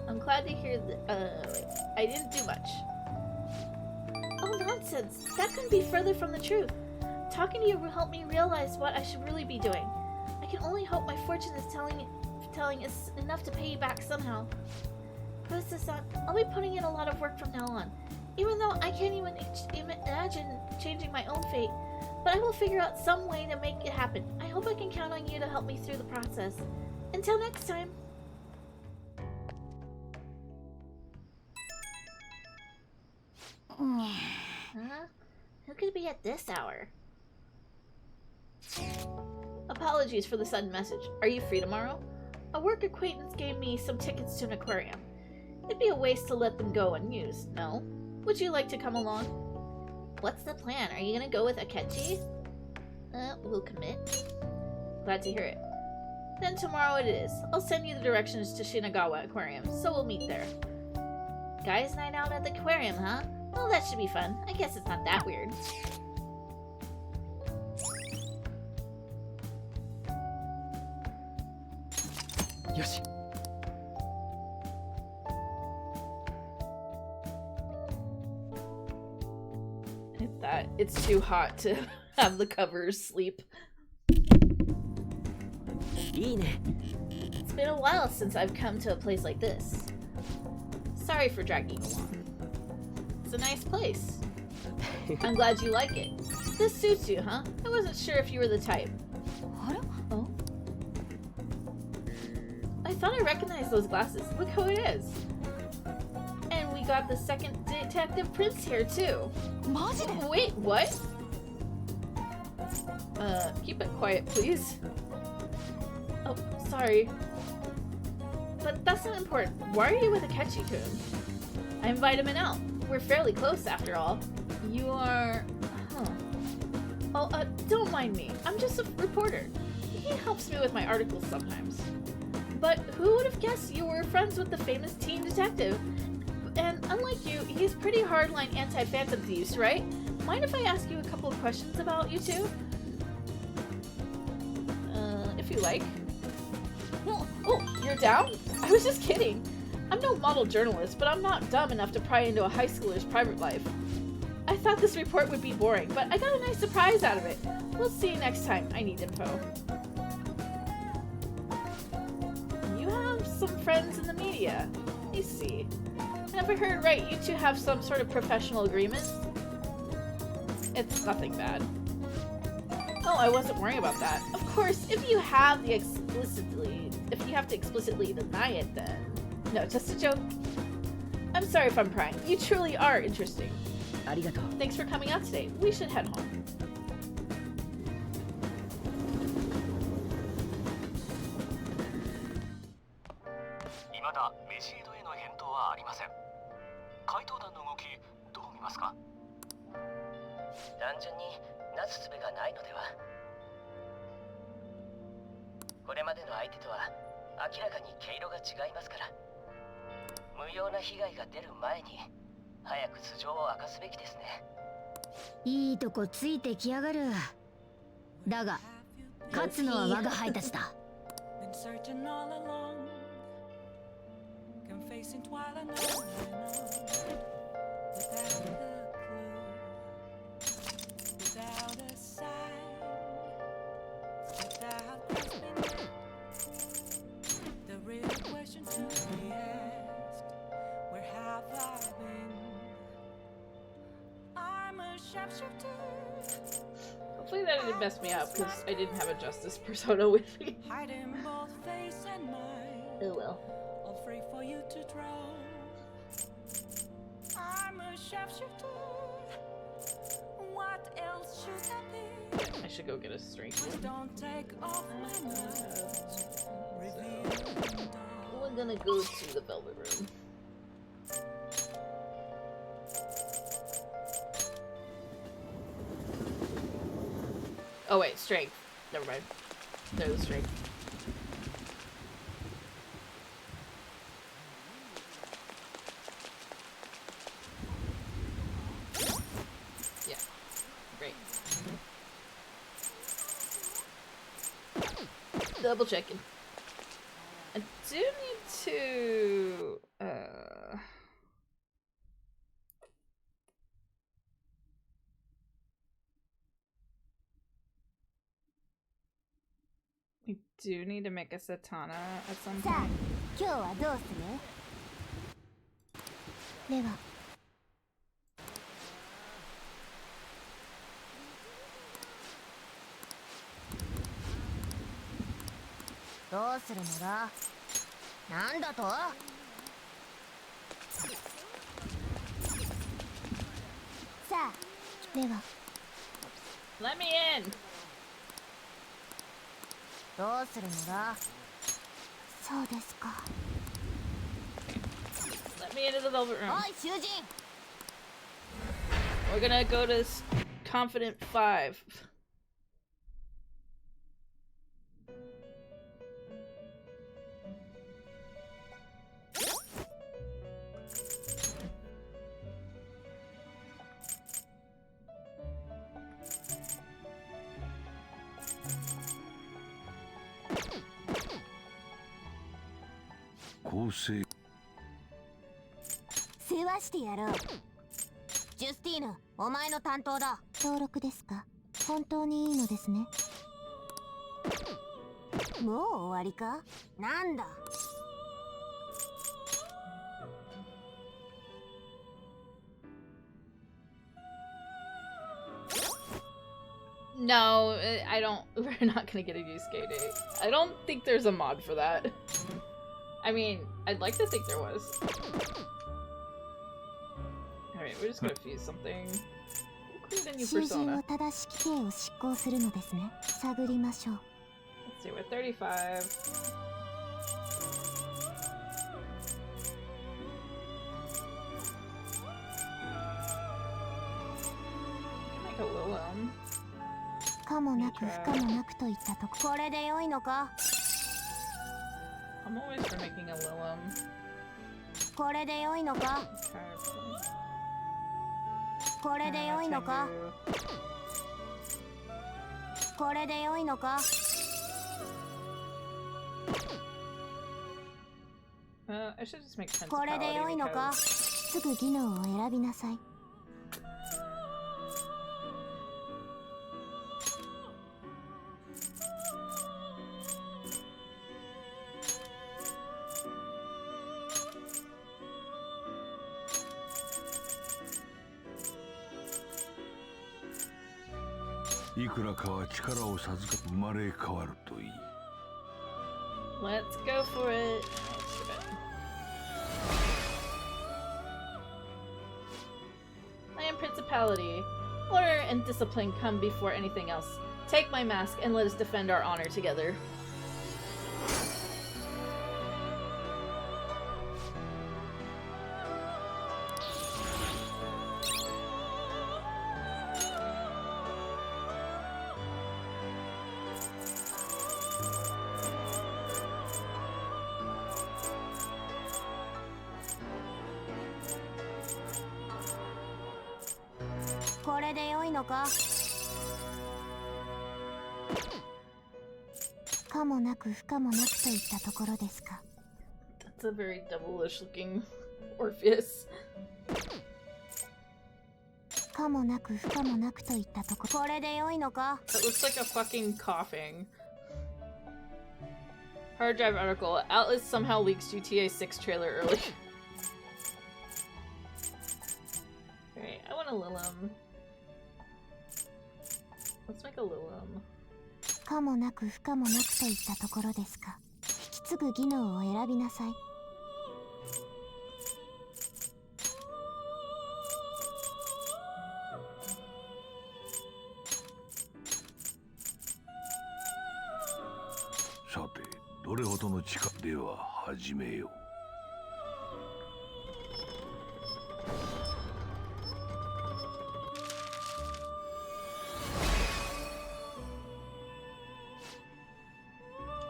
I'm glad to hear that, I didn't do much. Oh, nonsense. That couldn't be further from the truth. Talking to you will help me realize what I should really be doing. I can only hope my fortune is telling is enough to pay you back somehow. Kurosu-san, I'll be putting in a lot of work from now on. Even though I can't even imagine changing my own fate, but I will figure out some way to make it happen. I hope I can count on you to help me through the process. Until next time. Huh? Who could be at this hour? Apologies for the sudden message. Are you free tomorrow? A work acquaintance gave me some tickets to an aquarium. It'd be a waste to let them go unused, no? Would you like to come along? What's the plan? Are you gonna go with Akechi? We'll commit. Glad to hear it. Then tomorrow it is. I'll send you the directions to Shinagawa Aquarium, so we'll meet there. Guys' night out at the aquarium, huh? Well, that should be fun. I guess it's not that weird. Yoshi. that. It's too hot to have the covers sleep. It's been a while since I've come to a place like this. Sorry for dragging you along. It's a nice place. I'm glad you like it. This suits you, huh? I wasn't sure if you were the type. Oh? I thought I recognized those glasses. Look who it is. And we got the second Detective Prince here, too. Wait, what? Keep it quiet, please. Oh, sorry. But that's not important. Why are you with Akechi-kun? I invite him in out. We're fairly close, after all. You are... Huh. Oh, don't mind me. I'm just a reporter. He helps me with my articles sometimes. But who would have guessed you were friends with the famous teen detective? And unlike you, he's pretty hardline anti-Phantom Thieves, right? Mind if I ask you a couple of questions about you two? If you like. Oh, you're down? I was just kidding. I'm no model journalist, but I'm not dumb enough to pry into a high schooler's private life. I thought this report would be boring, but I got a nice surprise out of it. We'll see you next time. I need info. You have some friends in the media. Let me see. Have I heard right? You two have some sort of professional agreement? It's nothing bad. Oh, I wasn't worrying about that. Of course, if you have to explicitly deny it, then... No, just a joke. I'm sorry if I'm prying. You truly are interesting. Thanks for coming out today. We should head home. 未だメシードへの返答はありません。怪盗団の動きどう見ますか？単純になすすべがないのでは。これまでの相手とは明らかに毛色が違いますから。無用な被害が出る前に早く素性を明かすべきですね。いいとこついてきやがる。だが勝つのは我が輩たちだ。Confessing while I know, without a sign, without grasping the real question to be asked, where have I been? I'm a sharpshooter. Hopefully that didn't mess me up because I didn't have a Justice persona with me. Hiding both face and mind. Oh well. All free for you to draw. I'm a sharpshooter. What else should I be? I should go get a strength. Don't take off my mask. We're gonna go to the Velvet Room. Oh wait, strength. Never mind. No strength. Yeah. Great. Double checking. I do need to we do need to make a Satana at some point. 今日はどうする？では。どうするのだ？なんだと？さあ、では。Let me in. どうするのだ？そうですか。Let me into the Velvet Room. おい、囚人。 We're gonna go to Confident 5. ジュスティーヌ、お前の担当だ。登録ですか？本当にいいのですね。もう終わりか？なんだ。No, I don't. We're not gonna get a Yusuke date. I don't think there's a mod for that. I mean, I'd like to think there was. Alright, we're just gonna fuse something. We'll create a new 囚人 persona. を正しき刑を執行するのですね。探りましょう。 Let's see, we're 35. Make a Lilum. 可もなく不可もなくといったとこ。これで良いのか？ I'm always for making a Lilum. これで良いのか？ これで良いのか？これで良いのか？ I should just make これで良いのか？ Principality すぐ技能を選びなさい。いくらかは力を授か生まれ変わるといい。 Let's go for it. I am Principality. Order and discipline come before anything else. Take my mask and let us defend our honor together. That's 可もなく不可もなくといったところですか。 a very devilish looking Orpheus. 可もなく不可もなくといったところ。これで良いのか？ That looks like a fucking coughing. Hard drive article. Atlas somehow leaks GTA 6 trailer early. Alright, I want a Lilum. Let's make a Lilum. 可もなく不可もなくといったところですか。引き継ぐ技能を選びなさい。さて、どれほどの力では始めよう。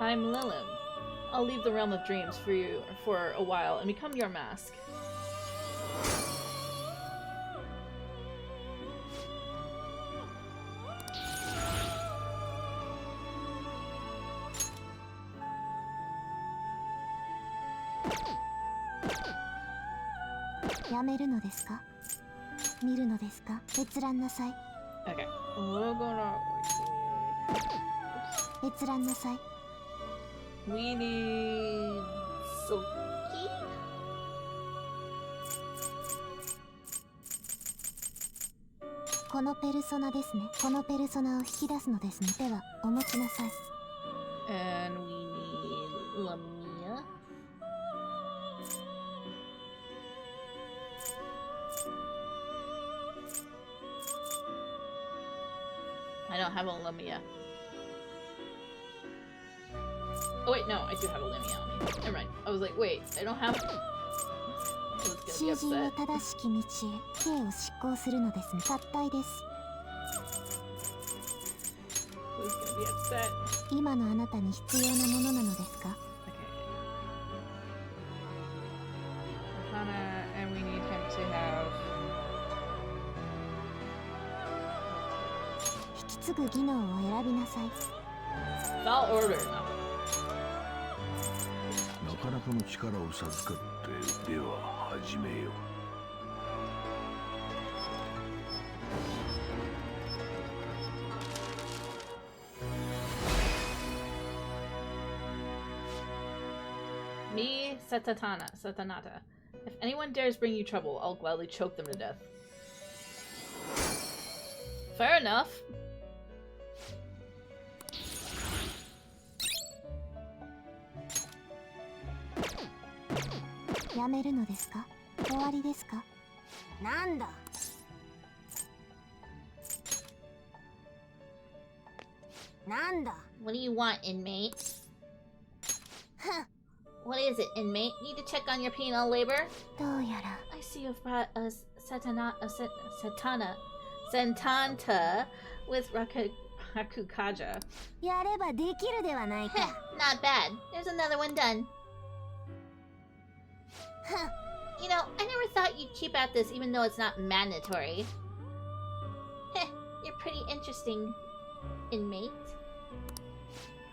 I'm Lilum. I'll leave the realm of dreams for you for a while and become your mask. Okay. やめるのですか？見るのですか？閲覧なさい。Okay. We're gonna... 閲覧なさい。We need... Silky? このペルソナですね。このペルソナを引き出すのですね。では、お持ちなさい。And we need Lamia. I don't have a Lamia. Oh wait, no, I do have a Lamia on me. Never mind. I was like, wait, I don't have... I was gonna be 囚人は upset. 正しき道へ刑を執行するのですね。合体です。 I was gonna be upset. 今のあなたに必要なものなのですか？ Okay. Arcana, and we need him to have... 引き継ぐ技能を選びなさい。 Foul order. No. なかなかの力を授かって、では始めよう。Satanata. If anyone dares bring you trouble, I'll gladly choke them to death. Fair enough. やめるのですか？終わりですか？なんだ。なんだ。 What do you want, inmate? What is it, inmate? Need to check on your penal labor? どうやら。 I see you've brought a Santanta with Rakukaja. やればできるではないか。 Not bad. There's another one done. You know, I never thought you'd keep at this even though it's not mandatory. You're pretty interesting, inmate.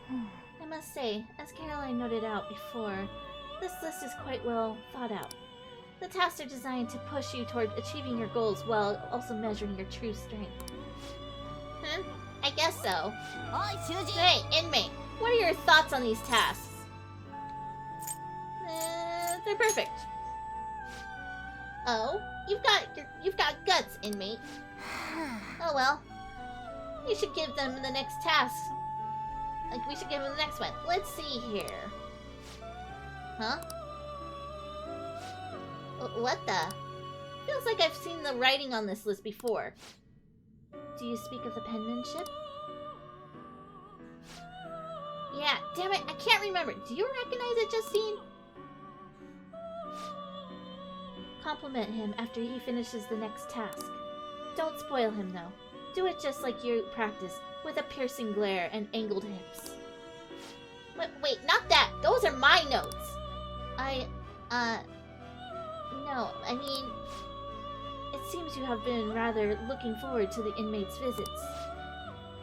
I must say, as Caroline noted out before, this list is quite well thought out. The tasks are designed to push you toward achieving your goals while also measuring your true strength. I guess so. Hey, inmate, what are your thoughts on these tasks? They're perfect. Oh, you've got guts, inmate. Oh well. We should give them the next task. Like, we should give them the next one. Let's see here. Huh? What the? Feels like I've seen the writing on this list before. Do you speak of the penmanship? Yeah, damn it, I can't remember. Do you recognize it, Justine? Compliment him after he finishes the next task. Don't spoil him, though. Do it just like you practice, with a piercing glare and angled hips. Wait, not that! Those are my notes! No, I mean... It seems you have been rather looking forward to the inmates' visits.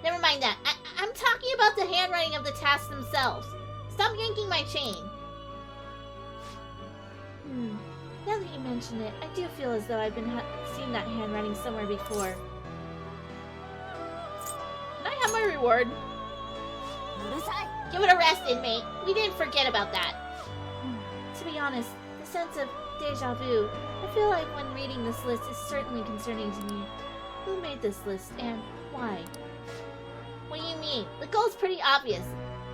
Never mind that. I'm talking about the handwriting of the tasks themselves. Stop yanking my chain. Now that you mention it, I do feel as though I've been seen that handwriting somewhere before. Can I have my reward? Give it a rest, inmate. We didn't forget about that. To be honest, the sense of deja vu, I feel like when reading this list is certainly concerning to me. Who made this list, and why? What do you mean? The goal's pretty obvious.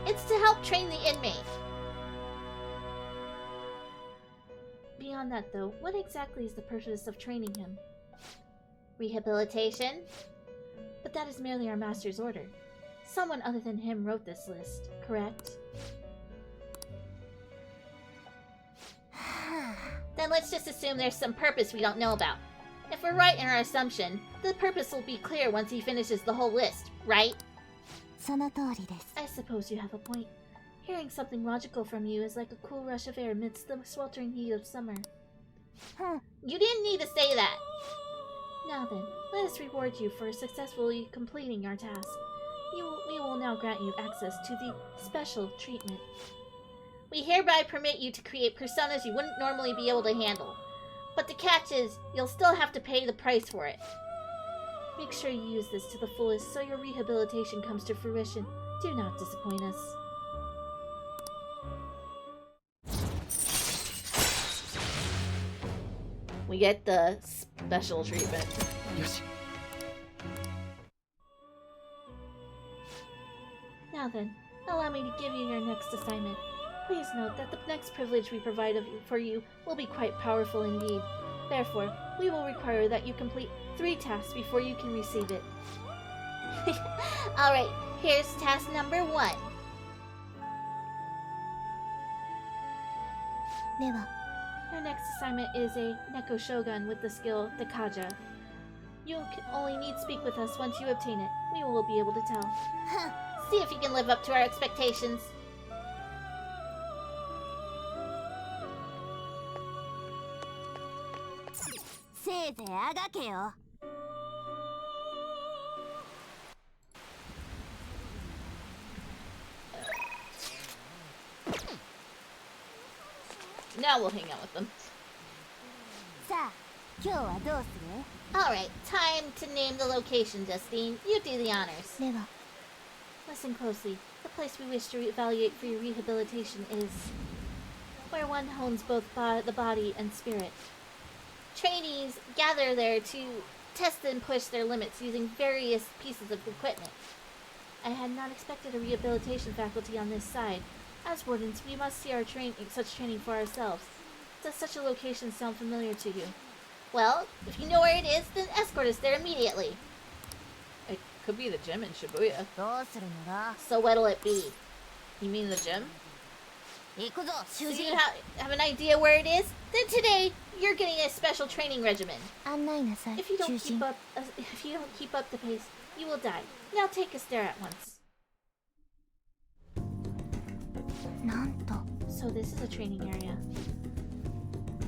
It's to help train the inmate. Beyond that, though, what exactly is the purpose of training him? Rehabilitation? But that is merely our master's order. Someone other than him wrote this list, correct? Then let's just assume there's some purpose we don't know about. If we're right in our assumption, the purpose will be clear once he finishes the whole list, right? その通りです。 I suppose you have a point. Hearing something logical from you is like a cool rush of air amidst the sweltering heat of summer. You didn't need to say that! Now then, let us reward you for successfully completing our task. We will now grant you access to the special treatment. We hereby permit you to create personas you wouldn't normally be able to handle. But the catch is, you'll still have to pay the price for it. Make sure you use this to the fullest so your rehabilitation comes to fruition. Do not disappoint us. We get the special treatment. Yoshi. Now then, allow me to give you your next assignment. Please note that the next privilege we provide for you will be quite powerful indeed. Therefore, we will require that you complete 3 tasks before you can receive it. Alright, here's task number 1. では Your next assignment is a Neko Shogun with the skill Dekaja. You only need speak with us once you obtain it. We will be able to tell. See if you can live up to our expectations. Now we'll hang out with them. Alright, time to name the location, Justine. You do the honors. では Listen closely. The place we wish to evaluate for your rehabilitation is... where one hones both the body and spirit. Trainees gather there to test and push their limits using various pieces of equipment. I had not expected a rehabilitation faculty on this side. As wardens, we must see such training for ourselves. Does such a location sound familiar to you? Well, if you know where it is, then escort us there immediately. It could be the gym in Shibuya. So what'll it be? You mean the gym? So you have an idea where it is? Then today, you're getting a special training regimen. If you don't keep up the pace, you will die. Now take us there at once. So this is a training area.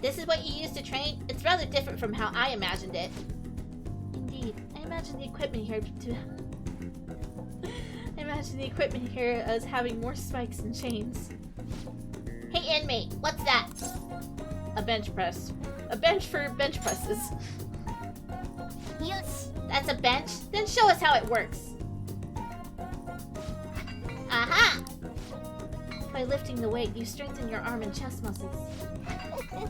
This is what you use to train? It's rather different from how I imagined it. Indeed. I imagine the equipment here as having more spikes and chains. Hey inmate, what's that? A bench press. A bench for bench presses. Yes. That's a bench? Then show us how it works. Aha! By lifting the weight, you strengthen your arm and chest muscles.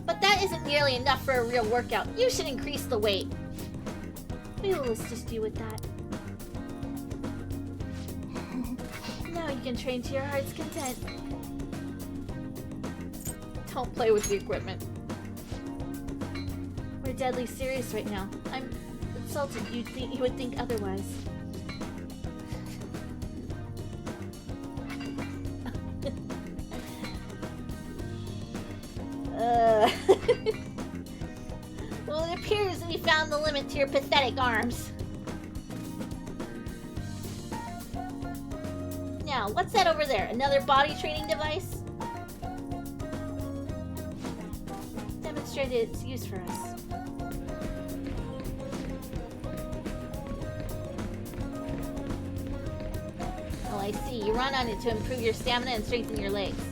But that isn't nearly enough for a real workout. You should increase the weight. We will assist you with that. Now you can train to your heart's content. Don't play with the equipment. We're deadly serious right now. I'm insulted you would think otherwise. Well, it appears we found the limit to your pathetic arms. Now, what's that over there? Another body training device? Demonstrate its use for us. Oh, I see. You run on it to improve your stamina and strengthen your legs.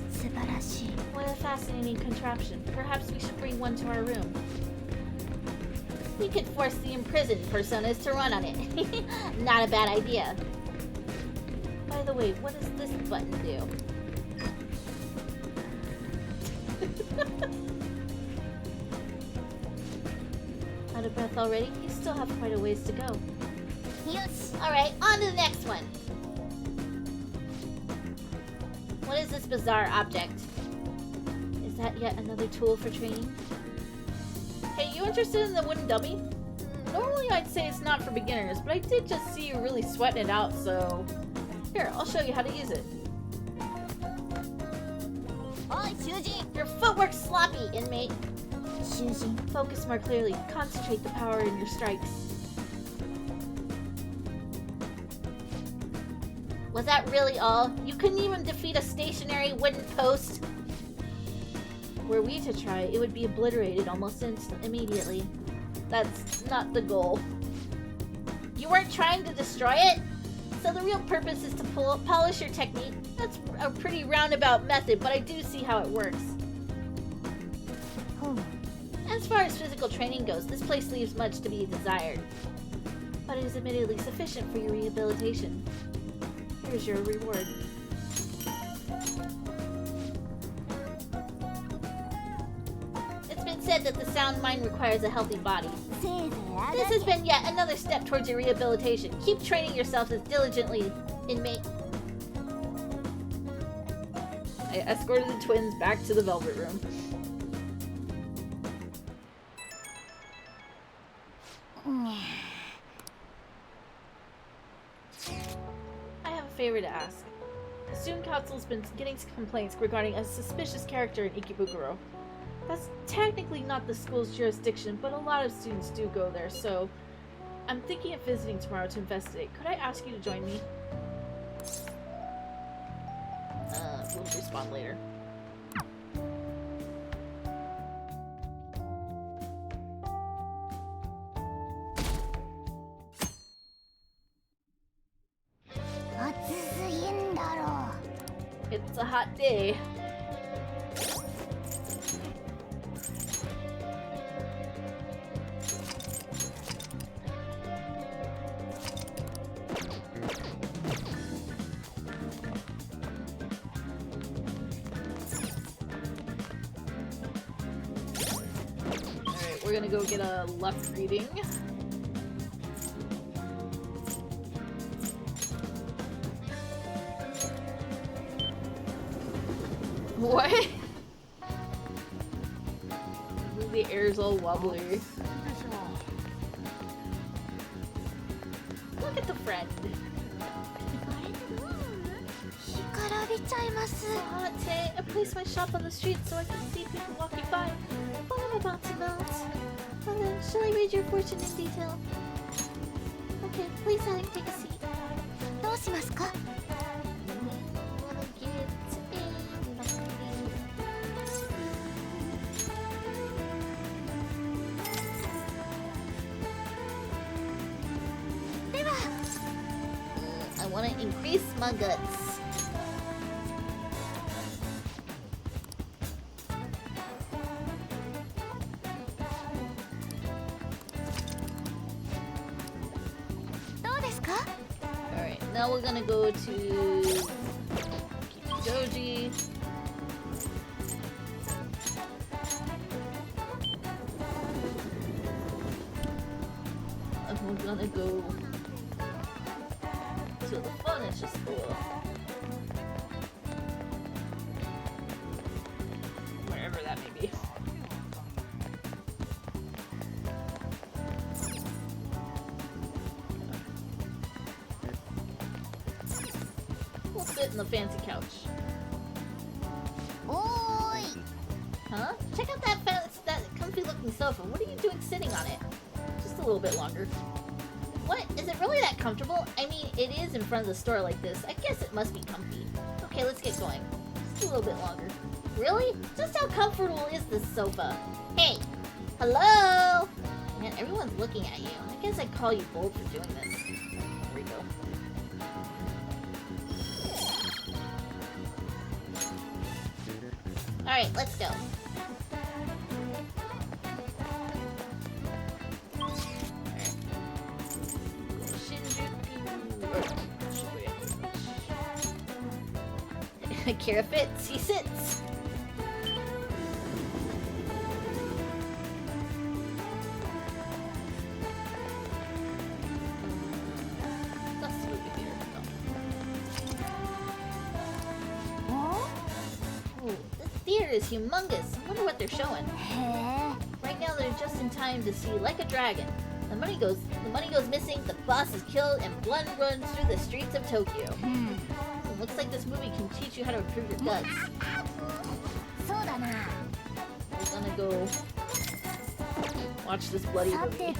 What a fascinating contraption. Perhaps we should bring one to our room. We could force the imprisoned personas to run on it. Not a bad idea. By the way, what does this button do? Out of breath already? You still have quite a ways to go. Yes. Alright, on to the next one. What is this bizarre object? Is that yet another tool for training? Hey, you interested in the wooden dummy? Normally I'd say it's not for beginners, but I did just see you really sweating it out, so... Here, I'll show you how to use it. Hi, Shuji! Your footwork's sloppy, inmate. Shuji, focus more clearly. Concentrate the power in your strikes. Was that really all? You couldn't even defeat a stationary wooden post? Were we to try, it would be obliterated almost immediately. That's not the goal. You weren't trying to destroy it? So the real purpose is to polish your technique. That's a pretty roundabout method, but I do see how it works. As far as physical training goes, this place leaves much to be desired. But it is admittedly sufficient for your rehabilitation. Here's your reward. It's been said that the sound mind requires a healthy body. This has been yet another step towards your rehabilitation. Keep training yourself as diligently, inmate. I escorted the twins back to the Velvet Room. I have a favor to ask. The student council's been getting complaints regarding a suspicious character in Ikebukuro. That's technically not the school's jurisdiction, but a lot of students do go there, so I'm thinking of visiting tomorrow to investigate. Could I ask you to join me? We'll respond later. It's a hot day. gonna go get a luck reading. What? The air's all wobbly. Look at the friend. I placed my shop on the street so I can see people walking by. But I'm about to melt. Shall I read your fortune in detail? Okay, please take a seat. どうしますか? I want to increase my guts. Alright, now we're gonna go to Joji. And we're gonna go to the furniture store. Wherever that may be. We'll sit in the fancy couch. Oi! Huh? Check out that comfy looking sofa. What are you doing sitting on it? Just a little bit longer. What? Is it really that comfortable? I mean, it is in front of the store like this. I guess it must be comfy. Okay, let's get going. Just a little bit longer. Really? Just how comfortable is this sofa? Hey! Hello? Man, everyone's looking at you. I guess I'd call you bold for doing this. There we go. Alright, let's go. Kira fits, he sits. That's the movie theater. Oh, this theater is humongous. I wonder what they're showing. Right now they're just in time to see Like a Dragon. The money goes missing, the boss is killed, and blood runs through the streets of Tokyo. Looks like this movie can teach you how to improve your guts. We're gonna go watch this bloody movie.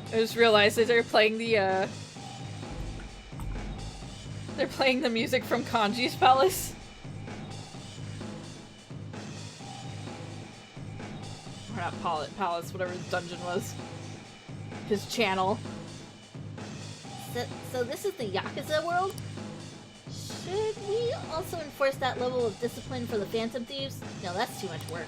I just realized that they're playing the music from Kanji's palace. Or not palace, whatever his dungeon was. His channel. So this is the Yakuza world? Should we also enforce that level of discipline for the Phantom Thieves? No, that's too much work.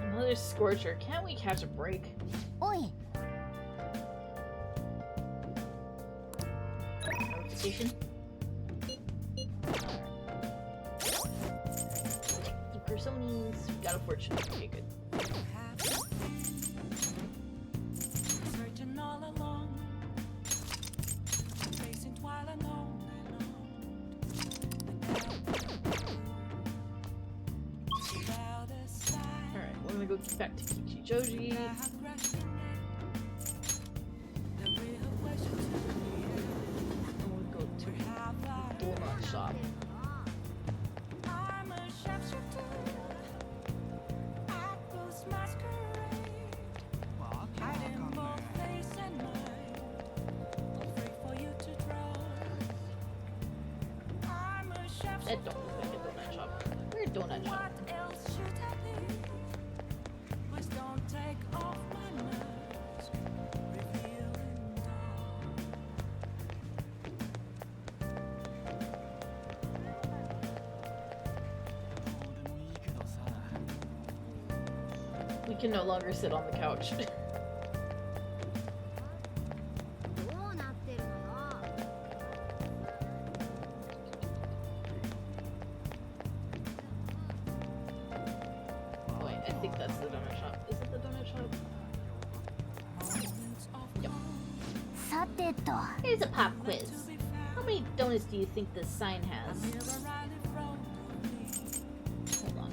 Another scorcher. Can't we catch a break? Oi! Notification. Personas got a fortune. Okay, good. Searching all along, chasing twilight on and on. Alright, we're gonna go back to Kichijoji. And we'll go to the donut shop. That don't look like a donut shop. We're a donut shop. We can no longer sit on the couch. Wait, I think that's the donut shop. Is it the donut shop? Yep. Here's a pop quiz. How many donuts do you think this sign has? Hold on.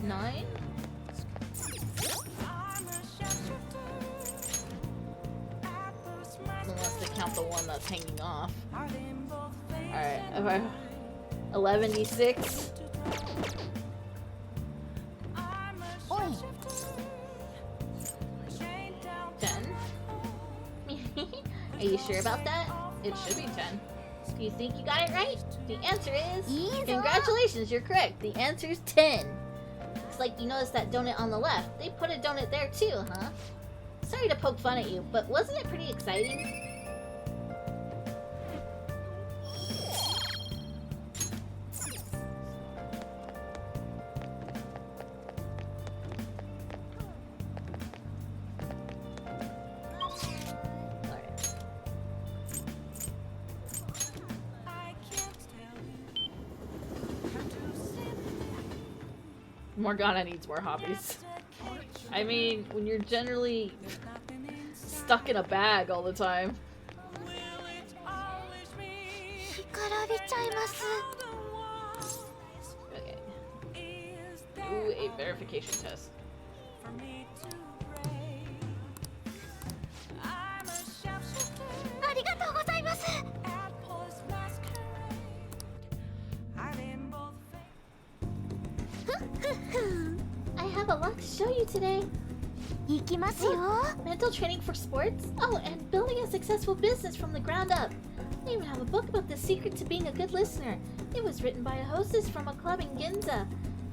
Nine? Unless they count the one that's hanging off. Alright, 11d6. Oi. 10. Are you sure about that? It should be 10. Do you think you got it right? The answer is... Congratulations, you're correct. The answer is 10. It's like you noticed that donut on the left. They put a donut there too, huh? Sorry to poke fun at you, but wasn't it pretty exciting? Morgana needs more hobbies. I mean, when you're generally stuck in a bag all the time. Okay. Ooh, a verification test. I have a lot to show you today. Mental training for sports? Oh, and building a successful business from the ground up. I even have a book about the secret to being a good listener. It was written by a hostess from a club in Ginza.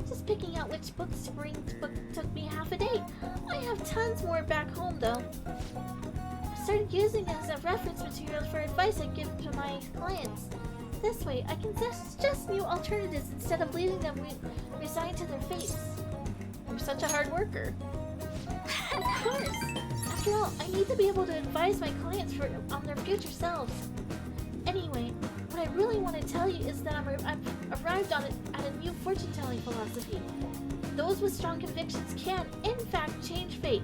Just picking out which books to bring took me half a day. I have tons more back home though. I started using it as a reference material for advice I give to my clients. This way, I can suggest new alternatives instead of leaving them resigned to their fates. You're such a hard worker. Of course. After all, I need to be able to advise my clients on their future selves. Anyway, what I really want to tell you is that I've arrived at a new fortune-telling philosophy. Those with strong convictions can, in fact, change fate.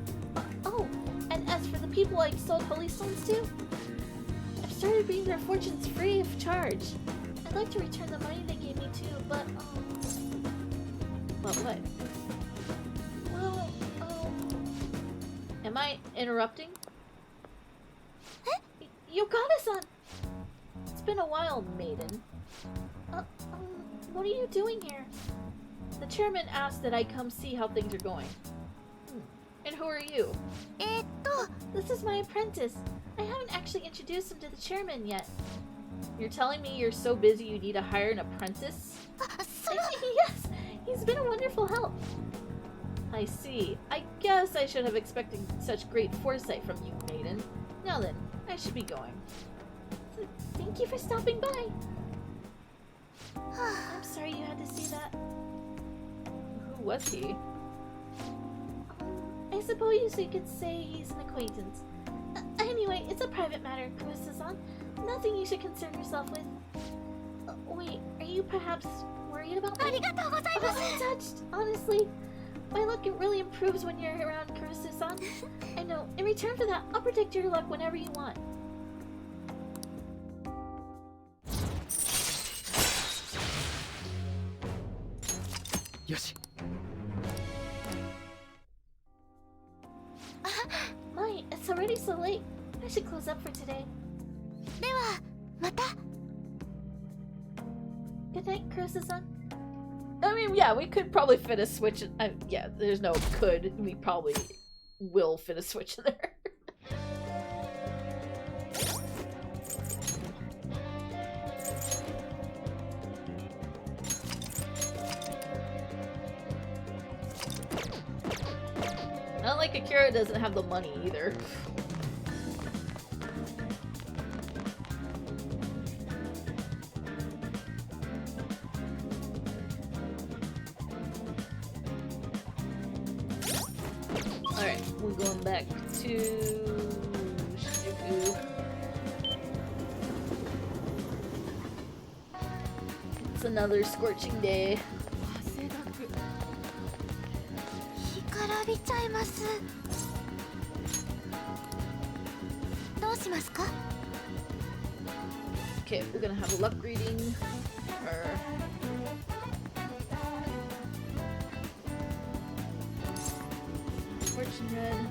Oh, and as for the people I sold holy stones to, I've started bringing their fortunes free of charge. I'd like to return the money they gave me too, but what? Well, am I interrupting? Yokata-san! It's been a while, maiden. What are you doing here? The chairman asked that I come see how things are going. And who are you? This is my apprentice. I haven't actually introduced him to the chairman yet. You're telling me you're so busy you need to hire an apprentice? Yes! He's been a wonderful help. I see. I guess I should have expected such great foresight from you, maiden. Now then, I should be going. Thank you for stopping by. I'm sorry you had to see that. Who was he? I suppose you could say he's an acquaintance. Anyway, it's a private matter, Kurisa-san. Nothing you should concern yourself with. Wait, are you perhaps worried about me? I'm touched, honestly. My luck really improves when you're around, Kurisa-san. I know. In return for that, I'll protect your luck whenever you want. Yoshi. already so late. I should close up for today. ではまた。 Good night, Kurosa-san. I mean, yeah, we could probably fit a switch. Yeah, there's no could. We probably will fit a switch in there. Not like Akira doesn't have the money either. Alright, we're going back to Shinjuku. It's another scorching day. 干からびちゃいます。どうしますか？ Okay, we're gonna have a luck reading. Or fortune red.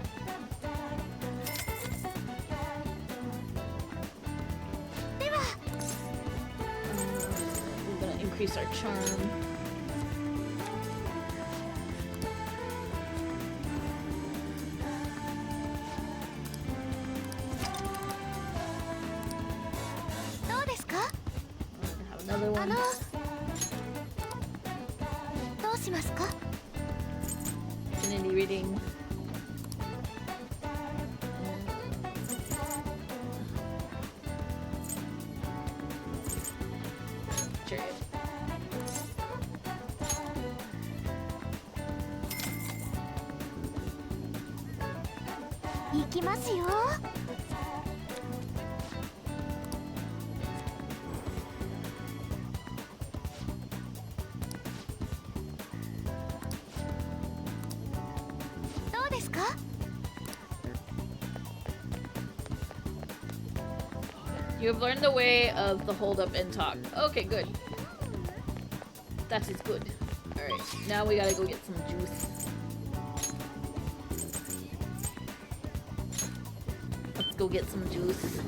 We're gonna increase our charm. Another one. どうしますか？ Infinity reading. Chariot. 行きますよ。 You have learned the way of the hold up and talk. Okay, good. That is good. Alright, now we gotta go get some juice. Let's go get some juice.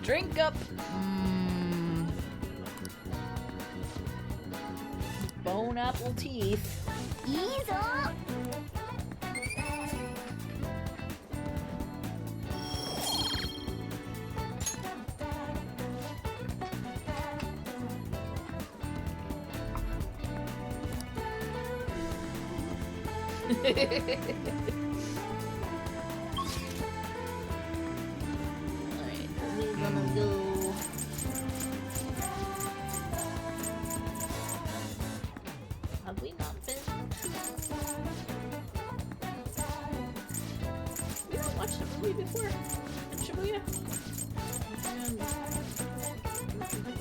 Drink up! Bone apple teeth. いいぞ。 Alright, we're gonna go. Have we not been? We haven't watched a movie before in Shibuya.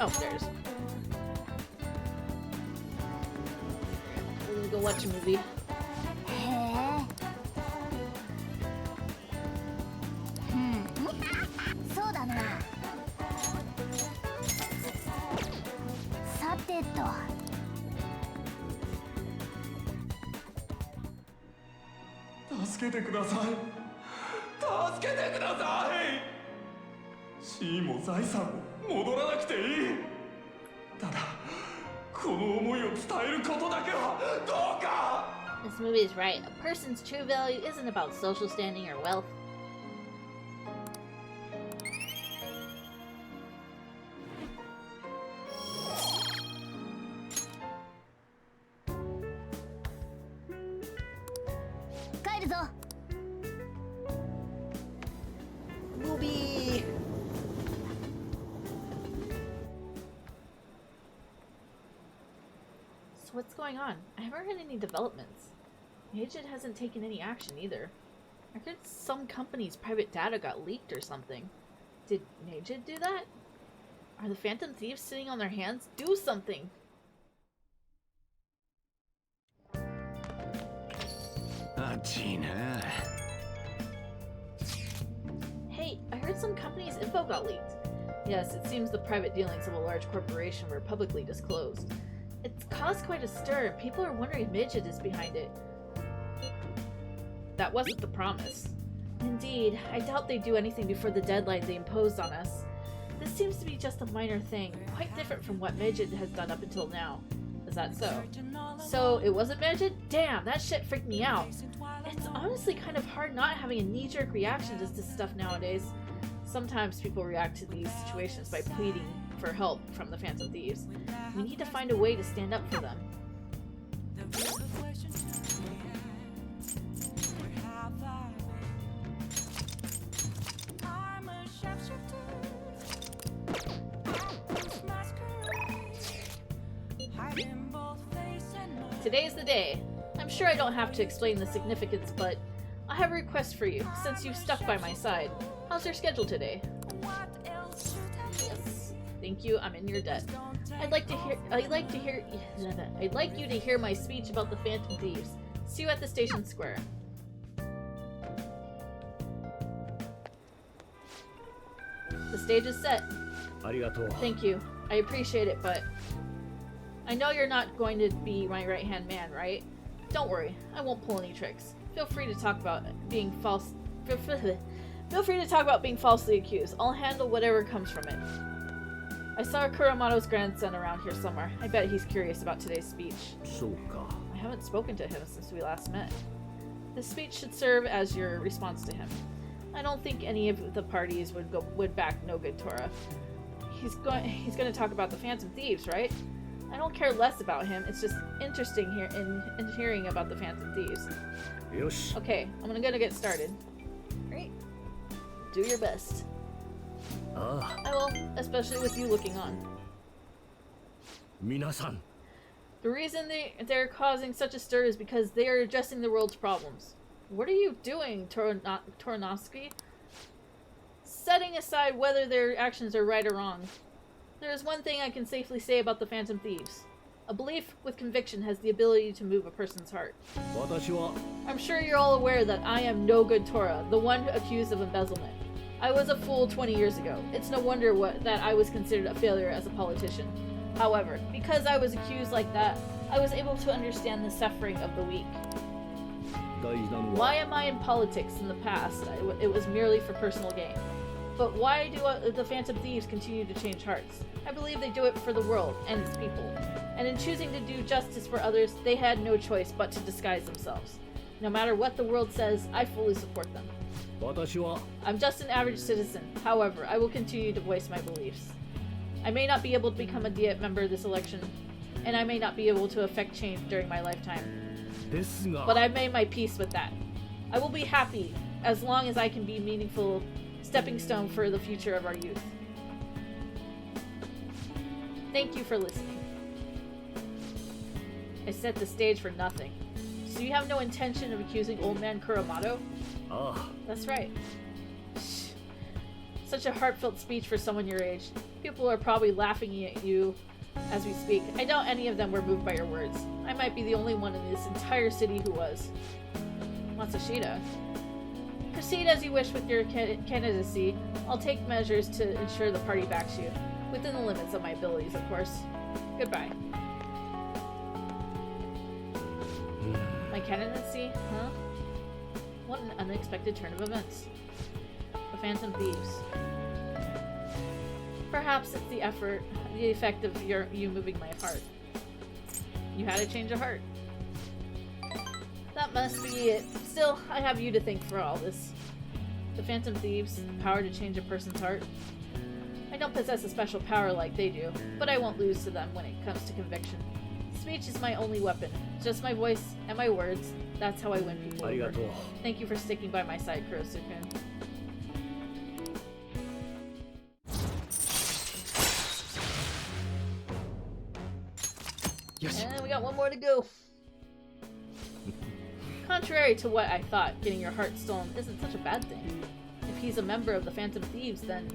Oh, there it is. We're gonna go watch a movie. そうだな。さてと。助けてください。助けてください。地位も財産も戻らなくていい。ただ、この思いを伝えることだけはどうか。This movie is right. A person's true value isn't about social standing or wealth. Movie. So what's going on? I haven't heard any developments. Neijid hasn't taken any action either. I heard some company's private data got leaked or something. Did Neijid do that? Are the Phantom Thieves sitting on their hands? Do something! Hey, I heard some company's info got leaked. Yes, it seems the private dealings of a large corporation were publicly disclosed. It's caused quite a stir. People are wondering if Midget is behind it. That wasn't the promise. Indeed, I doubt they do anything before the deadline they imposed on us. This seems to be just a minor thing, quite different from what Midget has done up until now. Is that so? So, it wasn't Midget? Damn, that shit freaked me out. It's honestly kind of hard not having a knee-jerk reaction to this stuff nowadays. Sometimes people react to these situations by pleading for help from the Phantom Thieves. We need to find a way to stand up for them. Today's the day. I'm sure I don't have to explain the significance, but I have a request for you, since you've stuck by my side. How's your schedule today? Yes. Thank you, I'm in your debt. I'd like you to hear my speech about the Phantom Thieves. See you at the station square. The stage is set. Thank you. I appreciate it, but I know you're not going to be my right-hand man, right? Don't worry, I won't pull any tricks. Feel free to talk about being falsely accused. I'll handle whatever comes from it. I saw Kuramato's grandson around here somewhere. I bet he's curious about today's speech. I haven't spoken to him since we last met. This speech should serve as your response to him. I don't think any of the parties would back No Good Tora. He's going to talk about the Phantom Thieves, right? I don't care less about him. It's just interesting here in hearing about the Phantom Thieves. Yosh. Okay, I'm gonna get started. Great. Do your best. I will, especially with you looking on. Minasan. The reason they're causing such a stir is because they are addressing the world's problems. What are you doing, Toronovsky? Setting aside whether their actions are right or wrong, there is one thing I can safely say about the Phantom Thieves. A belief with conviction has the ability to move a person's heart. I'm sure you're all aware that I am No Good Tora, the one accused of embezzlement. I was a fool 20 years ago. It's no wonder that I was considered a failure as a politician. However, because I was accused like that, I was able to understand the suffering of the weak. Why am I in politics in the past? It was merely for personal gain. But why do the Phantom Thieves continue to change hearts? I believe they do it for the world and its people. And in choosing to do justice for others, they had no choice but to disguise themselves. No matter what the world says, I fully support them. I'm just an average citizen. However, I will continue to voice my beliefs. I may not be able to become a Diet member this election, and I may not be able to affect change during my lifetime. But I've made my peace with that. I will be happy as long as I can be a meaningful stepping stone for the future of our youth. Thank you for listening. I set the stage for nothing. So you have no intention of accusing old man Kuramato? That's right. Shh. Such a heartfelt speech for someone your age. People are probably laughing at you as we speak. I doubt any of them were moved by your words. I might be the only one in this entire city who was. Matsushita. Proceed as you wish with your candidacy. I'll take measures to ensure the party backs you. Within the limits of my abilities, of course. Goodbye. My candidacy? Huh? What an unexpected turn of events. The Phantom Thieves. Perhaps it's the effect of you moving my heart. You had a change of heart. That must be it. Still, I have you to thank for all this. The Phantom Thieves, the power to change a person's heart. I don't possess a special power like they do, but I won't lose to them when it comes to conviction. Speech is my only weapon. Just my voice and my words. That's how I win people over. Thank you for sticking by my side, Kurosu-kun. Yes. And we got one more to go. Contrary to what I thought, getting your heart stolen isn't such a bad thing. If he's a member of the Phantom Thieves, then...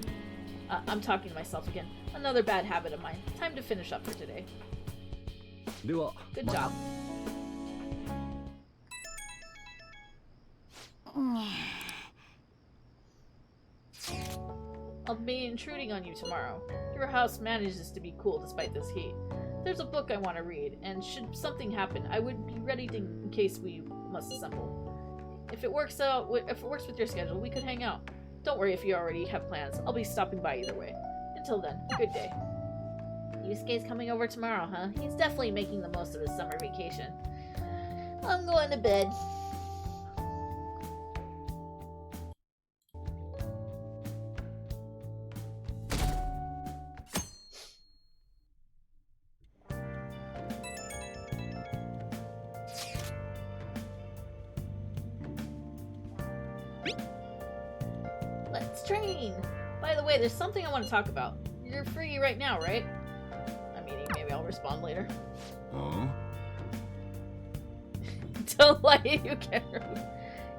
I'm talking to myself again. Another bad habit of mine. Time to finish up for today. Good job. I'll be intruding on you tomorrow. Your house manages to be cool despite this heat. There's a book I want to read, and should something happen, I would be ready in case we must assemble. If it works with your schedule, we could hang out. Don't worry if you already have plans. I'll be stopping by either way. Until then, good day. Yusuke's coming over tomorrow, huh? He's definitely making the most of his summer vacation. I'm going to bed. Let's train! By the way, there's something I want to talk about. You're free right now, right? I'm eating. Maybe I'll respond later. Huh? Don't let you care.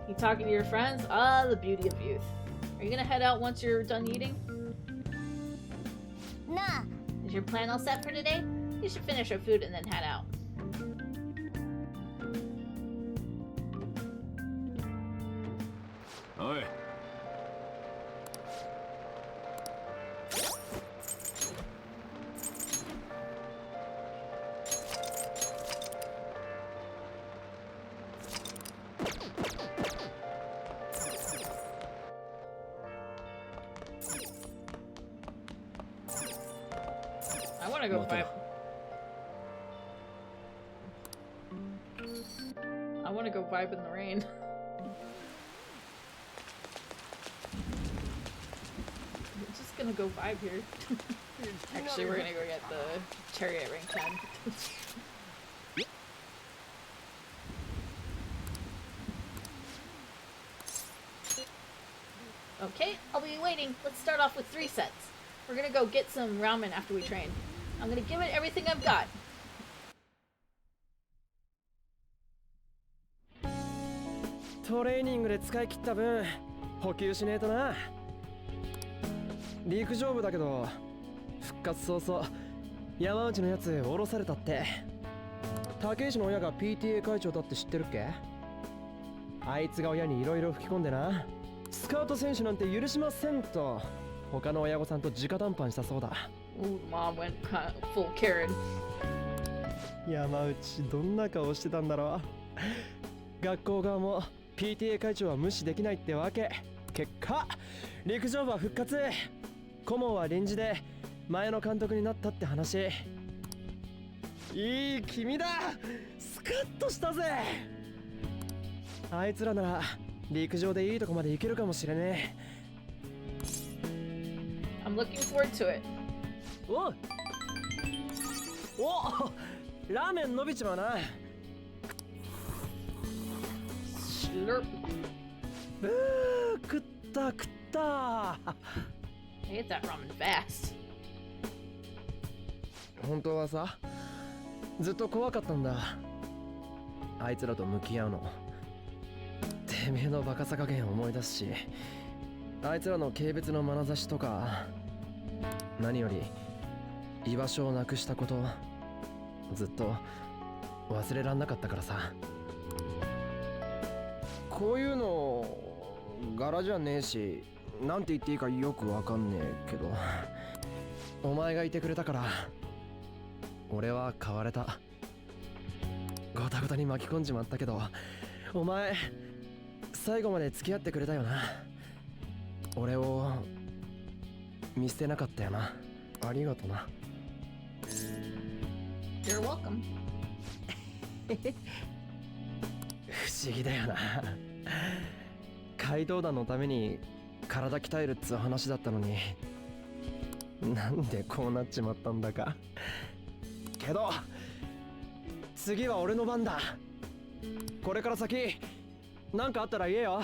You talking to your friends? Ah, the beauty of youth. Are you gonna head out once you're done eating? Nah. Is your plan all set for today? You should finish our food and then head out. Oi. I want to go vibe. I want to go vibe in the rain. We're just gonna go vibe here. Actually, we're gonna go get the chariot rank 10. Okay, I'll be waiting. Let's start off with 3 sets. We're gonna go get some ramen after we train. I'm gonna give it everything I've got.トレーニングで使い切った分補給しねえとな。陸上部だけど復活早々山内のやつ降ろされたって。竹石の親が PTA 会長だって知ってるっけ？あいつが親にいろいろ吹き込んでな、スカウト選手なんて許しませんと他の親御さんと直談判したそうだ。Ooh, mom went full Karen. 山内どんな顔してたんだろう。学校側も PTA 会長は無視できないってわけ。結果陸上部は復活、顧問は臨時で前の監督になったって話。いい君だ、スカッとしたぜ。あいつらなら陸上でいいとこまで行けるかもしれねえ。I'm looking forward to it. おラーメン伸びちまうな。Slurp. 食った食った。I ate that ramen fast. 本当はさ、ずっと怖かったんだ。あいつらと向き合うの。てめえのバカさ加減思い出すし、あいつらの軽蔑の眼差しとか、何より居場所をなくしたこと、ずっと忘れらんなかったからさ。こういうの柄じゃねえし、なんて言っていいかよくわかんねえけど、お前がいてくれたから俺は変われた。ごたごたに巻き込んじまったけど、お前最後まで付き合ってくれたよな。俺を見捨てなかったよな。ありがとな。You're welcome. 不思議だよな。怪盗団のために体鍛えるっつう話だったのに、なんでこうなっちまったんだか。けど次は俺の番だ。これから先なんかあったら言えよ。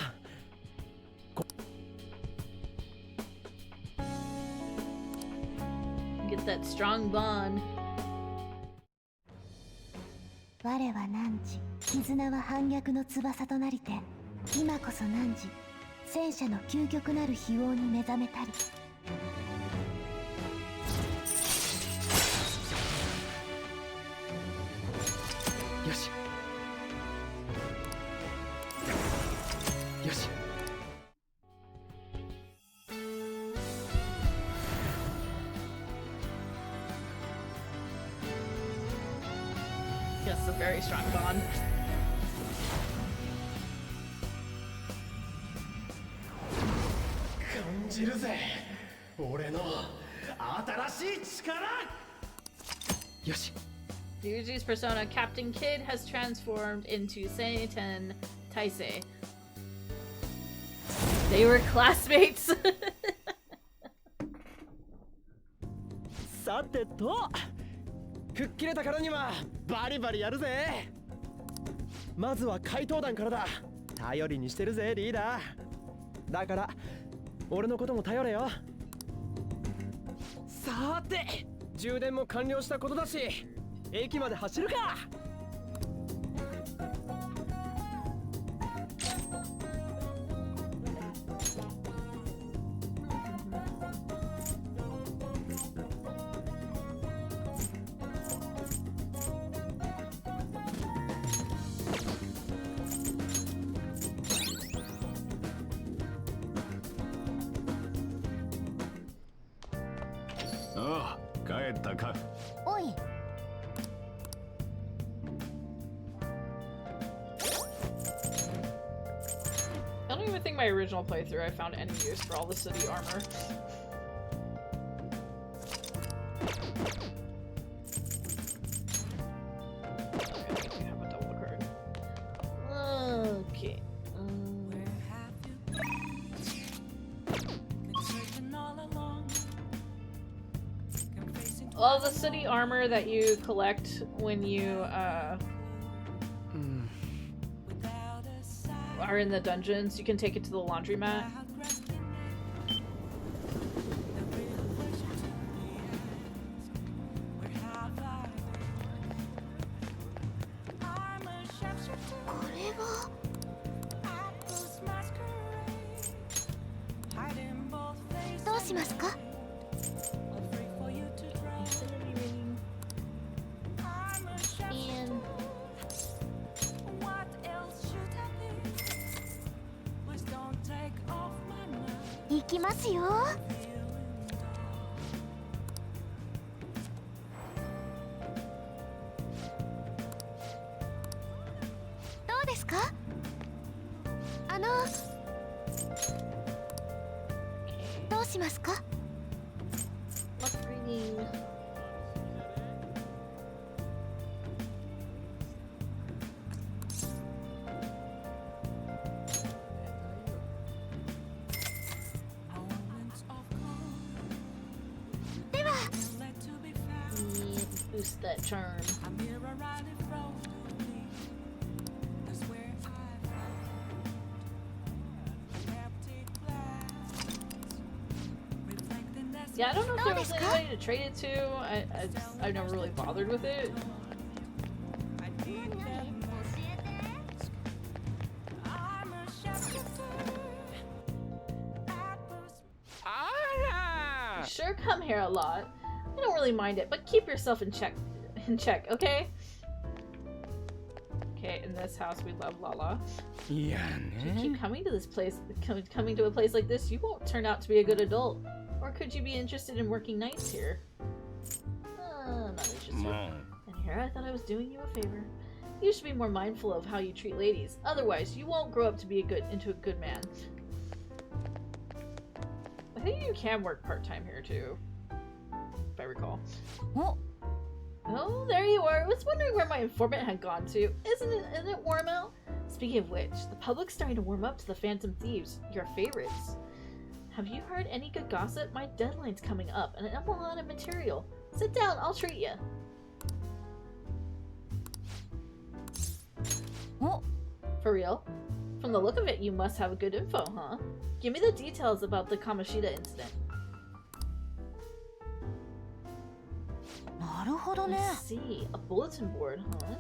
Get that strong bond. 我は汝、絆は反逆の翼となりて、今こそ汝、戦車の究極なる非王に目覚めたり。よしよし。is a very strong bond. 感じるぜ俺の新しい力よし Ryuji's persona, Captain Kid, has transformed into Seiten Taisei. They were classmates! さてと吹っ切れたからにはバリバリやるぜまずは怪盗団からだ頼りにしてるぜリーダーだから俺のことも頼れよさて充電も完了したことだし駅まで走るかああ、帰ったか。おい I don't even think my original playthrough I found any use for all the city armor. Okay, we have a double card. Okay. All the city armor that you collect when you are in the dungeons, you can take it to the laundromat. Boost that charm. Yeah, I don't know if there was anybody to trade it to. I've never really bothered with it. You sure come here a lot. I don't really mind it, but keep yourself in check, okay? Okay, in this house we love Lala. Yeah. If you keep coming to this place, coming to a place like this, you won't turn out to be a good adult. Or could you be interested in working nights here? Not interested. And here I thought I was doing you a favor. You should be more mindful of how you treat ladies. Otherwise, you won't grow up to be into a good man. I think you can work part-time here too, if I recall. Oh, there you are. I was wondering where my informant had gone to. Isn't it warm out? Speaking of which, the public's starting to warm up to the Phantom Thieves, your favorites. Have you heard any good gossip? My deadline's coming up, and I'm a lot of material. Sit down, I'll treat you. For real? From the look of it, you must have good info, huh? Give me the details about the Kamoshida incident. I see. A bulletin board, huh?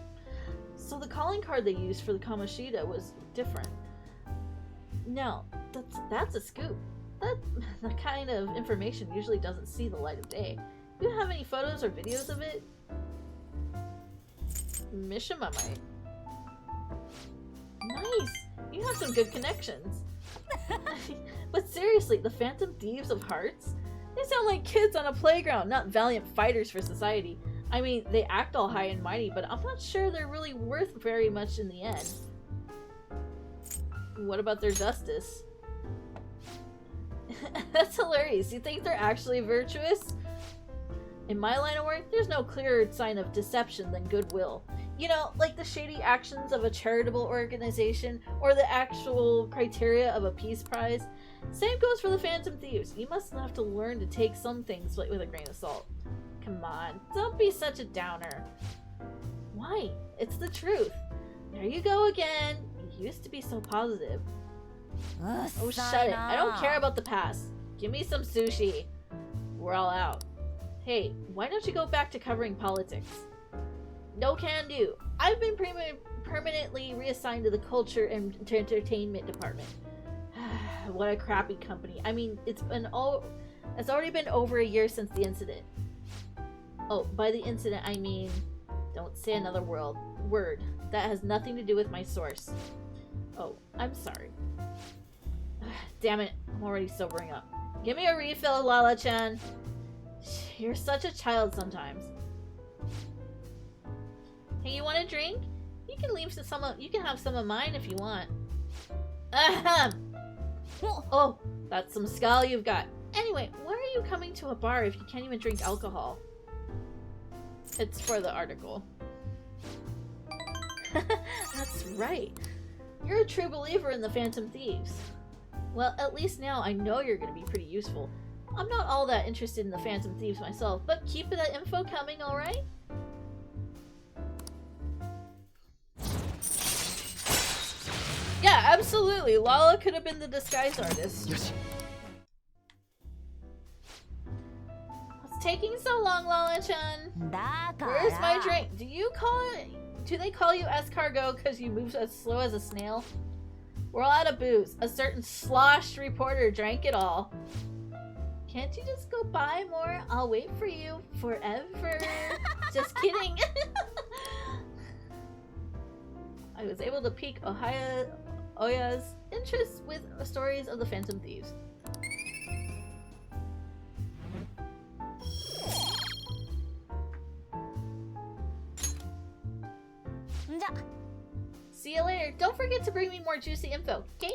So the calling card they used for the Kamoshida was different. No, that's a scoop. That kind of information usually doesn't see the light of day. Do you have any photos or videos of it? Mishima might. Nice! You have some good connections. But seriously, the Phantom Thieves of Hearts? They sound like kids on a playground, not valiant fighters for society. I mean, they act all high and mighty, but I'm not sure they're really worth very much in the end. What about their justice? That's hilarious. You think they're actually virtuous? In my line of work, there's no clearer sign of deception than goodwill. You know, like the shady actions of a charitable organization or the actual criteria of a peace prize. Same goes for the Phantom Thieves. You must have to learn to take some things with a grain of salt. Come on, don't be such a downer. Why? It's the truth. There you go again. You used to be so positive. Oh, shut it. I don't care about the past. Give me some sushi. We're all out. Hey, why don't you go back to covering politics? No can do. I've been permanently reassigned to the culture and entertainment department. What a crappy company. I mean, it's already been over a year since the incident. Oh, by the incident, I mean, don't say another word. That has nothing to do with my source. Oh, I'm sorry. Damn it, I'm already sobering up. Give me a refill, Lala-chan. You're such a child sometimes. Hey, you want a drink? You can leave some of, you can have some of mine if you want. Ahem. Oh, that's some skull you've got. Anyway, why are you coming to a bar if you can't even drink alcohol? It's for the article. That's right. You're a true believer in the Phantom Thieves. Well, at least now I know you're going to be pretty useful. I'm not all that interested in the Phantom Thieves myself, but keep that info coming, alright? Yeah, absolutely. Lala could have been the disguise artist. Yes. What's taking so long, Lala-chan? Where's my drink? Do they call you escargot because you move as slow as a snail? We're all out of booze. A certain sloshed reporter drank it all. Can't you just go buy more? I'll wait for you forever. Just kidding. I was able to pique Oya's interest with stories of the Phantom Thieves. See you later. Don't forget to bring me more juicy info, okay?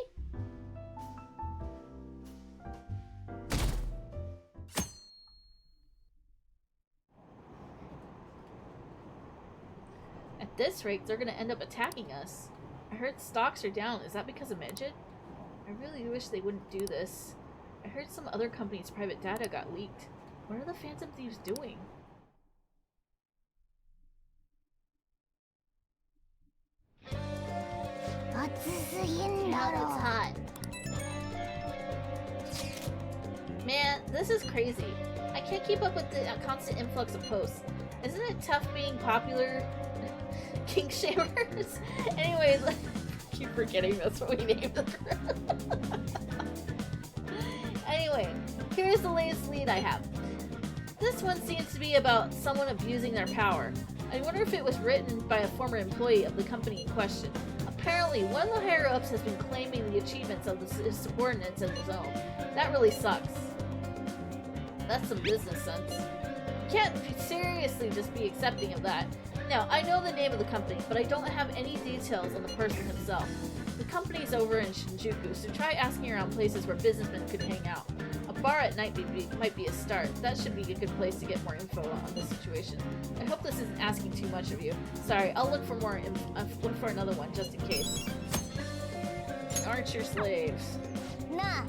At this rate, they're gonna end up attacking us. I heard stocks are down. Is that because of Midget? I really wish they wouldn't do this. I heard some other company's private data got leaked. What are the Phantom Thieves doing? God, it's hot. Man, this is crazy. I can't keep up with the constant influx of posts. Isn't it tough being popular? King Shamers? Anyways, I keep forgetting that's what we named the group. Anyway, here's the latest lead I have. This one seems to be about someone abusing their power. I wonder if it was written by a former employee of the company in question. Apparently, one of the higher-ups has been claiming the achievements of his subordinates as his own. That really sucks. That's some business sense. You can't seriously just be accepting of that. Now, I know the name of the company, but I don't have any details on the person himself. The company's over in Shinjuku, so try asking around places where businessmen could hang out. A bar at night might be a start. That should be a good place to get more info on the situation. I hope this isn't asking too much of you. Sorry, I'll look for more look for another one just in case. Aren't your slaves? Nah.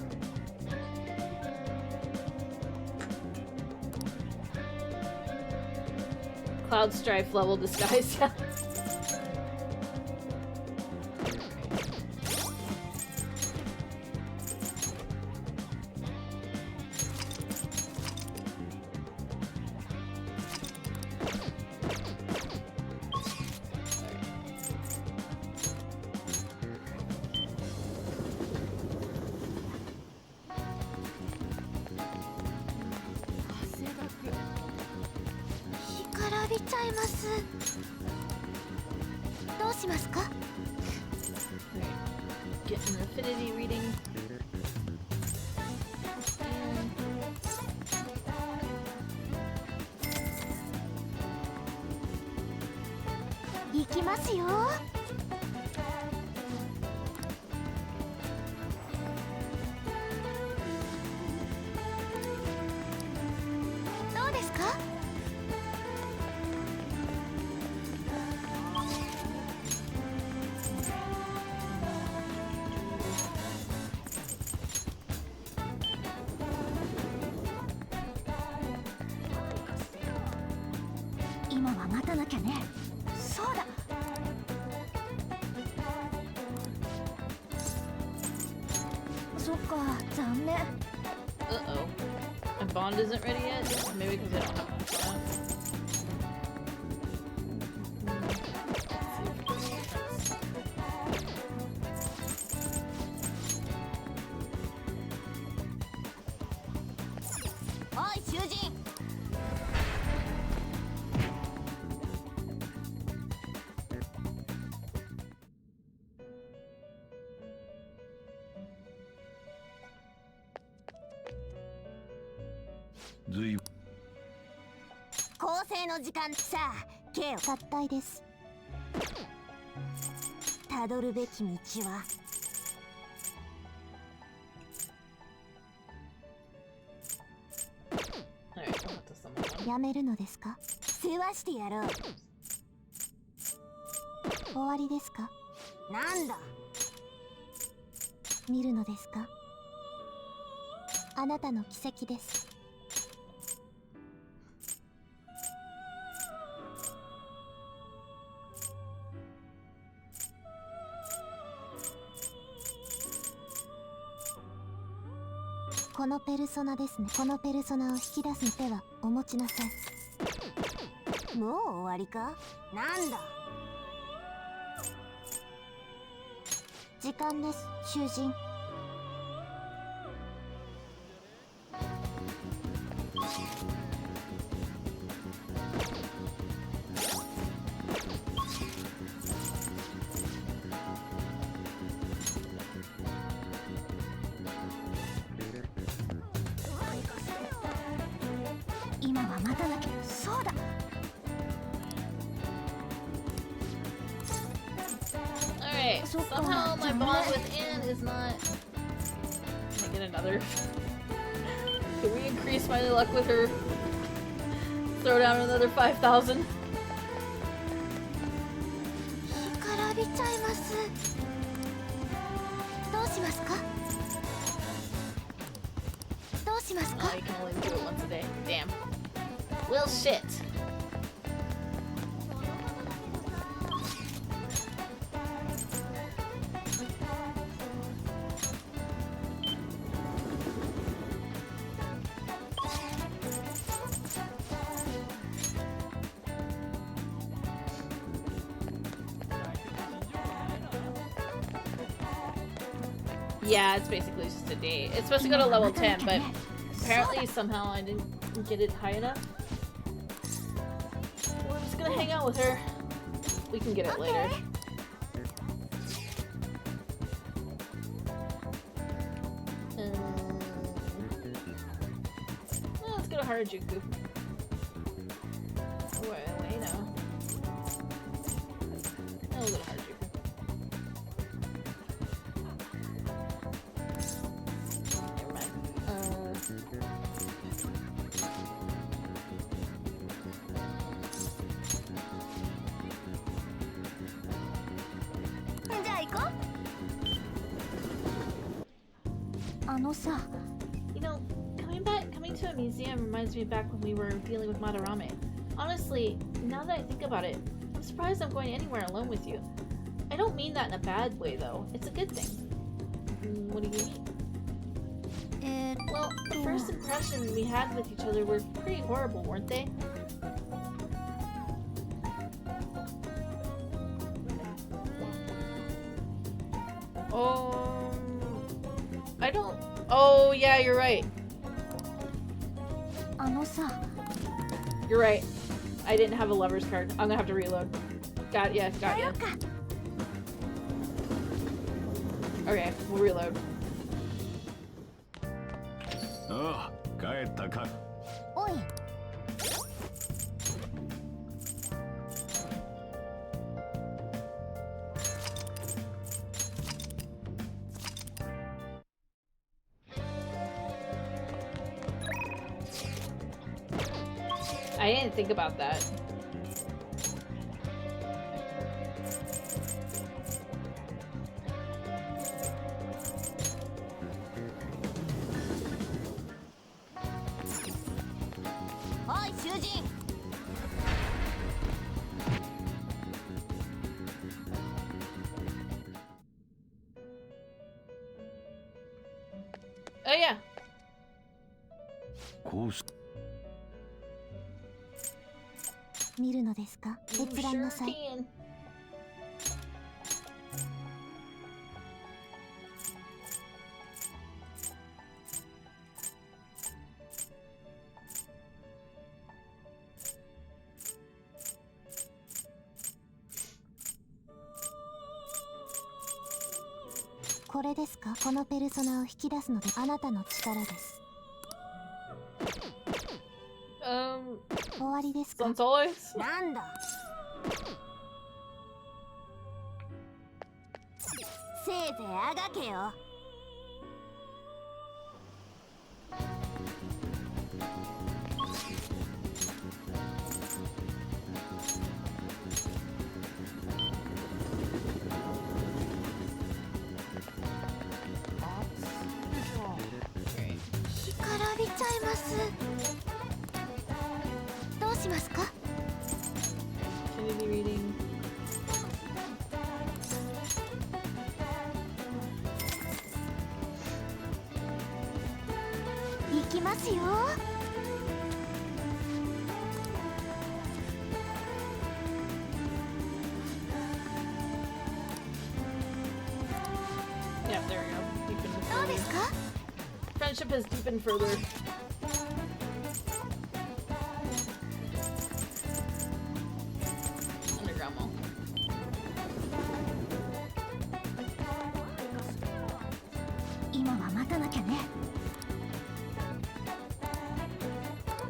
Cloud Strife level disguise. Get an affinity reading. 行きますよ。どうですか？今は待たなきゃね。そうだ。そっか、残念。Uh-oh. My bond isn't ready yet? Maybe because I don't have enough time. おい囚人、ずい構成の時間。さあ K を合体です。たどるべき道は。Alright, we'll have to summon one. やめるのですか？世話してやろう。終わりですか？なんだ。見るのですか？あなたの奇跡です。このペルソナですね。このペルソナを引き出す手はお持ちなさい。もう終わりか。なんだ。時間です、囚人。今は待たなきゃ。そうだ。Alright, somehow my bond with Anne is not... Can I get another? Can we increase my luck with her? Throw down another 5,000? 干からびちゃいます。どうしますか？どうします Oh, か？ I can only do it once a day. Damn. Well, shit. Yeah, it's basically just a date. It's supposed to go to level 10, but apparently somehow I didn't get it high enough. We're just gonna hang out with her. We can get it later. Let's go to Harajuku. Wait, no. We'll go to Harajuku. Never mind. じゃあ行こう。あのさ、 You know, coming to a museum reminds me of back when we were dealing with Madarame. Honestly, now that I think about it, I'm surprised I'm going anywhere alone with you. I don't mean that in a bad way, though. It's a good thing. What do you mean? Well, the first impression we had with each other were pretty horrible, weren't they? I don't... Oh, yeah, you're right. あのさ、 You're right. I didn't have a lover's card. I'm gonna have to reload. Got ya. Okay, we'll reload. ああ、帰ったか。おい。I didn't think about that. Oi, 囚人! Oh yeah. こうす見るのですか？ You 閲覧な sure さい。 can. これですか？このペルソナを引き出すのであなたの力です。終わりですか？ Sounds always. なんだ。せいぜいあがけよ。干からびちゃいます。どうしますか？ Community reading. 行きますよ。 Yeah, there we go. Deepen どうですか？ Friendship has deepened further. Underground mall.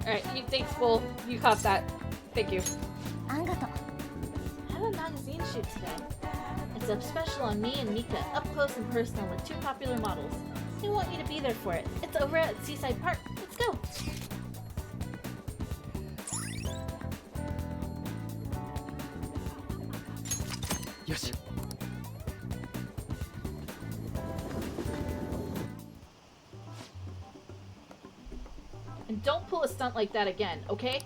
Alright, thanks, Bull. You caught that. Thank you. あんがとう。 I have a magazine shoot today. It's a special on me and Mika, up close and personal with two popular models. We want you to be there for it. It's over at Seaside Park. Let's go. Yoshi. And don't pull a stunt like that again, okay?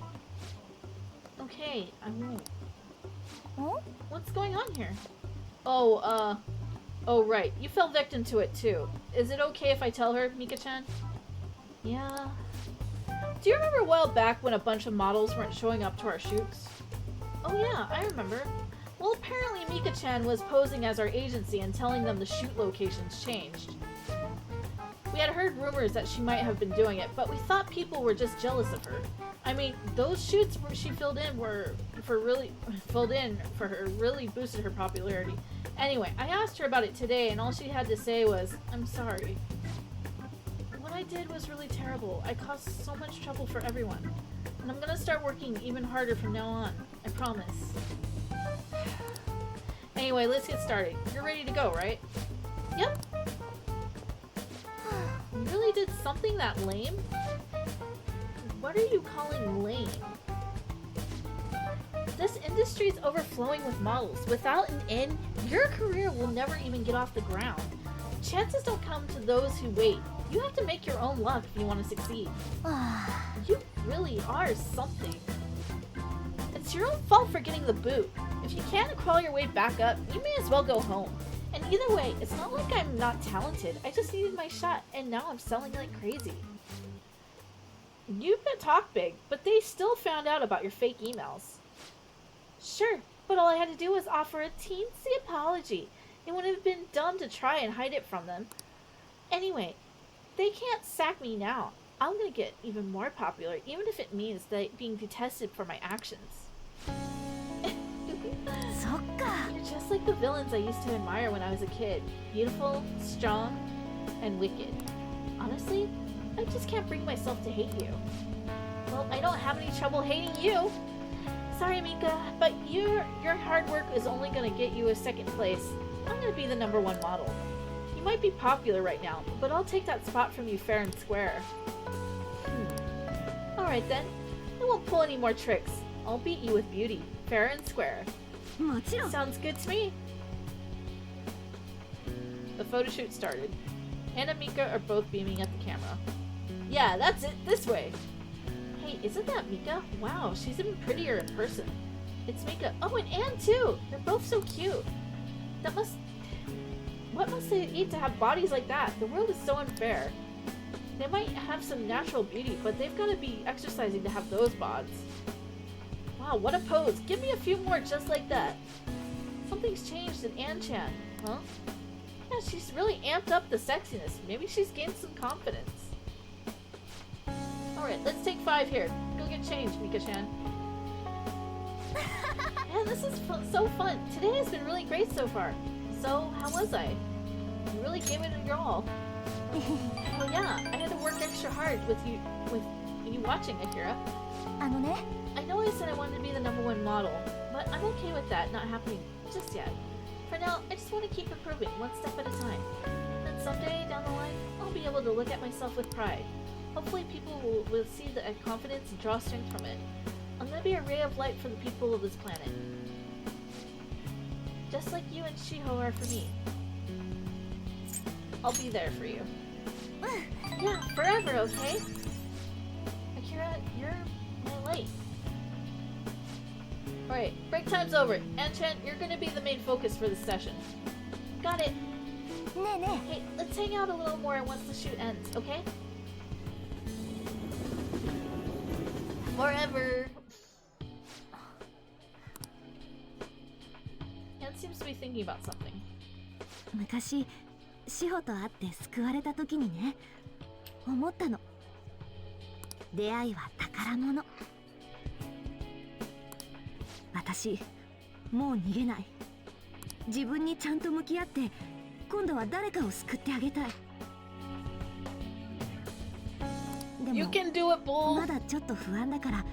Okay, I won't. Huh? What's going on here? Oh, oh right, you fell victim to it too. Is it okay if I tell her, Mika-chan? Yeah. Do you remember a while back when a bunch of models weren't showing up to our shoots? Oh yeah, I remember. Well, apparently Mika-chan was posing as our agency and telling them the shoot locations changed. We had heard rumors that she might have been doing it, but we thought people were just jealous of her. I mean, those shoots where she filled in for her really boosted her popularity. Anyway, I asked her about it today, and all she had to say was, "I'm sorry. What I did was really terrible. I caused so much trouble for everyone. And I'm gonna start working even harder from now on. I promise." Anyway, let's get started. You're ready to go, right? Yep. You really did something that lame? What are you calling lame? This industry's overflowing with models. Without an end, your career will never even get off the ground. Chances don't come to those who wait. You have to make your own luck if you want to succeed. You really are something. It's your own fault for getting the boot. If you can't crawl your way back up, you may as well go home. And either way, it's not like I'm not talented. I just needed my shot, and now I'm selling like crazy. You could talk big, but they still found out about your fake emails. Sure, but all I had to do was offer a teensy apology. It would have been dumb to try and hide it from them. Anyway, they can't sack me now. I'm gonna get even more popular, even if it means being detested for my actions. You're just like the villains I used to admire when I was a kid. Beautiful, strong, and wicked. Honestly, I just can't bring myself to hate you. Well, I don't have any trouble hating you. Sorry, Mika, but your hard work is only gonna get you a second place. I'm gonna be the #1 model. You might be popular right now, but I'll take that spot from you fair and square. Alright then. I won't pull any more tricks. I'll beat you with beauty, fair and square. Sounds good to me. The photo shoot started. Anna and Mika are both beaming at the camera. Yeah, that's it. This way. Hey, isn't that Mika? Wow, she's even prettier in person. It's Mika. Oh, and Anne too. They're both so cute. What must they eat to have bodies like that? The world is so unfair. They might have some natural beauty, but they've got to be exercising to have those bods. Wow, what a pose. Give me a few more just like that. Something's changed in Ann-chan. Huh? Yeah, she's really amped up the sexiness. Maybe she's gained some confidence. Alright, let's take 5 here. Go get changed, Mika-chan. Man, this is so fun. Today has been really great so far. So, how was I? You really gave it your all. Oh yeah, I had to work extra hard with you watching, Akira. I know I said I wanted to be the #1 model, but I'm okay with that not happening just yet. For now, I just want to keep improving one step at a time. And someday down the line, I'll be able to look at myself with pride. Hopefully people will see the confidence and draw strength from it. I'm gonna be a ray of light for the people of this planet. Just like you and Shiho are for me. I'll be there for you. Yeah, forever, okay? Akira, you're my light. Alright, break time's over. Ann-chan, you're gonna be the main focus for this session. Got it. Hey, let's hang out a little more once the shoot ends, okay? Forever. Ann seems to be thinking about something. 昔志保と会って救われた時にね、思ったの。出会いは宝物。私もう逃げない。自分にちゃんと向き合って今度は誰かを救ってあげたい。でもまだちょっと不安だから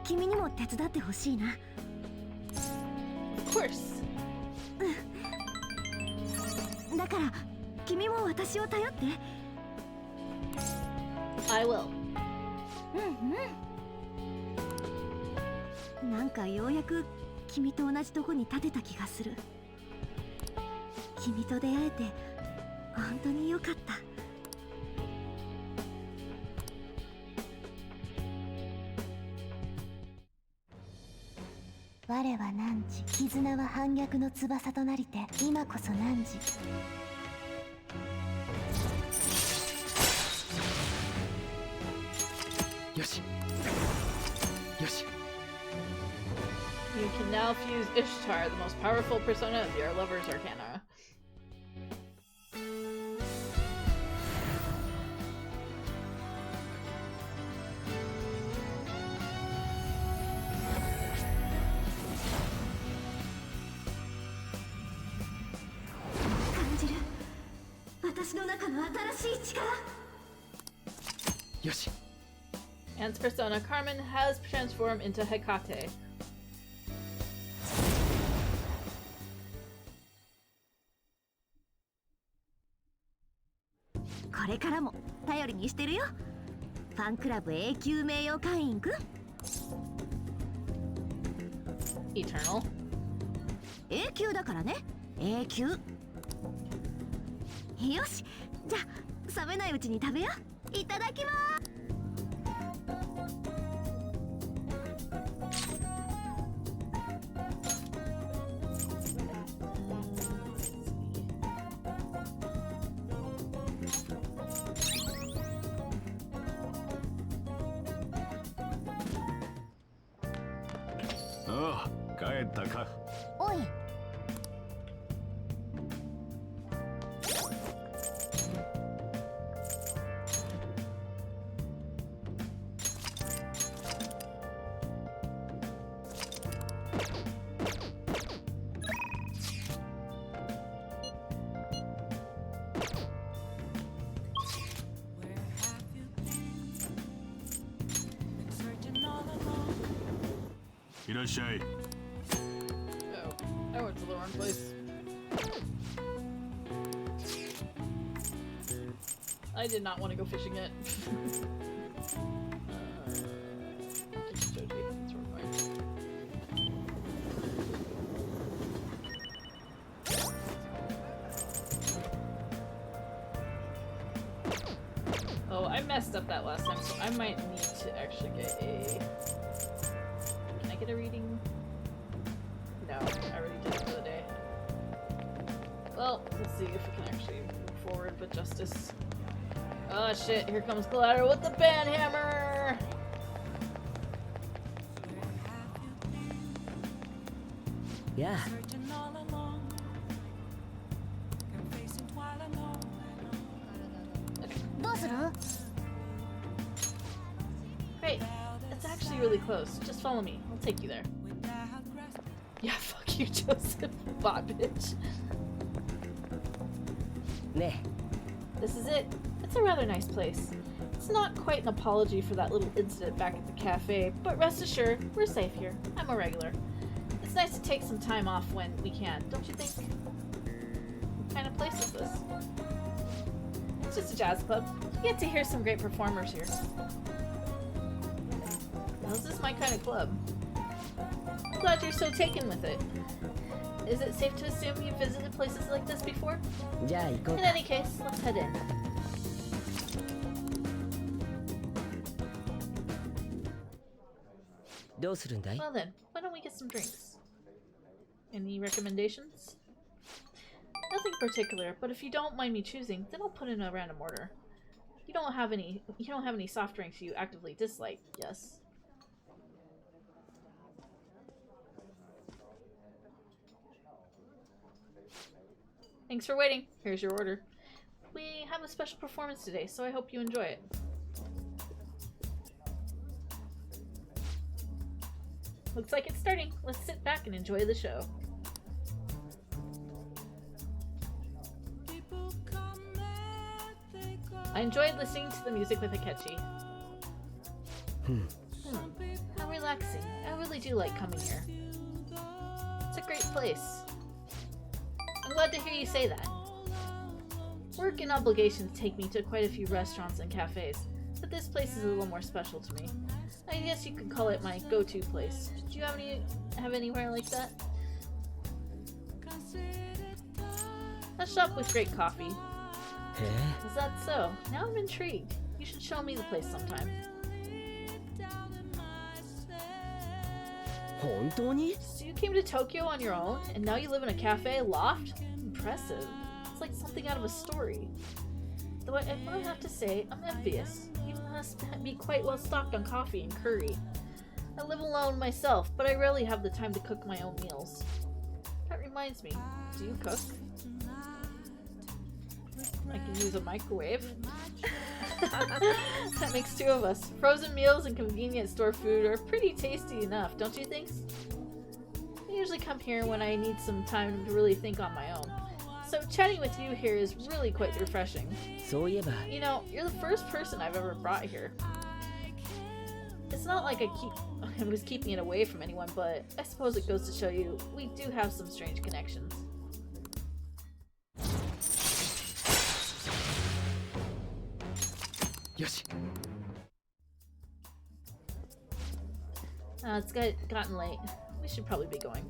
君にも手伝ってほしいな。Of course. だから君も私を頼って。I will. なんかようやく君と同じとこに立てた気がする。君と出会えて本当に良かった。我は汝、絆は反逆の翼となりて、今こそ汝。よし。よし。You can now fuse Ishtar, the most powerful persona of your lover's arcana. Anne's persona, Carmen, has transformed into Hecate. Eternal. 永久だからね。永久。よし、じゃあ冷めないうちに食べよう。いただきます。ああ、帰ったか。おい。いらっしゃい。Oh, I went to the wrong place. I did not want to go fishing yet. messed up that last time, so I might need to actually get a... Can I get a reading? No, I already did it for the day. Well, let's see if we can actually move forward with justice. Oh shit, here comes Collateral with the band hammer! Yeah. どうする Great. It's actually really close. Just follow me. I'll take you there. Yeah, fuck you, Joseph. Bot bitch. Nah. This is it. It's a rather nice place. It's not quite an apology for that little incident back at the cafe, but rest assured, we're safe here. I'm a regular. It's nice to take some time off when we can, don't you think? What kind of place is this? It's just a jazz club. You get to hear some great performers here. Well, this is my kind of club. I'm glad you're so taken with it. Is it safe to assume you've visited places like this before? In any case, let's head in. Well then, why don't we get some drinks? Any recommendations? Nothing particular, but if you don't mind me choosing, then I'll put in a random order. You don't have any soft drinks you actively dislike, yes? Thanks for waiting. Here's your order. We have a special performance today, so I hope you enjoy it. Looks like it's starting. Let's sit back and enjoy the show. I enjoyed listening to the music with Akechi. How relaxing. I really do like coming here. It's a great place. I'm glad to hear you say that. Work and obligations take me to quite a few restaurants and cafes, but this place is a little more special to me. I guess you could call it my go-to place. Do you have anywhere like that? A shop with great coffee. Is that so? Now I'm intrigued. You should show me the place sometime. So you came to Tokyo on your own, and now you live in a cafe loft? Impressive. It's like something out of a story. Though I might have to say, I'm envious. You must be quite well stocked on coffee and curry. I live alone myself, but I rarely have the time to cook my own meals. That reminds me, do you cook? I can use a microwave. That makes two of us. Frozen meals and convenience store food are pretty tasty enough, don't you think? I usually come here when I need some time to really think on my own. So chatting with you here is really quite refreshing. You know, you're the first person I've ever brought here. It's not like I was keeping it away from anyone, but I suppose it goes to show you we do have some strange connections. Yoshi. It's gotten late. We should probably be going.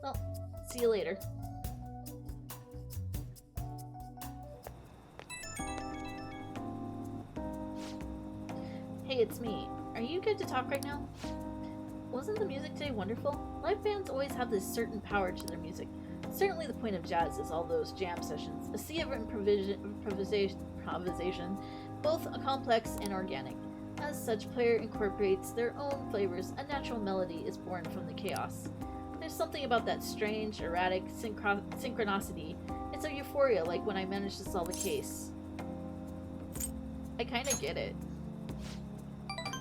Well, see you later. Hey, it's me. Are you good to talk right now? Wasn't the music today wonderful? Live bands always have this certain power to their music. Certainly the point of jazz is all those jam sessions, a sea of improvisation, both complex and organic. As such, player incorporates their own flavors, a natural melody is born from the chaos. There's something about that strange, erratic synchronicity. It's a euphoria like when I managed to solve a case. I kinda get it.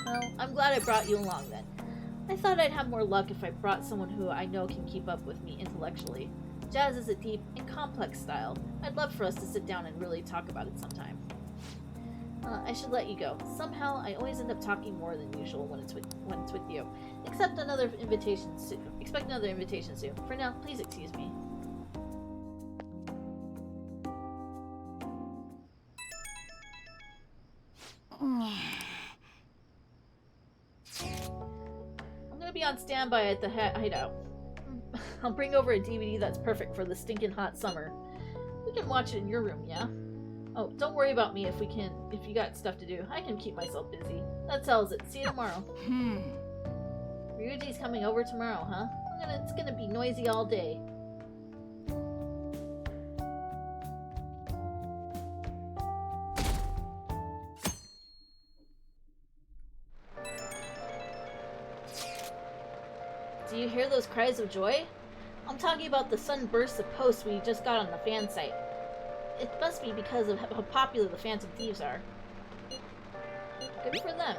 Well, I'm glad I brought you along then. I thought I'd have more luck if I brought someone who I know can keep up with me intellectually. Jazz is a deep and complex style. I'd love for us to sit down and really talk about it sometime. I should let you go. Somehow, I always end up talking more than usual when it's with you. Expect another invitation soon. For now, please excuse me. I'm gonna be on standby at the hideout. I'll bring over a DVD that's perfect for the stinking hot summer. We can watch it in your room, yeah? Oh, don't worry about me if you got stuff to do. I can keep myself busy. That settles it. See you tomorrow. Ryuji's coming over tomorrow, huh? It's gonna be noisy all day. Do you hear those cries of joy? I'm talking about the sudden bursts of posts we just got on the fan site. It must be because of how popular the Phantom Thieves are. Good for them.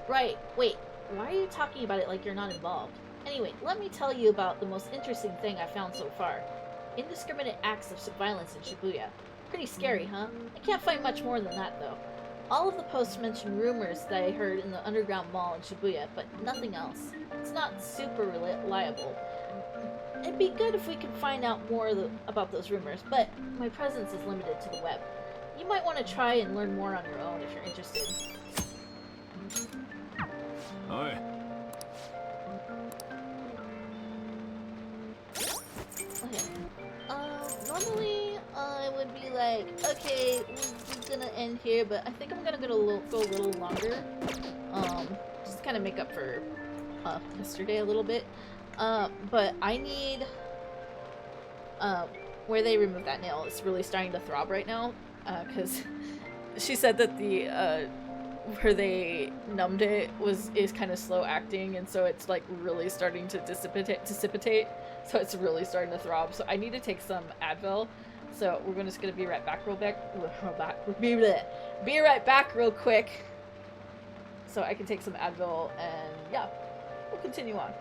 Right, wait, why are you talking about it like you're not involved? Anyway, let me tell you about the most interesting thing I found so far. Indiscriminate acts of violence in Shibuya. Pretty scary, huh? I can't find much more than that, though. All of the posts mention rumors that I heard in the underground mall in Shibuya, but nothing else. It's not super reliable. It'd be good if we could find out more about those rumors, but my presence is limited to the web. You might want to try and learn more on your own if you're interested. Oi. Okay. Normally I would be like, okay, we're gonna end here, but I think I'm gonna go a little longer. Just kind of make up for yesterday a little bit. But I need where they removed that nail. It's really starting to throb right now. Because she said that the where they numbed it is kind of slow acting, and so it's like really starting to dissipate. So it's really starting to throb. So I need to take some Advil. So we're just gonna be right back be right back real quick. So I can take some Advil, and yeah, we'll continue on.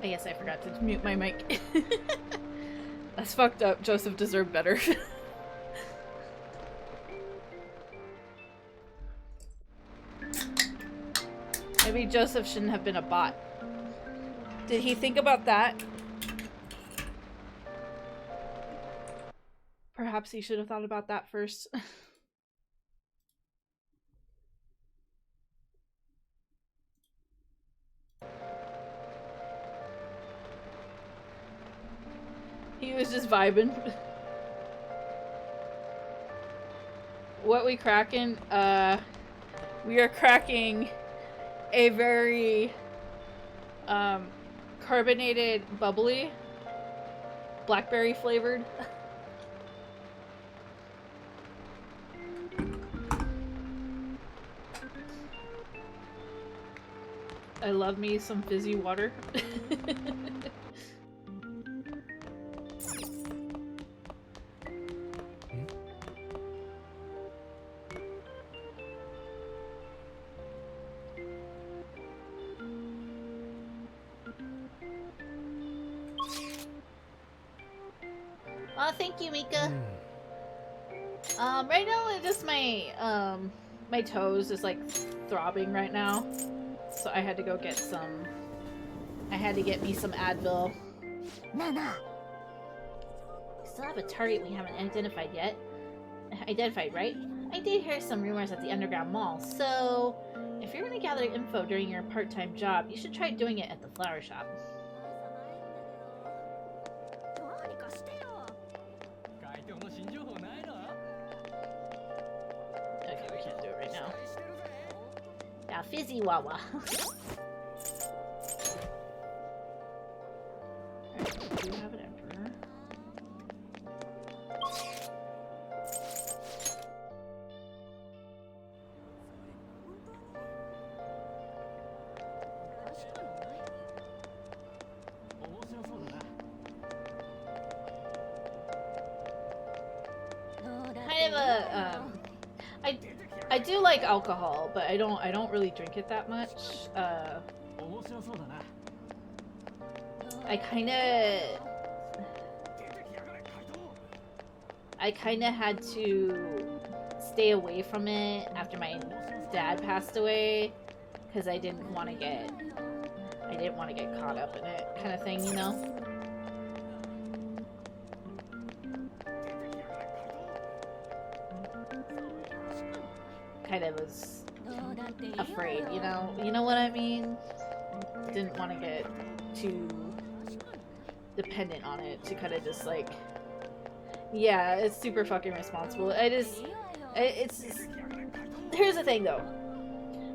I guess I forgot to mute my mic. That's fucked up. Joseph deserved better. Maybe Joseph shouldn't have been a bot. Did he think about that? Perhaps he should have thought about that first. He was just vibing. What we cracking? We are cracking a very carbonated bubbly, blackberry flavored. I love me some fizzy water. Oh, thank you, Mika. Right now, it's just my my toes is like throbbing right now, so I had to go get some. I had to get me some Advil. Nana. Still have a target we haven't identified yet. Identified, right? I did hear some rumors at the underground mall, so if you're gonna gather info during your part-time job, you should try doing it at the flower shop. Okay, we can't do it right now. Now, fizzy wawa. Alright, we do have an emperor. Kind of a I do like alcohol, but I don't really drink it that much. I kind of had to stay away from it after my dad passed away because I didn't want to get caught up in it, kind of thing, you know. Kind of was afraid, you know what I mean? Didn't want to get too dependent on it to kind of just like, yeah, it's super fucking responsible. It's here's the thing though.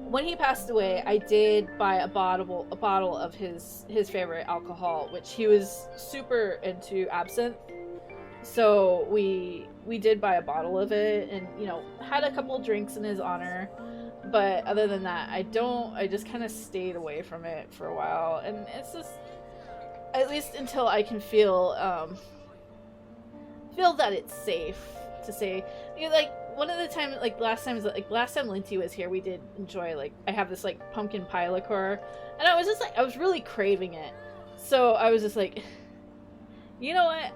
When he passed away, I did buy a bottle of his favorite alcohol, which he was super into absinthe. So we did buy a bottle of it and, you know, had a couple drinks in his honor. But other than that, I just kind of stayed away from it for a while. And it's just, at least until I can feel that it's safe to say, you know, like, one of the times, like, last time Linty was here, we did enjoy, like, I have this, like, pumpkin pie liqueur. And I was just, like, I was really craving it. So I was just like, you know what?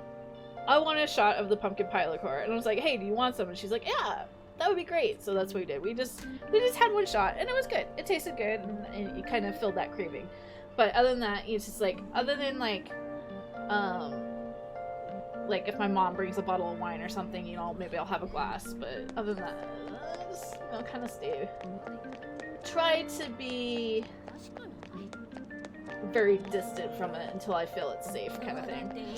I want a shot of the pumpkin pie liqueur. And I was like, hey, do you want some? And she's like, yeah, that would be great. So that's what we did. We just had one shot and it was good. It tasted good and it kind of filled that craving. But other than that, it's just like, other than like if my mom brings a bottle of wine or something, you know, maybe I'll have a glass. But other than that, I just, you know, kind of try to be very distant from it until I feel it's safe, kind of thing.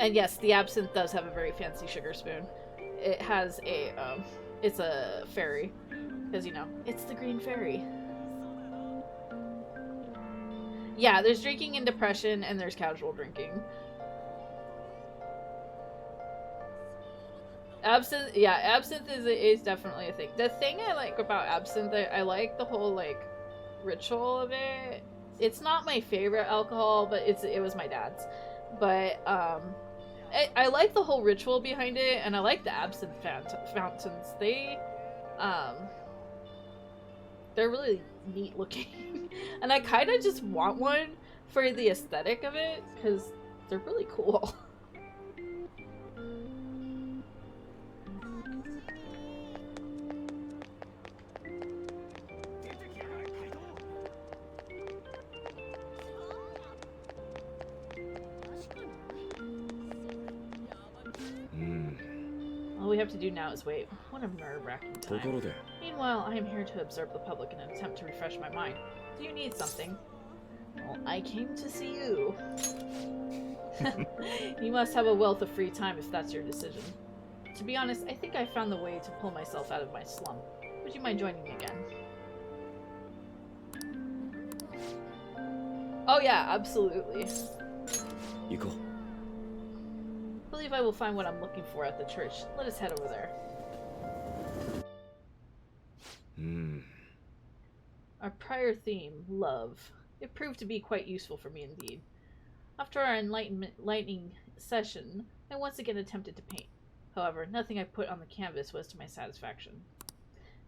And yes, the absinthe does have a very fancy sugar spoon. It has a, it's a fairy. Because, you know, it's the green fairy. Yeah, there's drinking and depression, and there's casual drinking. Absinthe, yeah, absinthe is definitely a thing. The thing I like about absinthe, I like the whole, like, ritual of it. It's not my favorite alcohol, but it was my dad's. But, I like the whole ritual behind it, and I like the absinthe fountains. They're really neat looking. And I kind of just want one for the aesthetic of it, because they're really cool. All we have to do now is wait. What a nerve-wracking time. Meanwhile, I am here to observe the public in an attempt to refresh my mind. Do you need something? Well, I came to see you. You must have a wealth of free time if that's your decision. To be honest, I think I found the way to pull myself out of my slump. Would you mind joining me again? Oh yeah, absolutely. I believe I will find what I'm looking for at the church. Let us head over there. Our prior theme, love. It proved to be quite useful for me indeed. After our enlightening session, I once again attempted to paint. However, nothing I put on the canvas was to my satisfaction.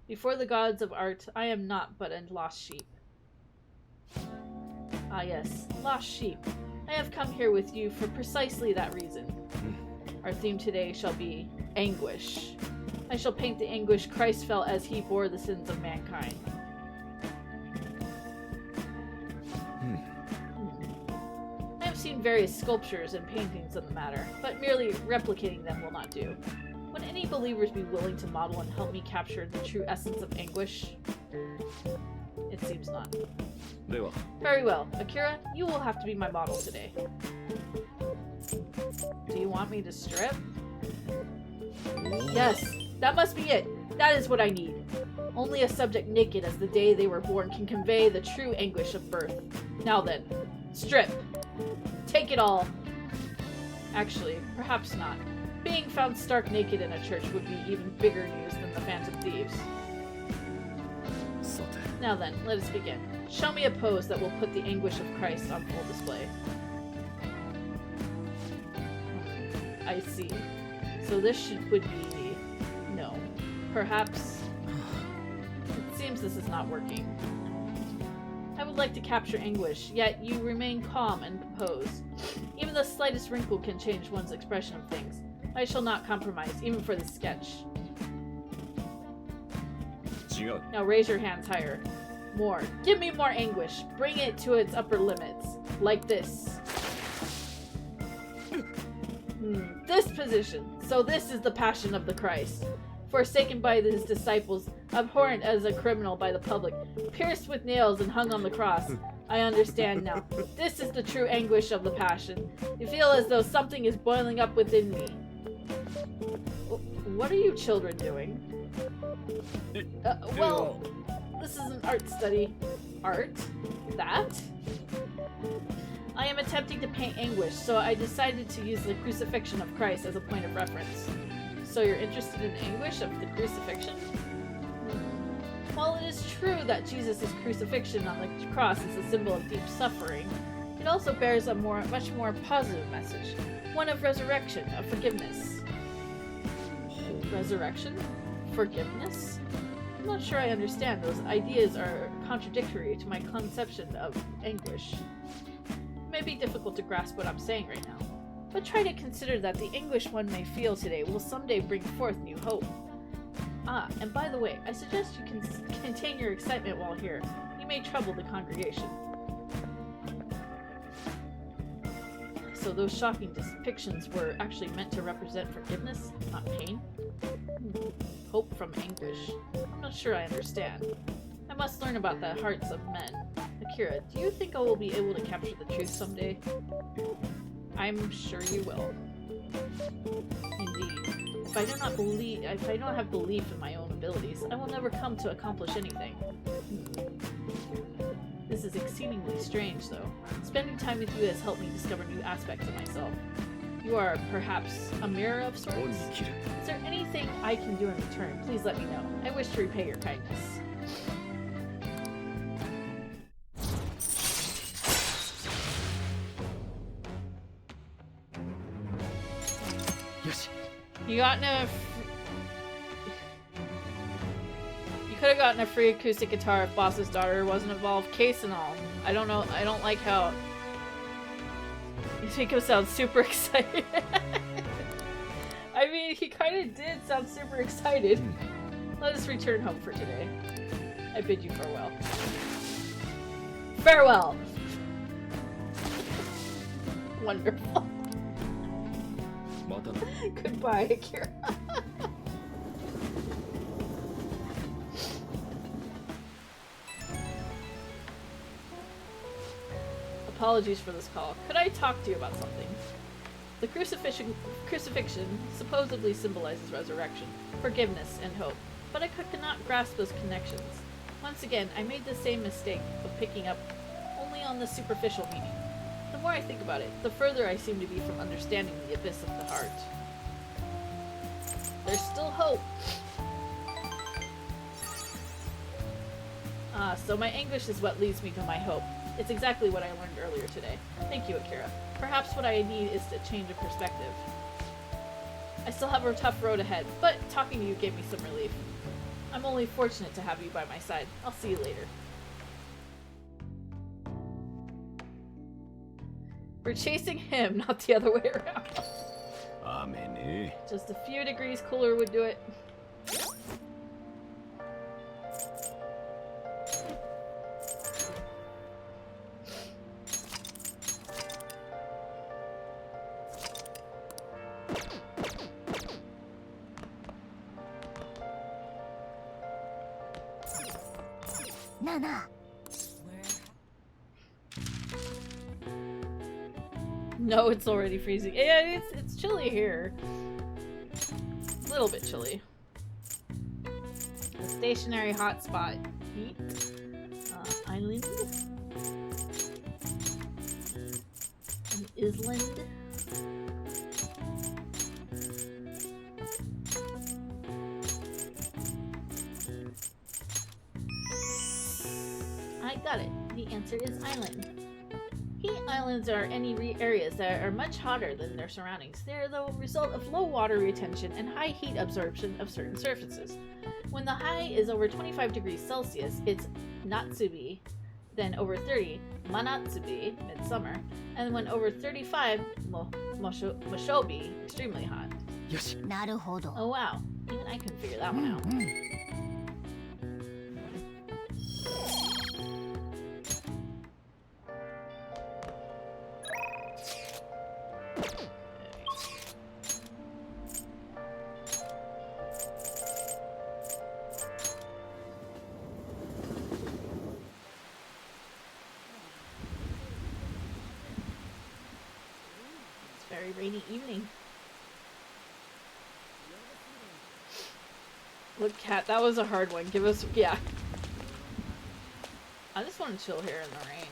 Before the gods of art, I am naught but a lost sheep. Ah yes, lost sheep. I have come here with you for precisely that reason. Our theme today shall be anguish. I shall paint the anguish Christ felt as he bore the sins of mankind. I have seen various sculptures and paintings on the matter, but merely replicating them will not do. Would any believers be willing to model and help me capture the true essence of anguish? It seems not. Very well. Akira, you will have to be my model today. Do you want me to strip? Yes, that must be it. That is what I need. Only a subject naked as the day they were born can convey the true anguish of birth. Now then, strip. Take it all. Actually, perhaps not. Being found stark naked in a church would be even bigger news than the Phantom Thieves. Now then, let us begin. Show me a pose that will put the anguish of Christ on full display. I see. So this would be... no. Perhaps... It seems this is not working. I would like to capture anguish, yet you remain calm and composed. Even the slightest wrinkle can change one's expression of things. I shall not compromise, even for this sketch. Now raise your hands higher. More. Give me more anguish. Bring it to its upper limits. Like this. This position. So this is the passion of the Christ. Forsaken by his disciples, abhorrent as a criminal by the public, pierced with nails and hung on the cross. I understand now. This is the true anguish of the passion. You feel as though something is boiling up within me. What are you children doing? Well, this is an art study. Art? That? I am attempting to paint anguish, so I decided to use the crucifixion of Christ as a point of reference. So you're interested in anguish of the crucifixion? While it is true that Jesus' crucifixion on the cross is a symbol of deep suffering, it also bears a much more positive message. One of resurrection, of forgiveness. Resurrection? Forgiveness? I'm not sure I understand. Those ideas are contradictory to my conception of anguish. It may be difficult to grasp what I'm saying right now, but try to consider that the anguish one may feel today will someday bring forth new hope. Ah, and by the way, I suggest you can contain your excitement while here. You may trouble the congregation. So those shocking depictions were actually meant to represent forgiveness, not pain? Hope from anguish. I'm not sure I understand. I must learn about the hearts of men. Akira, do you think I will be able to capture the truth someday? I'm sure you will. Indeed. If I don't have belief in my own abilities, I will never come to accomplish anything. This is exceedingly strange, though. Spending time with you has helped me discover new aspects of myself. You are perhaps a mirror of sorts? Is there anything I can do in return? Please let me know. I wish to repay your kindness. You got no. You could have gotten a free acoustic guitar if Boss's daughter wasn't involved. Case and all. I don't know. I don't like how. You make him sound super excited. I mean, he kind of did sound super excited. Let us return home for today. I bid you farewell. Farewell! Wonderful. Goodbye, Akira. Apologies for this call. Could I talk to you about something? The crucifixion supposedly symbolizes resurrection, forgiveness, and hope, but I could not grasp those connections. Once again, I made the same mistake of picking up only on the superficial meaning. The more I think about it, the further I seem to be from understanding the abyss of the heart. There's still hope. So my anguish is what leads me to my hope. It's exactly what I learned earlier today. Thank you, Akira. Perhaps what I need is a change of perspective. I still have a tough road ahead, but talking to you gave me some relief. I'm only fortunate to have you by my side. I'll see you later. We're chasing him, not the other way around. Just a few degrees cooler would do it. Nana. No, it's already freezing. Yeah, it's chilly here. A little bit chilly. A stationary hotspot. Heat. Island. An island. I got it. The answer is island. Heat islands are any areas that are much hotter than their surroundings. They are the result of low water retention and high heat absorption of certain surfaces. When the high is over 25 degrees Celsius, it's Natsubi. Then over 30, Manatsubi, midsummer. And when over 35, Moshobi, extremely hot. Naruhodo. Oh wow, even I couldn't figure that one out. Rainy evening. Look, Cat, that was a hard one. Give us, yeah. I just want to chill here in the rain.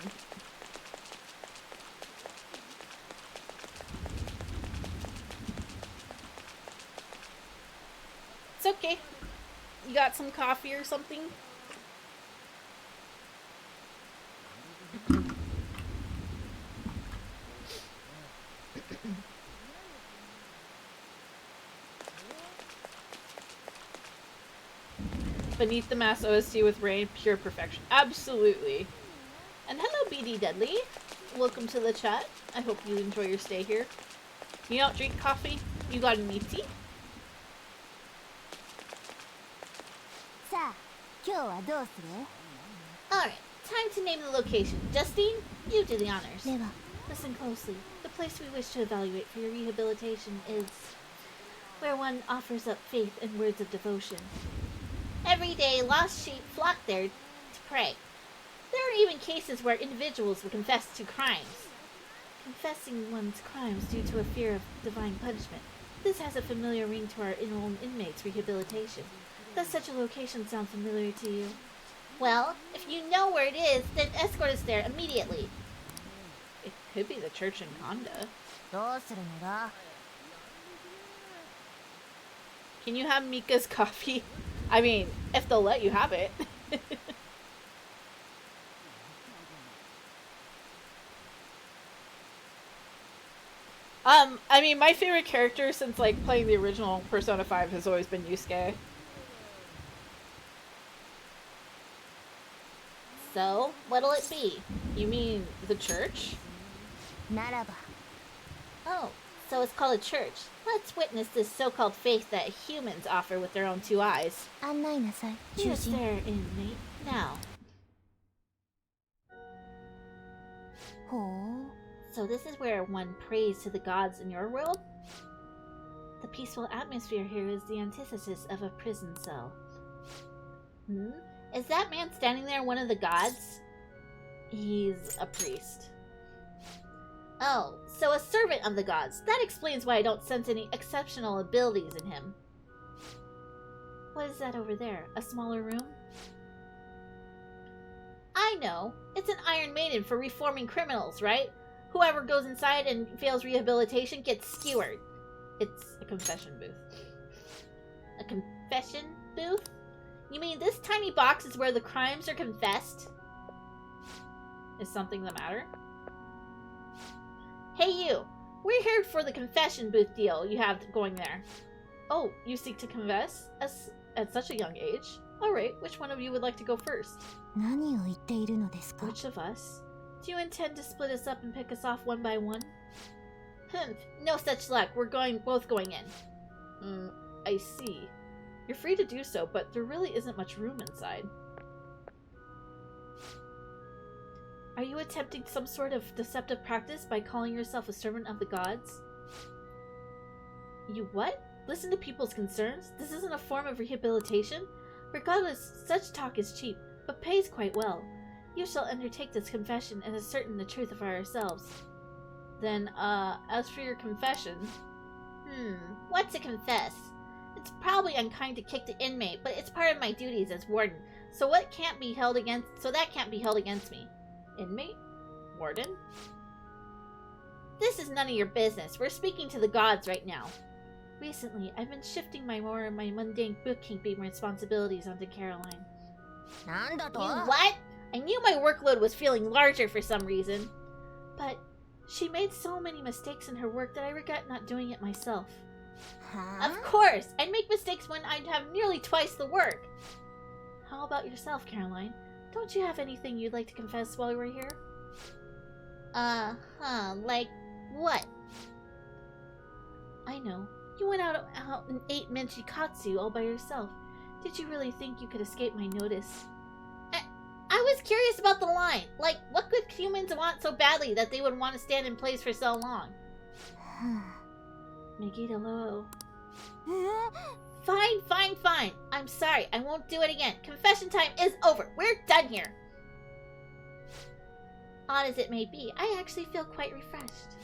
It's okay. You got some coffee or something? Beneath the Mass OST with rain, pure perfection. Absolutely. And hello, BD Dudley. Welcome to the chat. I hope you enjoy your stay here. You don't drink coffee? You got any tea? Alright, time to name the location. Justine, you do the honors. Listen closely. The place we wish to evaluate for your rehabilitation is where one offers up faith and words of devotion. Every day, lost sheep flock there to pray. There are even cases where individuals will confess to crimes. confessing one's crimes due to a fear of divine punishment. This has a familiar ring to our own inmates' rehabilitation. Does such a location sound familiar to you? Well, if you know where it is, then escort us there immediately. It could be the church in Konda. Can you have Mika's coffee? I mean, if they'll let you have it. I mean, my favorite character since, like, playing the original Persona 5 has always been Yusuke. So, what'll it be? You mean the church? Oh, so it's called a church. Let's witness this so-called faith that humans offer with their own two eyes. Yes, there, inmate. Now. So this is where one prays to the gods in your world? The peaceful atmosphere here is the antithesis of a prison cell. Is that man standing there one of the gods? He's a priest. Oh, so a servant of the gods. That explains why I don't sense any exceptional abilities in him. What is that over there? A smaller room? I know. It's an Iron Maiden for reforming criminals, right? Whoever goes inside and fails rehabilitation gets skewered. It's a confession booth. A confession booth? You mean this tiny box is where the crimes are confessed? Is something the matter? Hey you! We're here for the confession booth deal you have going there. Oh, you seek to confess? At such a young age? Alright, which one of you would like to go first? Which of us? Do you intend to split us up and pick us off one by one? No such luck. We're both going in. I see. You're free to do so, but there really isn't much room inside. Are you attempting some sort of deceptive practice by calling yourself a servant of the gods? You what? Listen to people's concerns? This isn't a form of rehabilitation? Regardless, such talk is cheap, but pays quite well. You shall undertake this confession and ascertain the truth of ourselves. Then, as for your confession... what to confess? It's probably unkind to kick the inmate, but it's part of my duties as warden, so that can't be held against me. Inmate? Warden? This is none of your business. We're speaking to the gods right now. Recently, I've been shifting my mundane bookkeeping responsibilities onto Caroline. You what? I knew my workload was feeling larger for some reason. But she made so many mistakes in her work that I regret not doing it myself. Of course! I'd make mistakes when I'd have nearly twice the work. How about yourself, Caroline? Don't you have anything you'd like to confess while we're here? Like what? I know. You went out and ate menchikatsu all by yourself. Did you really think you could escape my notice? I was curious about the line. Like, what could humans want so badly that they would want to stand in place for so long? Megiddo. Fine. I'm sorry. I won't do it again. Confession time is over. We're done here. Odd as it may be, I actually feel quite refreshed.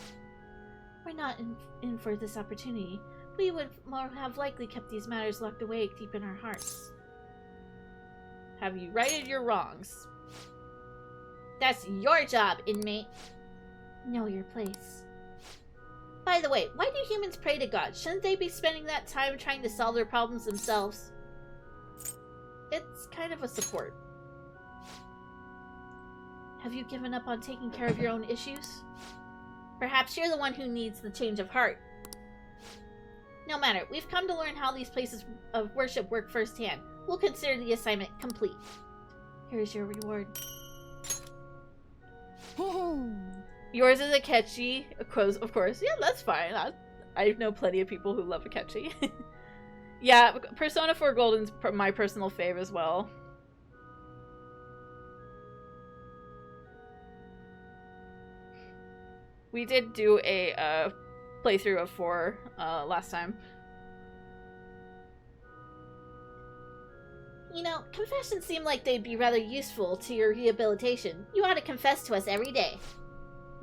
We're not in for this opportunity. We would more have likely kept these matters locked away deep in our hearts. Have you righted your wrongs? That's your job, inmate. Know your place. By the way, why do humans pray to God? Shouldn't they be spending that time trying to solve their problems themselves? It's kind of a support. Have you given up on taking care of your own issues? Perhaps you're the one who needs the change of heart. No matter, we've come to learn how these places of worship work firsthand. We'll consider the assignment complete. Here's your reward. Yours is a catchy, of course. Yeah, that's fine. I know plenty of people who love a catchy. Yeah, Persona 4 Golden's my personal fave as well. We did do a playthrough of 4 last time. You know, confessions seem like they'd be rather useful to your rehabilitation. You ought to confess to us every day.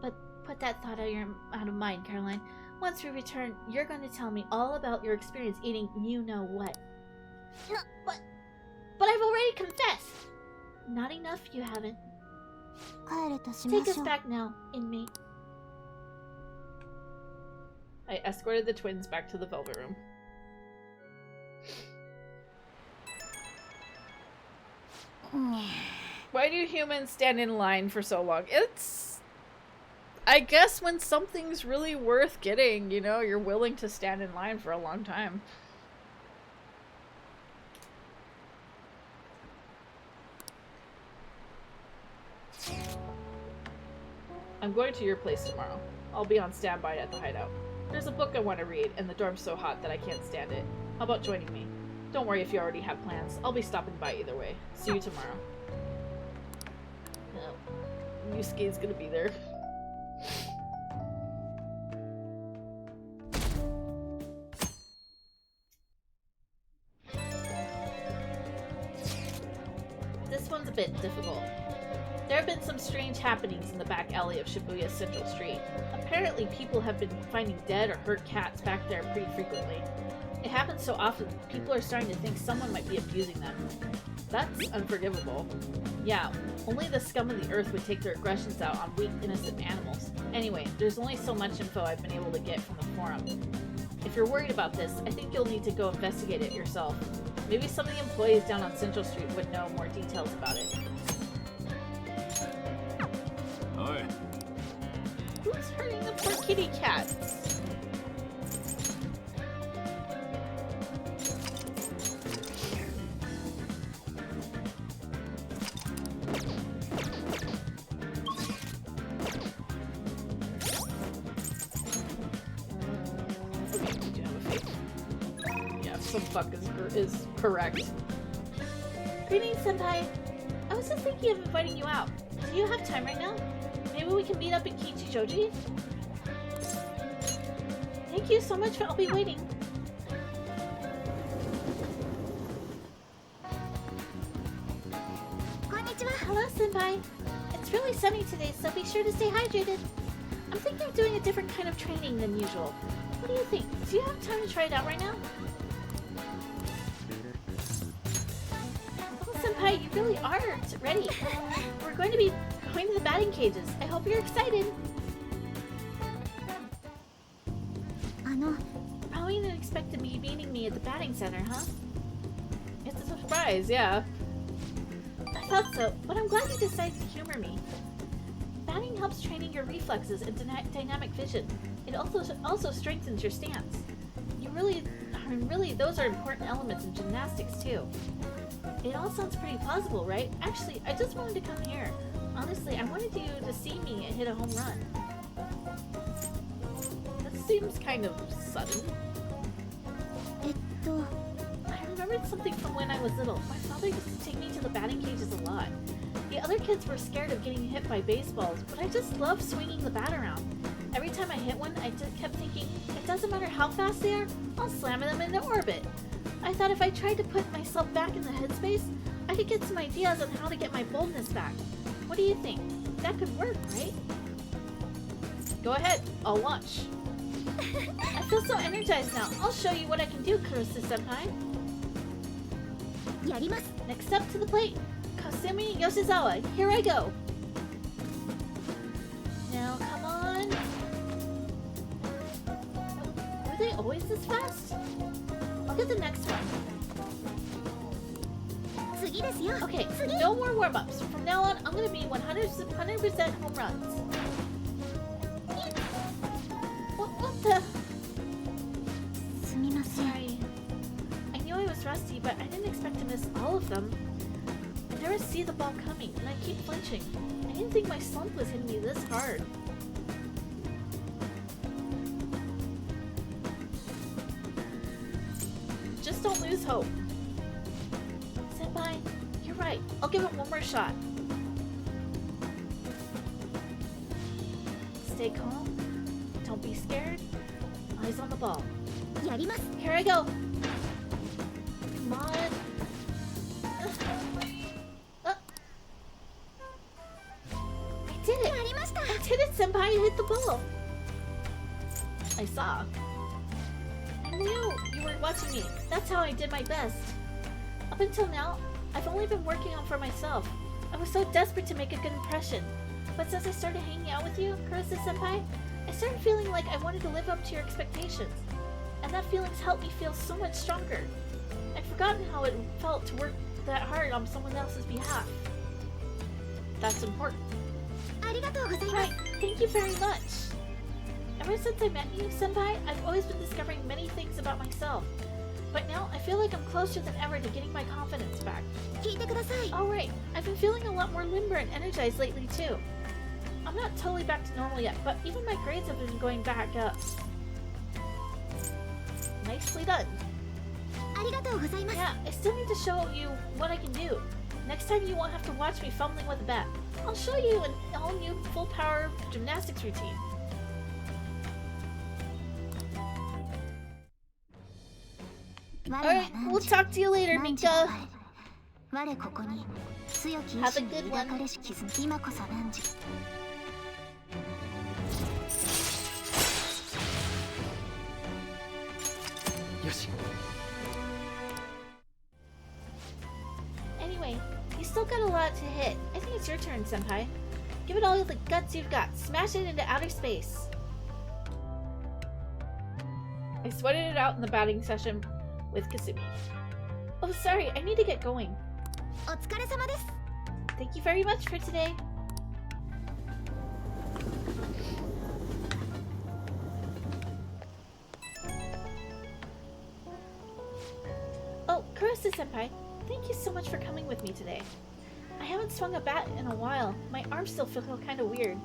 But put that thought out of mind, Caroline. Once we return, you're going to tell me all about your experience eating you-know-what. No, but I've already confessed! Not enough, you haven't. Take us back now, inmate. I escorted the twins back to the Velvet Room. Why do humans stand in line for so long? It's... I guess when something's really worth getting, you know, you're willing to stand in line for a long time. I'm going to your place tomorrow. I'll be on standby at the hideout. There's a book I want to read, and the dorm's so hot that I can't stand it. How about joining me? Don't worry if you already have plans. I'll be stopping by either way. See you tomorrow. Oh, Yusuke's gonna be there. This one's a bit difficult. There have been some strange happenings in the back alley of Shibuya Central Street. Apparently, people have been finding dead or hurt cats back there pretty frequently. It happens so often, people are starting to think someone might be abusing them. That's unforgivable. Yeah, only the scum of the earth would take their aggressions out on weak, innocent animals. Anyway, there's only so much info I've been able to get from the forum. If you're worried about this, I think you'll need to go investigate it yourself. Maybe some of the employees down on Central Street would know more details about it. Oi. Who's hurting the poor kitty cats? Okay, we do have a fake. Yeah, some fuck is correct. Greetings, Senpai. I was just thinking of inviting you out. Do you have time right now? Maybe we can meet up in Kichijoji? Thank you so much. I'll be waiting. Konnichiwa. Hello, Senpai. It's really sunny today, so be sure to stay hydrated. I'm thinking of doing a different kind of training than usual. What do you think? Do you have time to try it out right now? Oh, Senpai, you really are ready. We're going to be going to the batting cages. I hope you're excited. Probably didn't expect to be meeting me at the batting center, huh? It's a surprise, yeah. I thought so, but I'm glad you decided to humor me. Batting helps training your reflexes and dynamic vision. It also strengthens your stance. Really, those are important elements in gymnastics too. It all sounds pretty plausible, right? Actually, I just wanted to come here. Honestly, I wanted you to see me and hit a home run. That seems kind of sudden. I remembered something from when I was little. My father used to take me to the batting cages a lot. The other kids were scared of getting hit by baseballs, but I just loved swinging the bat around. Every time I hit one, I just kept thinking, it doesn't matter how fast they are, I'll slam them into orbit. I thought if I tried to put myself back in the headspace, I could get some ideas on how to get my boldness back. What do you think? That could work, right? Go ahead, I'll watch. I feel so energized now. I'll show you what I can do, Kurusu-senpai. Next up to the plate, Kasumi Yoshizawa. Here I go. Now, come on. Were they always this fast? I'll get the next one. Okay, no more warm-ups. From now on, I'm gonna be 100% home runs. What the? Sorry. I knew I was rusty, but I didn't expect to miss all of them. I never see the ball coming, and I keep flinching. I didn't think my slump was hitting me this hard. Just don't lose hope. Senpai, you're right. I'll give it one more shot. Stay calm. Don't be scared. Eyes on the ball. Here I go. Come on. I did it. I did it, Senpai. I hit the ball. I saw. I knew you were watching me. That's how I did my best. Up until now, I've only been working on for myself. I was so desperate to make a good impression. But since I started hanging out with you, Kurose-senpai, I started feeling like I wanted to live up to your expectations. And that feeling's helped me feel so much stronger. I'd forgotten how it felt to work that hard on someone else's behalf. That's important. Right, thank you very much. Ever since I met you, Senpai, I've always been discovering many things about myself. But now, I feel like I'm closer than ever to getting my confidence back. Alright, I've been feeling a lot more limber and energized lately too. I'm not totally back to normal yet, but even my grades have been going back up. Nicely done. Yeah, I still need to show you what I can do. Next time you won't have to watch me fumbling with a bat. I'll show you an all-new full-power gymnastics routine. Alright, we'll talk to you later, Mika. Have a good one. Anyway, you still got a lot to hit. I think it's your turn, Senpai. Give it all the guts you've got. Smash it into outer space. I sweated it out in the batting session with Kitsune. Oh, sorry, I need to get going. Thank you very much for today. Oh, Kurose-senpai, thank you so much for coming with me today. I haven't swung a bat in a while. My arms still feel kind of weird.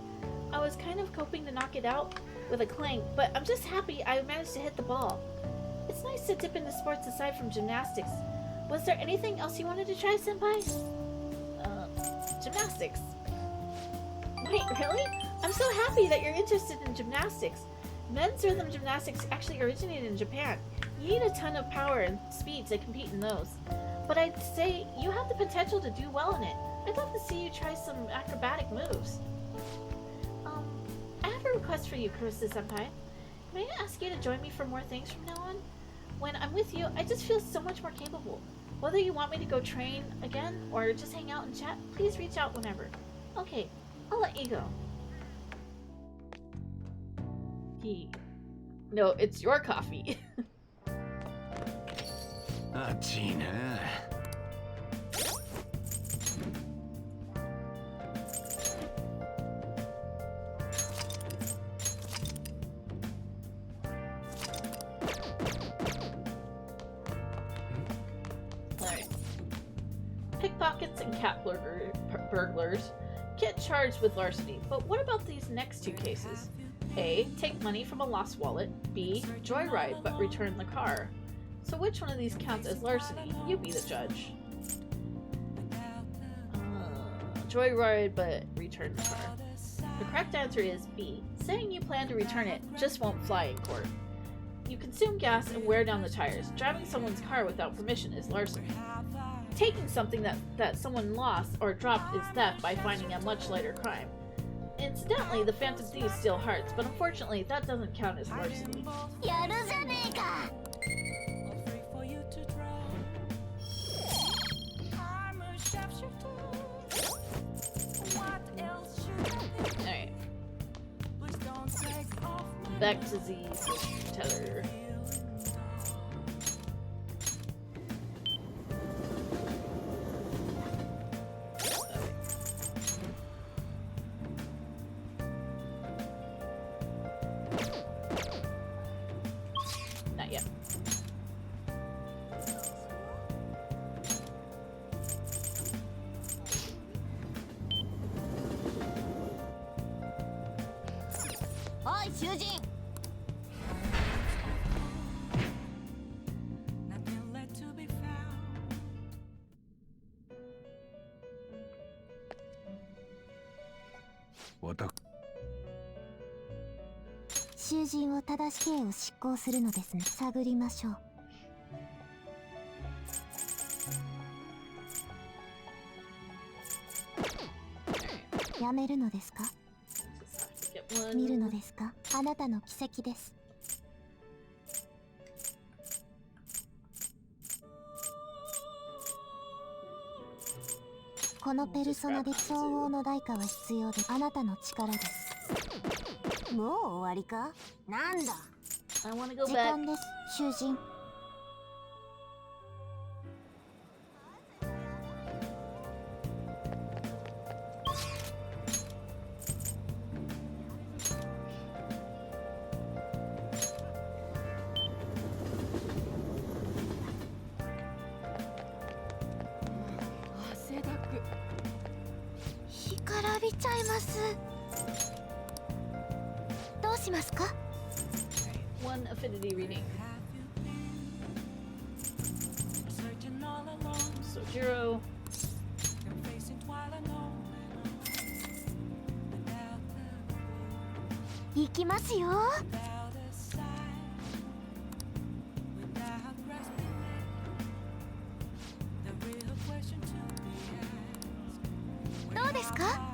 I was kind of hoping to knock it out with a clang, but I'm just happy I managed to hit the ball. It's nice to dip into sports aside from gymnastics. Was there anything else you wanted to try, Senpai? Gymnastics. Wait, really? I'm so happy that you're interested in gymnastics. Men's rhythm gymnastics actually originated in Japan. You need a ton of power and speed to compete in those. But I'd say you have the potential to do well in it. I'd love to see you try some acrobatic moves. I have a request for you, Kurose-senpai. May I ask you to join me for more things from now on? When I'm with you, I just feel so much more capable. Whether you want me to go train again or just hang out and chat, please reach out whenever. Okay, I'll let you go. No, it's your coffee. Gina. Alright. Pickpockets and cat burglars get charged with larceny, but what about these next two cases? A. Take money from a lost wallet. B. Joyride but return the car. So which one of these counts as larceny? You be the judge. Joyride but return the car. The correct answer is B. Saying you plan to return it just won't fly in court. You consume gas and wear down the tires. Driving someone's car without permission is larceny. Taking something that someone lost or dropped is theft by finding a much lighter crime. Incidentally, the Phantom Thieves steal hearts, but unfortunately that doesn't count as larceny. Alright. Back to Z's teller. Not yet. Hi, Shujin! What? 囚人を正し刑を執行するのですね。探りましょう。やめるのですか？ Yep. 見るのですか？あなたの奇跡です。このペルソナで相応の代価は必要で、あなたの力です。もう終わりか？なんだ。時間です、囚人。汗だく。干からびちゃいます。どうしますか？ One affinity reading. Sojiro. 行きますよ。どうですか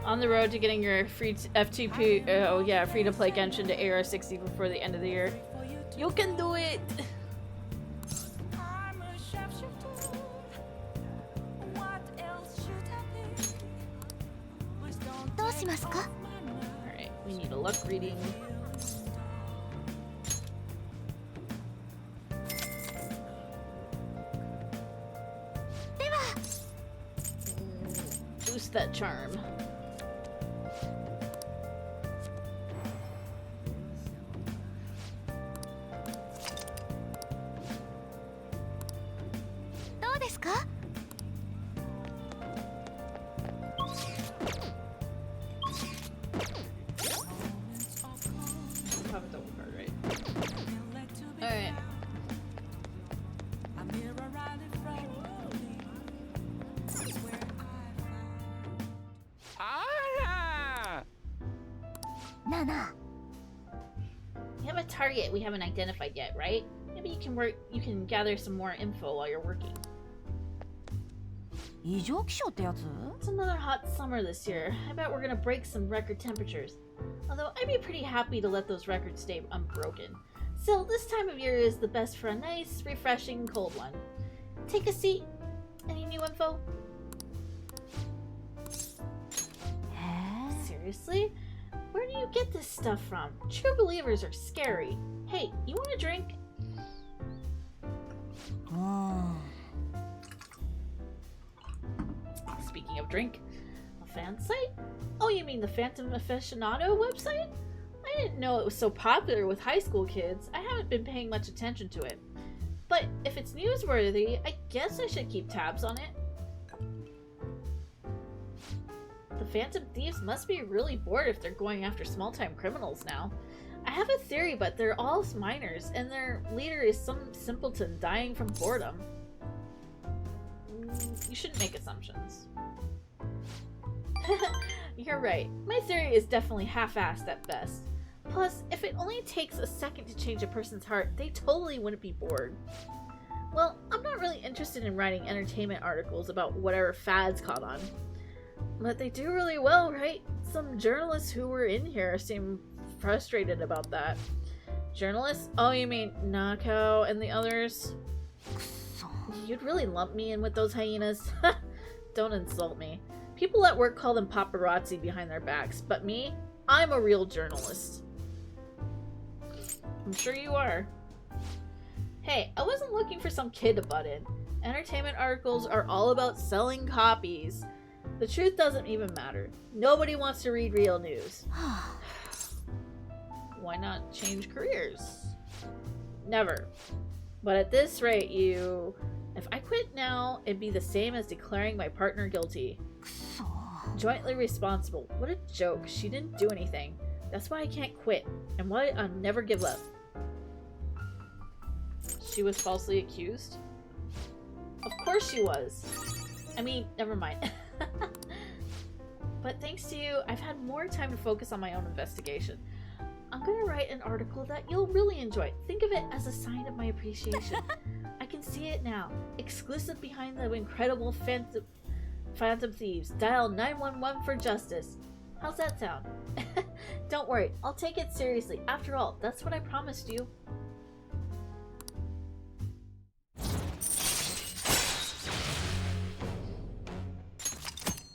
？On the road to getting your free FTP, free to play Genshin to AR60 before the end of the year. You can do it! どうしますか？ Alright, we need a luck reading. Boost that charm. You have a target we haven't identified yet, right? Maybe you can gather some more info while you're working. 異常気象ってやつ? It's another hot summer this year. I bet we're gonna break some record temperatures. Although I'd be pretty happy to let those records stay unbroken. Still, this time of year is the best for a nice, refreshing, cold one. Take a seat. Any new info? Seriously? Where do you get this stuff from? True believers are scary. Hey, you want a drink? Speaking of drink, a fan site? Oh, you mean the Phantom Aficionado website? I didn't know it was so popular with high school kids. I haven't been paying much attention to it. But if it's newsworthy, I guess I should keep tabs on it. The Phantom Thieves must be really bored if they're going after small-time criminals now. I have a theory, but they're all minors, and their leader is some simpleton dying from boredom. You shouldn't make assumptions. You're right. My theory is definitely half-assed at best. Plus, if it only takes a second to change a person's heart, they totally wouldn't be bored. Well, I'm not really interested in writing entertainment articles about whatever fads caught on. But they do really well, right? Some journalists who were in here seem frustrated about that. Journalists? Oh, you mean Nakao and the others? You'd really lump me in with those hyenas? Don't insult me. People at work call them paparazzi behind their backs, but me? I'm a real journalist. I'm sure you are. Hey, I wasn't looking for some kid to butt in. Entertainment articles are all about selling copies. The truth doesn't even matter. Nobody wants to read real news. Why not change careers? Never. But at this rate, if I quit now, it'd be the same as declaring my partner guilty. Jointly responsible. What a joke. She didn't do anything. That's why I can't quit, and why I'll never give up. She was falsely accused? Of course she was. I mean, never mind. But thanks to you, I've had more time to focus on my own investigation. I'm gonna write an article that you'll really enjoy. Think of it as a sign of my appreciation. I can see it now. Exclusive behind the incredible Phantom Thieves. Dial 911 for justice. How's that sound? Don't worry, I'll take it seriously. After all, that's what I promised you.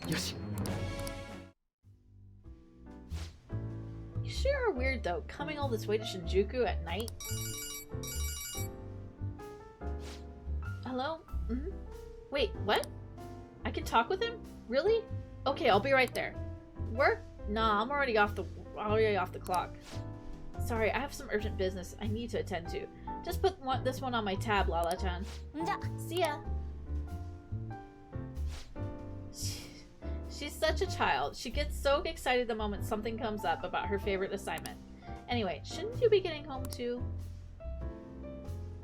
Yoshi. You sure are weird though, coming all this way to Shinjuku at night. Hello? Mm-hmm. Wait, what? I can talk with him? Really? Okay, I'll be right there. Work? Nah, I'm already off the clock. Sorry, I have some urgent business I need to attend to. Just put this one on my tab, Lala-chan. See ya. She's such a child. She gets so excited the moment something comes up about her favorite assignment. Anyway, shouldn't you be getting home too?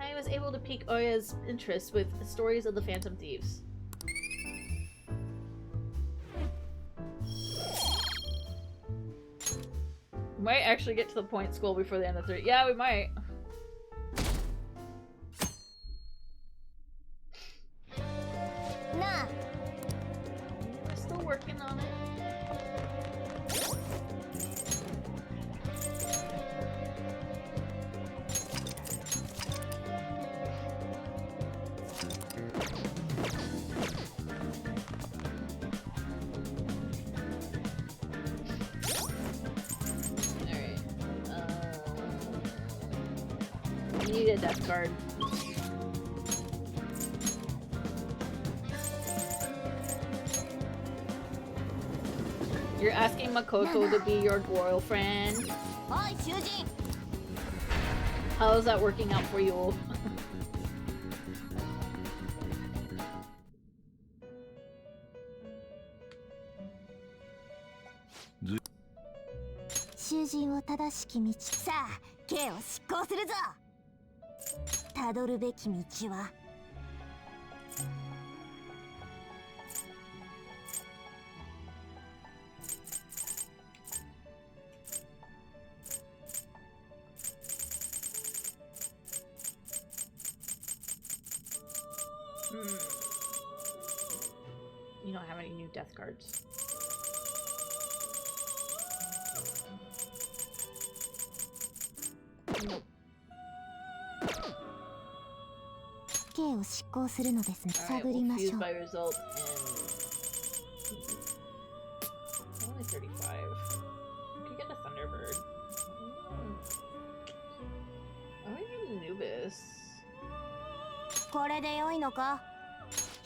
I was able to pique Oya's interest with stories of the Phantom Thieves. We might actually get to the point school before the end of 3. Yeah, we might. Nah. We're still working on it. You need a death card. You're asking Makoto to be your girlfriend? How is that working out for you?さあ、刑を執行するぞ。たどるべき道は。You don't have any new death cards. Nope. 刑を執行するのですね。 Alright, 探り we'll まし fuse ょう。 by result in... Only 35. We could get a Thunderbird. Oh, we need Anubis. これで良いのか？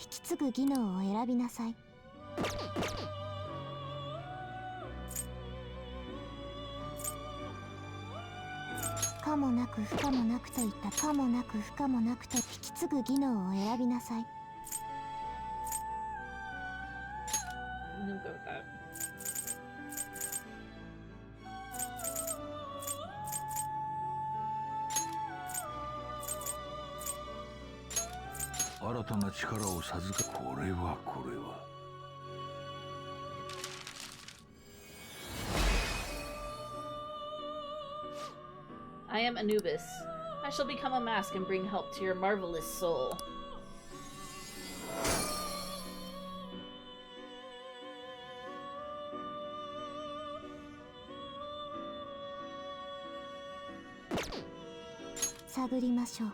引き継ぐ技能を選びなさい。可もなく不可もなくといった可もなく不可もなくと引き継ぐ技能を選びなさい。I'm gonna go with that. 新たな力を授かこれは。I am Anubis. I shall become a mask and bring help to your marvelous soul.「探りましょう」。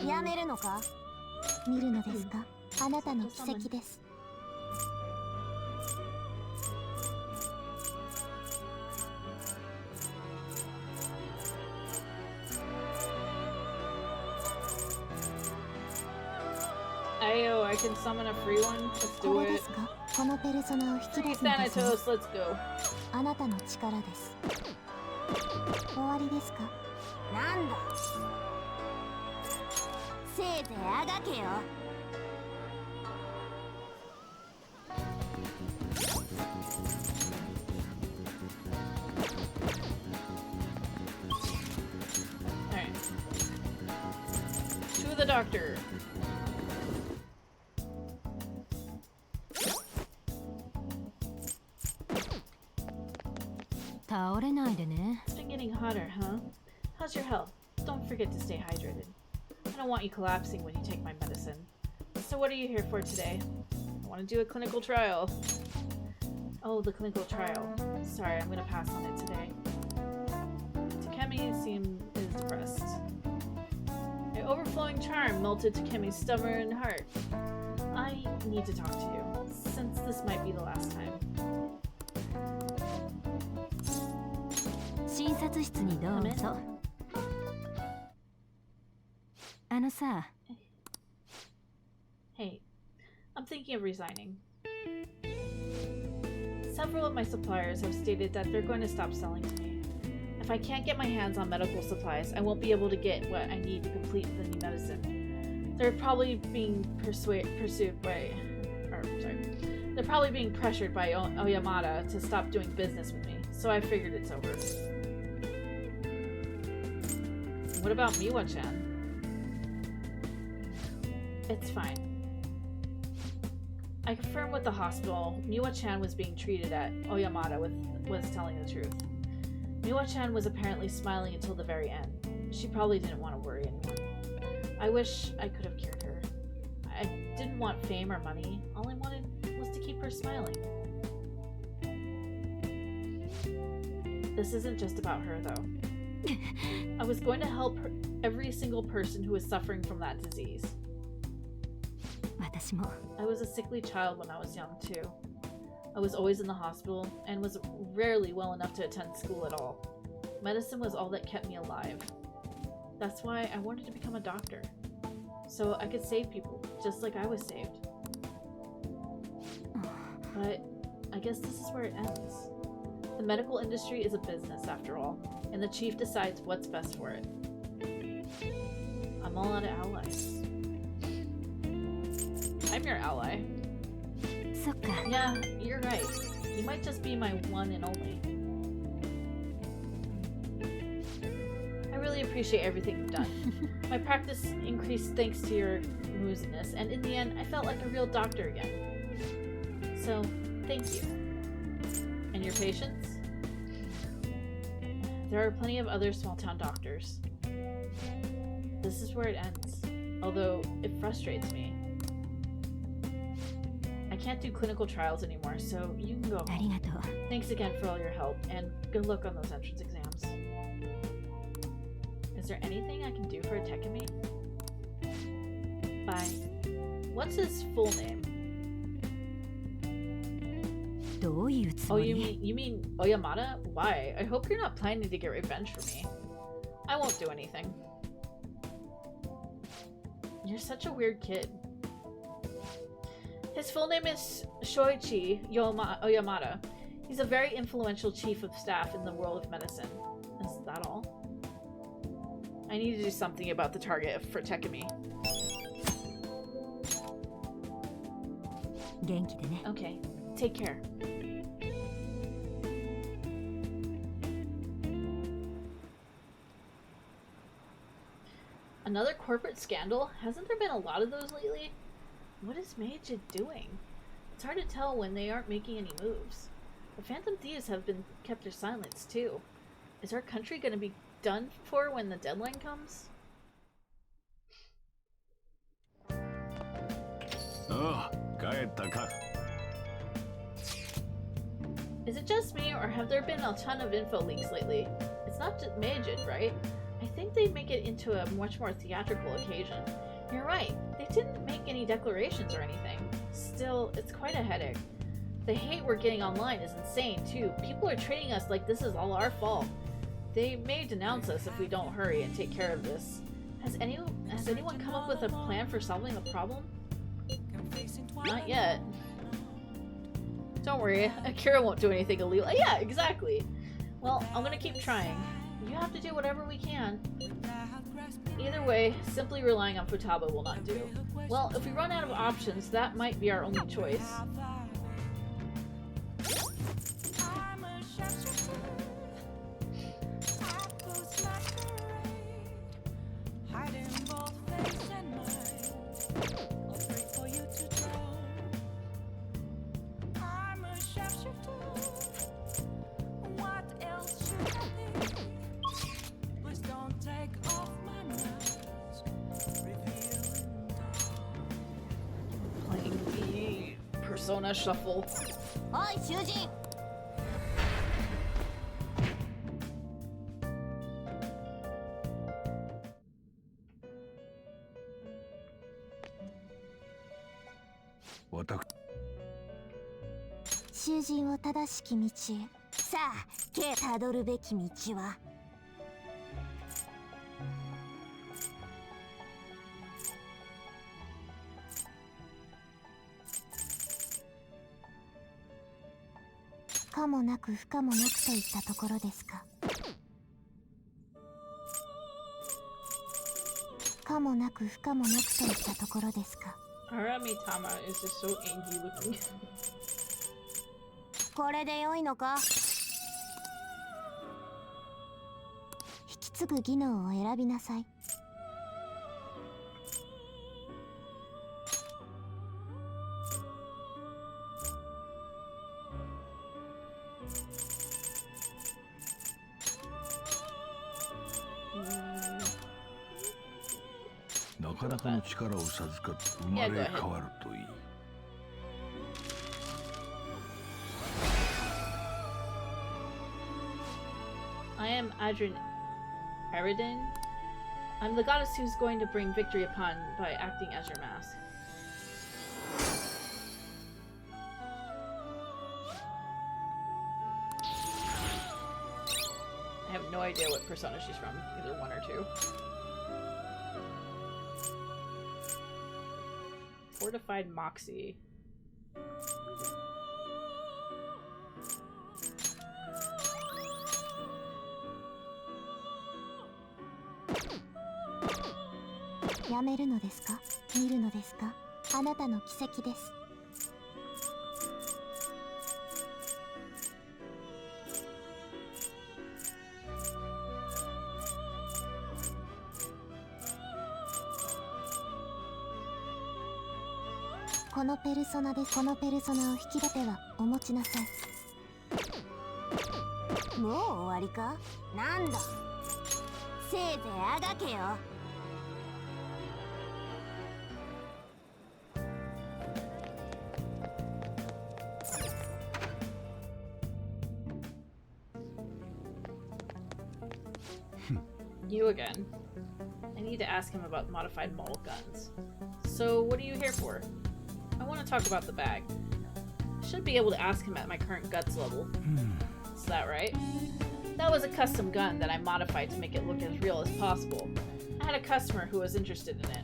やめるのか？見るのですか？あなたの奇跡です。Ayo, I can summon a free one. Let's こ do れで it. すか？このペルソナを引き出すのですね。 Thanatos, let's go. あなたの力です。終わりですか？なんだ？せいぜいあがけよ。Alright. To the doctor. 倒れないでね。 It's been getting hotter, huh? How's your health? Don't forget to stay hydrated. I don't want you collapsing when you take my medicine. So what are you here for today? I want to do a clinical trial. Oh, the clinical trial. Sorry, I'm gonna pass on it today. Takemi seems depressed. My overflowing charm melted Takemi's stubborn heart. I need to talk to you, since this might be the last time. 診察室にどうぞ。あのさ。 Hey, I'm thinking of resigning. Several of my suppliers have stated that they're going to stop selling to me. If I can't get my hands on medical supplies, I won't be able to get what I need to complete the new medicine. They're probably being they're probably being pressured by Oyamada to stop doing business with me, so I figured it's over. What about Miwa-chan? It's fine. I confirmed with the hospital, Miwa-chan was being treated at Oyamada was telling the truth. Miwa-chan was apparently smiling until the very end. She probably didn't want to worry anyone. I wish I could have cured her. I didn't want fame or money. All I wanted was to keep her smiling. This isn't just about her, though. I was going to help every single person who was suffering from that disease. I was a sickly child when I was young, too. I was always in the hospital and was rarely well enough to attend school at all. Medicine was all that kept me alive. That's why I wanted to become a doctor, so I could save people, just like I was saved. But I guess this is where it ends. The medical industry is a business, after all, and the chief decides what's best for it. I'm all out of allies. I'm your ally. Yeah, you're right. You might just be my one and only. I really appreciate everything you've done. My practice increased thanks to your moosiness, and in the end, I felt like a real doctor again. So, thank you. And your patience? There are plenty of other small-town doctors. This is where it ends, although it frustrates me. I can't do clinical trials anymore, so you can go home. Thanks again for all your help, and good luck on those entrance exams. Is there anything I can do for Takemi? Bye. What's his full name? Oh, you mean Oyamada? Why? I hope you're not planning to get revenge for me. I won't do anything. You're such a weird kid. His full name is Shoichi Oyamada. He's a very influential chief of staff in the world of medicine. Is that all? I need to do something about the target for Takemi. Okay, take care. Another corporate scandal? Hasn't there been a lot of those lately? What is Meiji doing? It's hard to tell when they aren't making any moves. The Phantom Thieves have been kept their silence too. Is our country going to be done for when the deadline comes? Is it just me, or have there been a ton of info leaks lately? It's not just Meiji, right? I think they'd make it into a much more theatrical occasion. You're right, they didn't make any declarations or anything. Still, it's quite a headache. The hate we're getting online is insane too. People are treating us like this is all our fault. They may denounce us if we don't hurry and take care of this. Has anyone come up with a plan for solving the problem? Not yet. Don't worry, Akira won't do anything illegal. Yeah, exactly. Well, I'm gonna keep trying. You have to do whatever we can. Either way, simply relying on Futaba will not do. Well, if we run out of options, that might be our only choice. Persona shuffle. おい囚人。囚人を正しき道へ。さあ、たどるべき道は。可もなく不可もなくといったところですか。可もなく不可もなくといったところですか。Aramitama is just so angry looking. これで良いのか。引き継ぐ技能を選びなさい。なかなかの力を授かって生まれ変わるといい。I am Aridin. I'm the goddess who's going to bring victory upon by acting as your mask. I have no idea what persona she's from, either 1 or 2. Fortified Moxie. "やめるのですか？見るのですか？あなたの奇跡です。このペルソナです。このペルソナを引き立てはお持ちなさい。もう終わりか。なんだ。せいぜいあがけよ。You again. I need to ask him about modified maul guns. So, what are you here for? I want to talk about the bag. I should be able to ask him at my current guts level. Is that right? That was a custom gun that I modified to make it look as real as possible. I had a customer who was interested in it.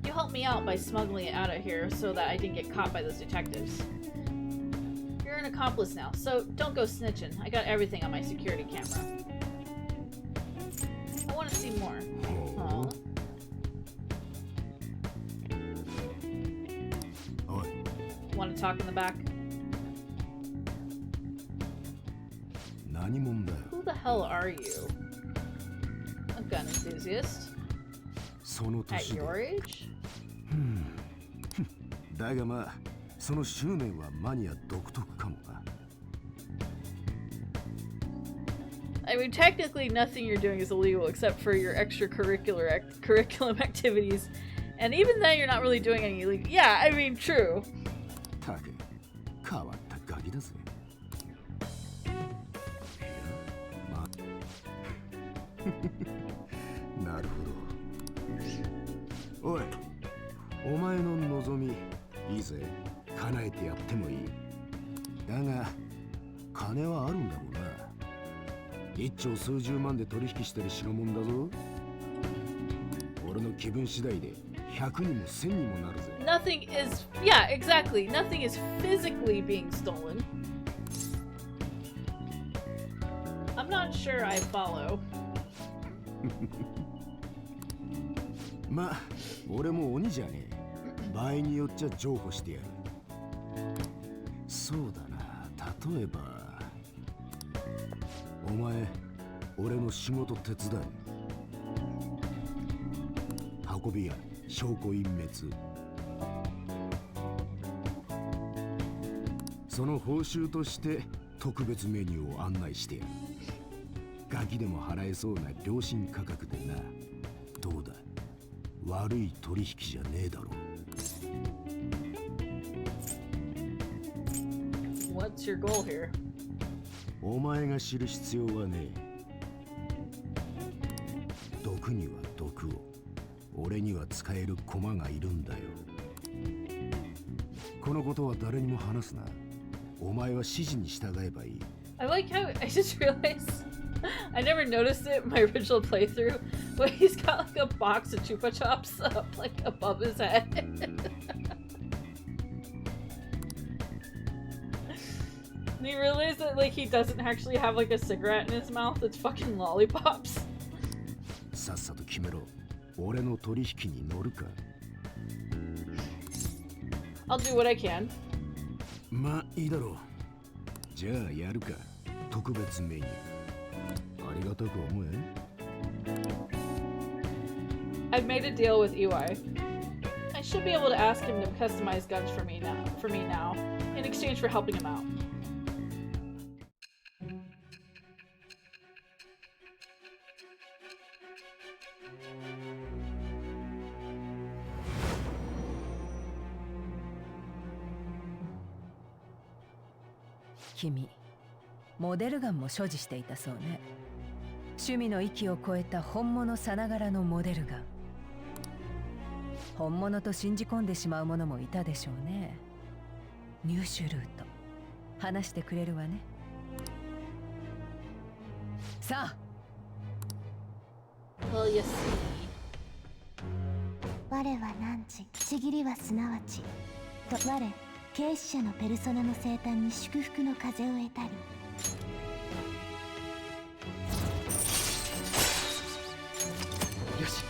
You helped me out by smuggling it out of here so that I didn't get caught by those detectives. You're an accomplice now, so don't go snitching. I got everything on my security camera. I want to see more. Aww. Want to talk in the back? Who the hell are you? A gun enthusiast? At your age? だがまあ、その執念はマニア独特かもな。I mean, technically nothing you're doing is illegal except for your extracurricular curriculum activities. And even then, you're not really doing any illegal. Yeah, I mean, true. たく、変わったガキだぜ。なるほど。おい、お前の望み、いいぜ。叶えてやってもいい。だが、金はあるんだろうな。一丁数十万で取引してる代物だぞ。俺の気分次第で100にも1000にもなるぜ。Nothing is, yeah, exactly. Nothing is physically being stolen. I'm not sure I follow. まあ、俺も鬼じゃねえ。場合によっちゃ譲歩してやる。そうだな、例えばお前、俺の仕事手伝う。運び屋、証拠隠滅。その報酬として特別メニューを案内してやる。ガキでも払えそうな良心価格でな。どうだ、悪い取引じゃねえだろう。What's your goal here? お前が知る必要はねえ。毒には毒を、俺には使える駒がいるんだよ。このことは誰にも話すな。お前は指示に従えばいい。I like how I just realized I never noticed it in my original playthrough, but he's got like a box of Chupa Chups up like above his head. And you realize that like he doesn't actually have like a cigarette in his mouth, it's fucking lollipops. さっさと決めろ。俺の取引に乗るか。I'll do what I can. まあいいだろう。じゃあやるか。特別メニュー。ありがたく思え。I've made a deal with EY. I should be able to ask him to customize guns for me now, in exchange for helping him out. Kimi, モデルガンも所持していたそうね。趣味の域を超えた本物さながらのモデルガン。本物と信じ込んでしまう者もいたでしょうね。入手ルート話してくれるわね。さあ。Well, you see. 我は汝、ちぎりはすなわち。と我、軽視者のペルソナの生誕に祝福の風を得たり。よし。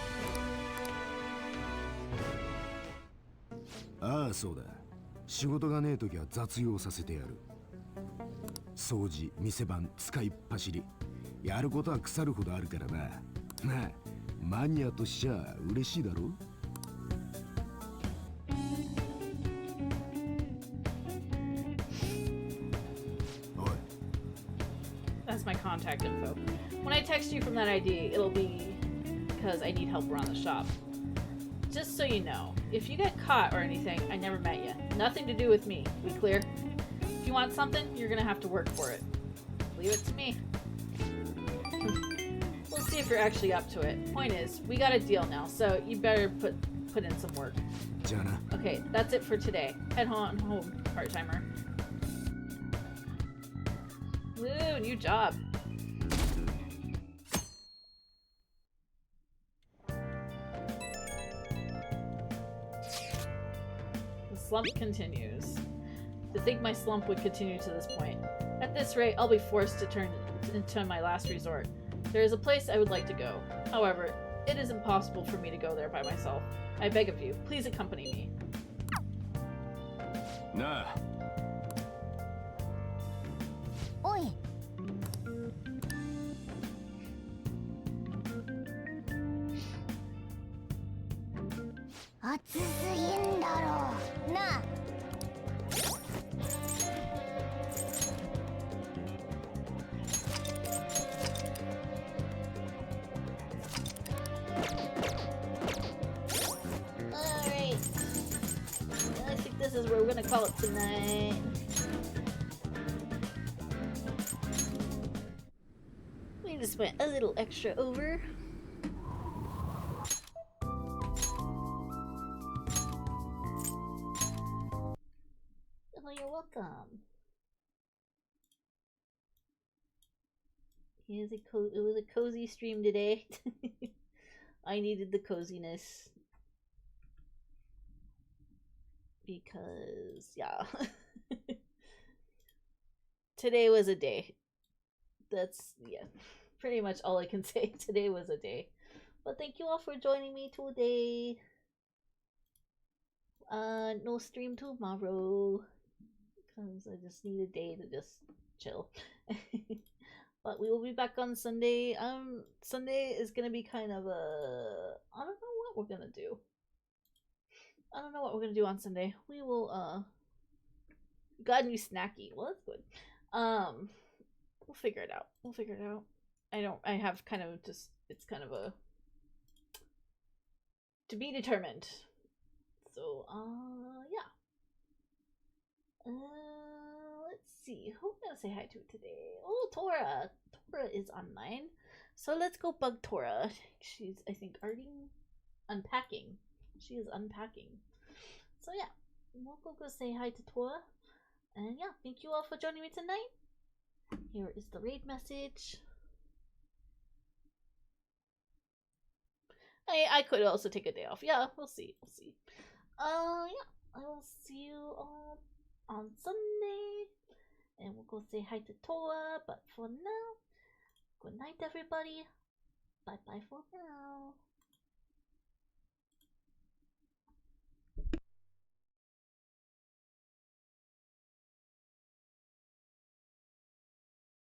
ああ、そうだ。仕事がねえときは雑用させてやる。掃除、店番、使いっ走り。やることは腐るほどあるからな。まあ、マニアとしちゃ嬉しいだろ。That's my contact info. When I text you from that ID, it'll be because I need help around the shop. Just so you know, if you get caught or anything, I never met you. Nothing to do with me. We clear? If you want something, you're gonna have to work for it. Leave it to me. We'll see if you're actually up to it. Point is, we got a deal now, so you better put in some work. Jana. Okay, that's it for today. Head on home, part-timer. Woo, new job. The slump continues. To think my slump would continue to this point. At this rate, I'll be forced to turn into my last resort. There is a place I would like to go. However, it is impossible for me to go there by myself. I beg of you, please accompany me. Nah. おい。暑すぎんだろうなあ。Alright. I think this is where we're gonna call it tonight. We just went a little extra over. Oh, you're welcome. It was a cozy stream today. I needed the coziness. Because, yeah. Today was a day. That's, yeah, pretty much all I can say. Today was a day. But thank you all for joining me today. No stream tomorrow. Because I just need a day to just chill. But we will be back on Sunday. Sunday is gonna be kind of a... I don't know what we're gonna do. I don't know what we're gonna do on Sunday. We will, got a new snacky. Well, that's good. We'll figure it out. We'll figure it out. I have kind of just... It's kind of a... to be determined. So, yeah. Let's see. Who am I gonna say hi to today? Oh, Tora. Tora is online. So let's go bug Tora. She's, I think, already unpacking. She is unpacking. So yeah, we'll go say hi to Tora. And yeah, thank you all for joining me tonight. Here is the raid message. I could also take a day off. Yeah, we'll see. We'll see. Yeah, I will see you all on Sunday. And we'll go say hi to Tora. But for now, good night, everybody. Bye bye for now.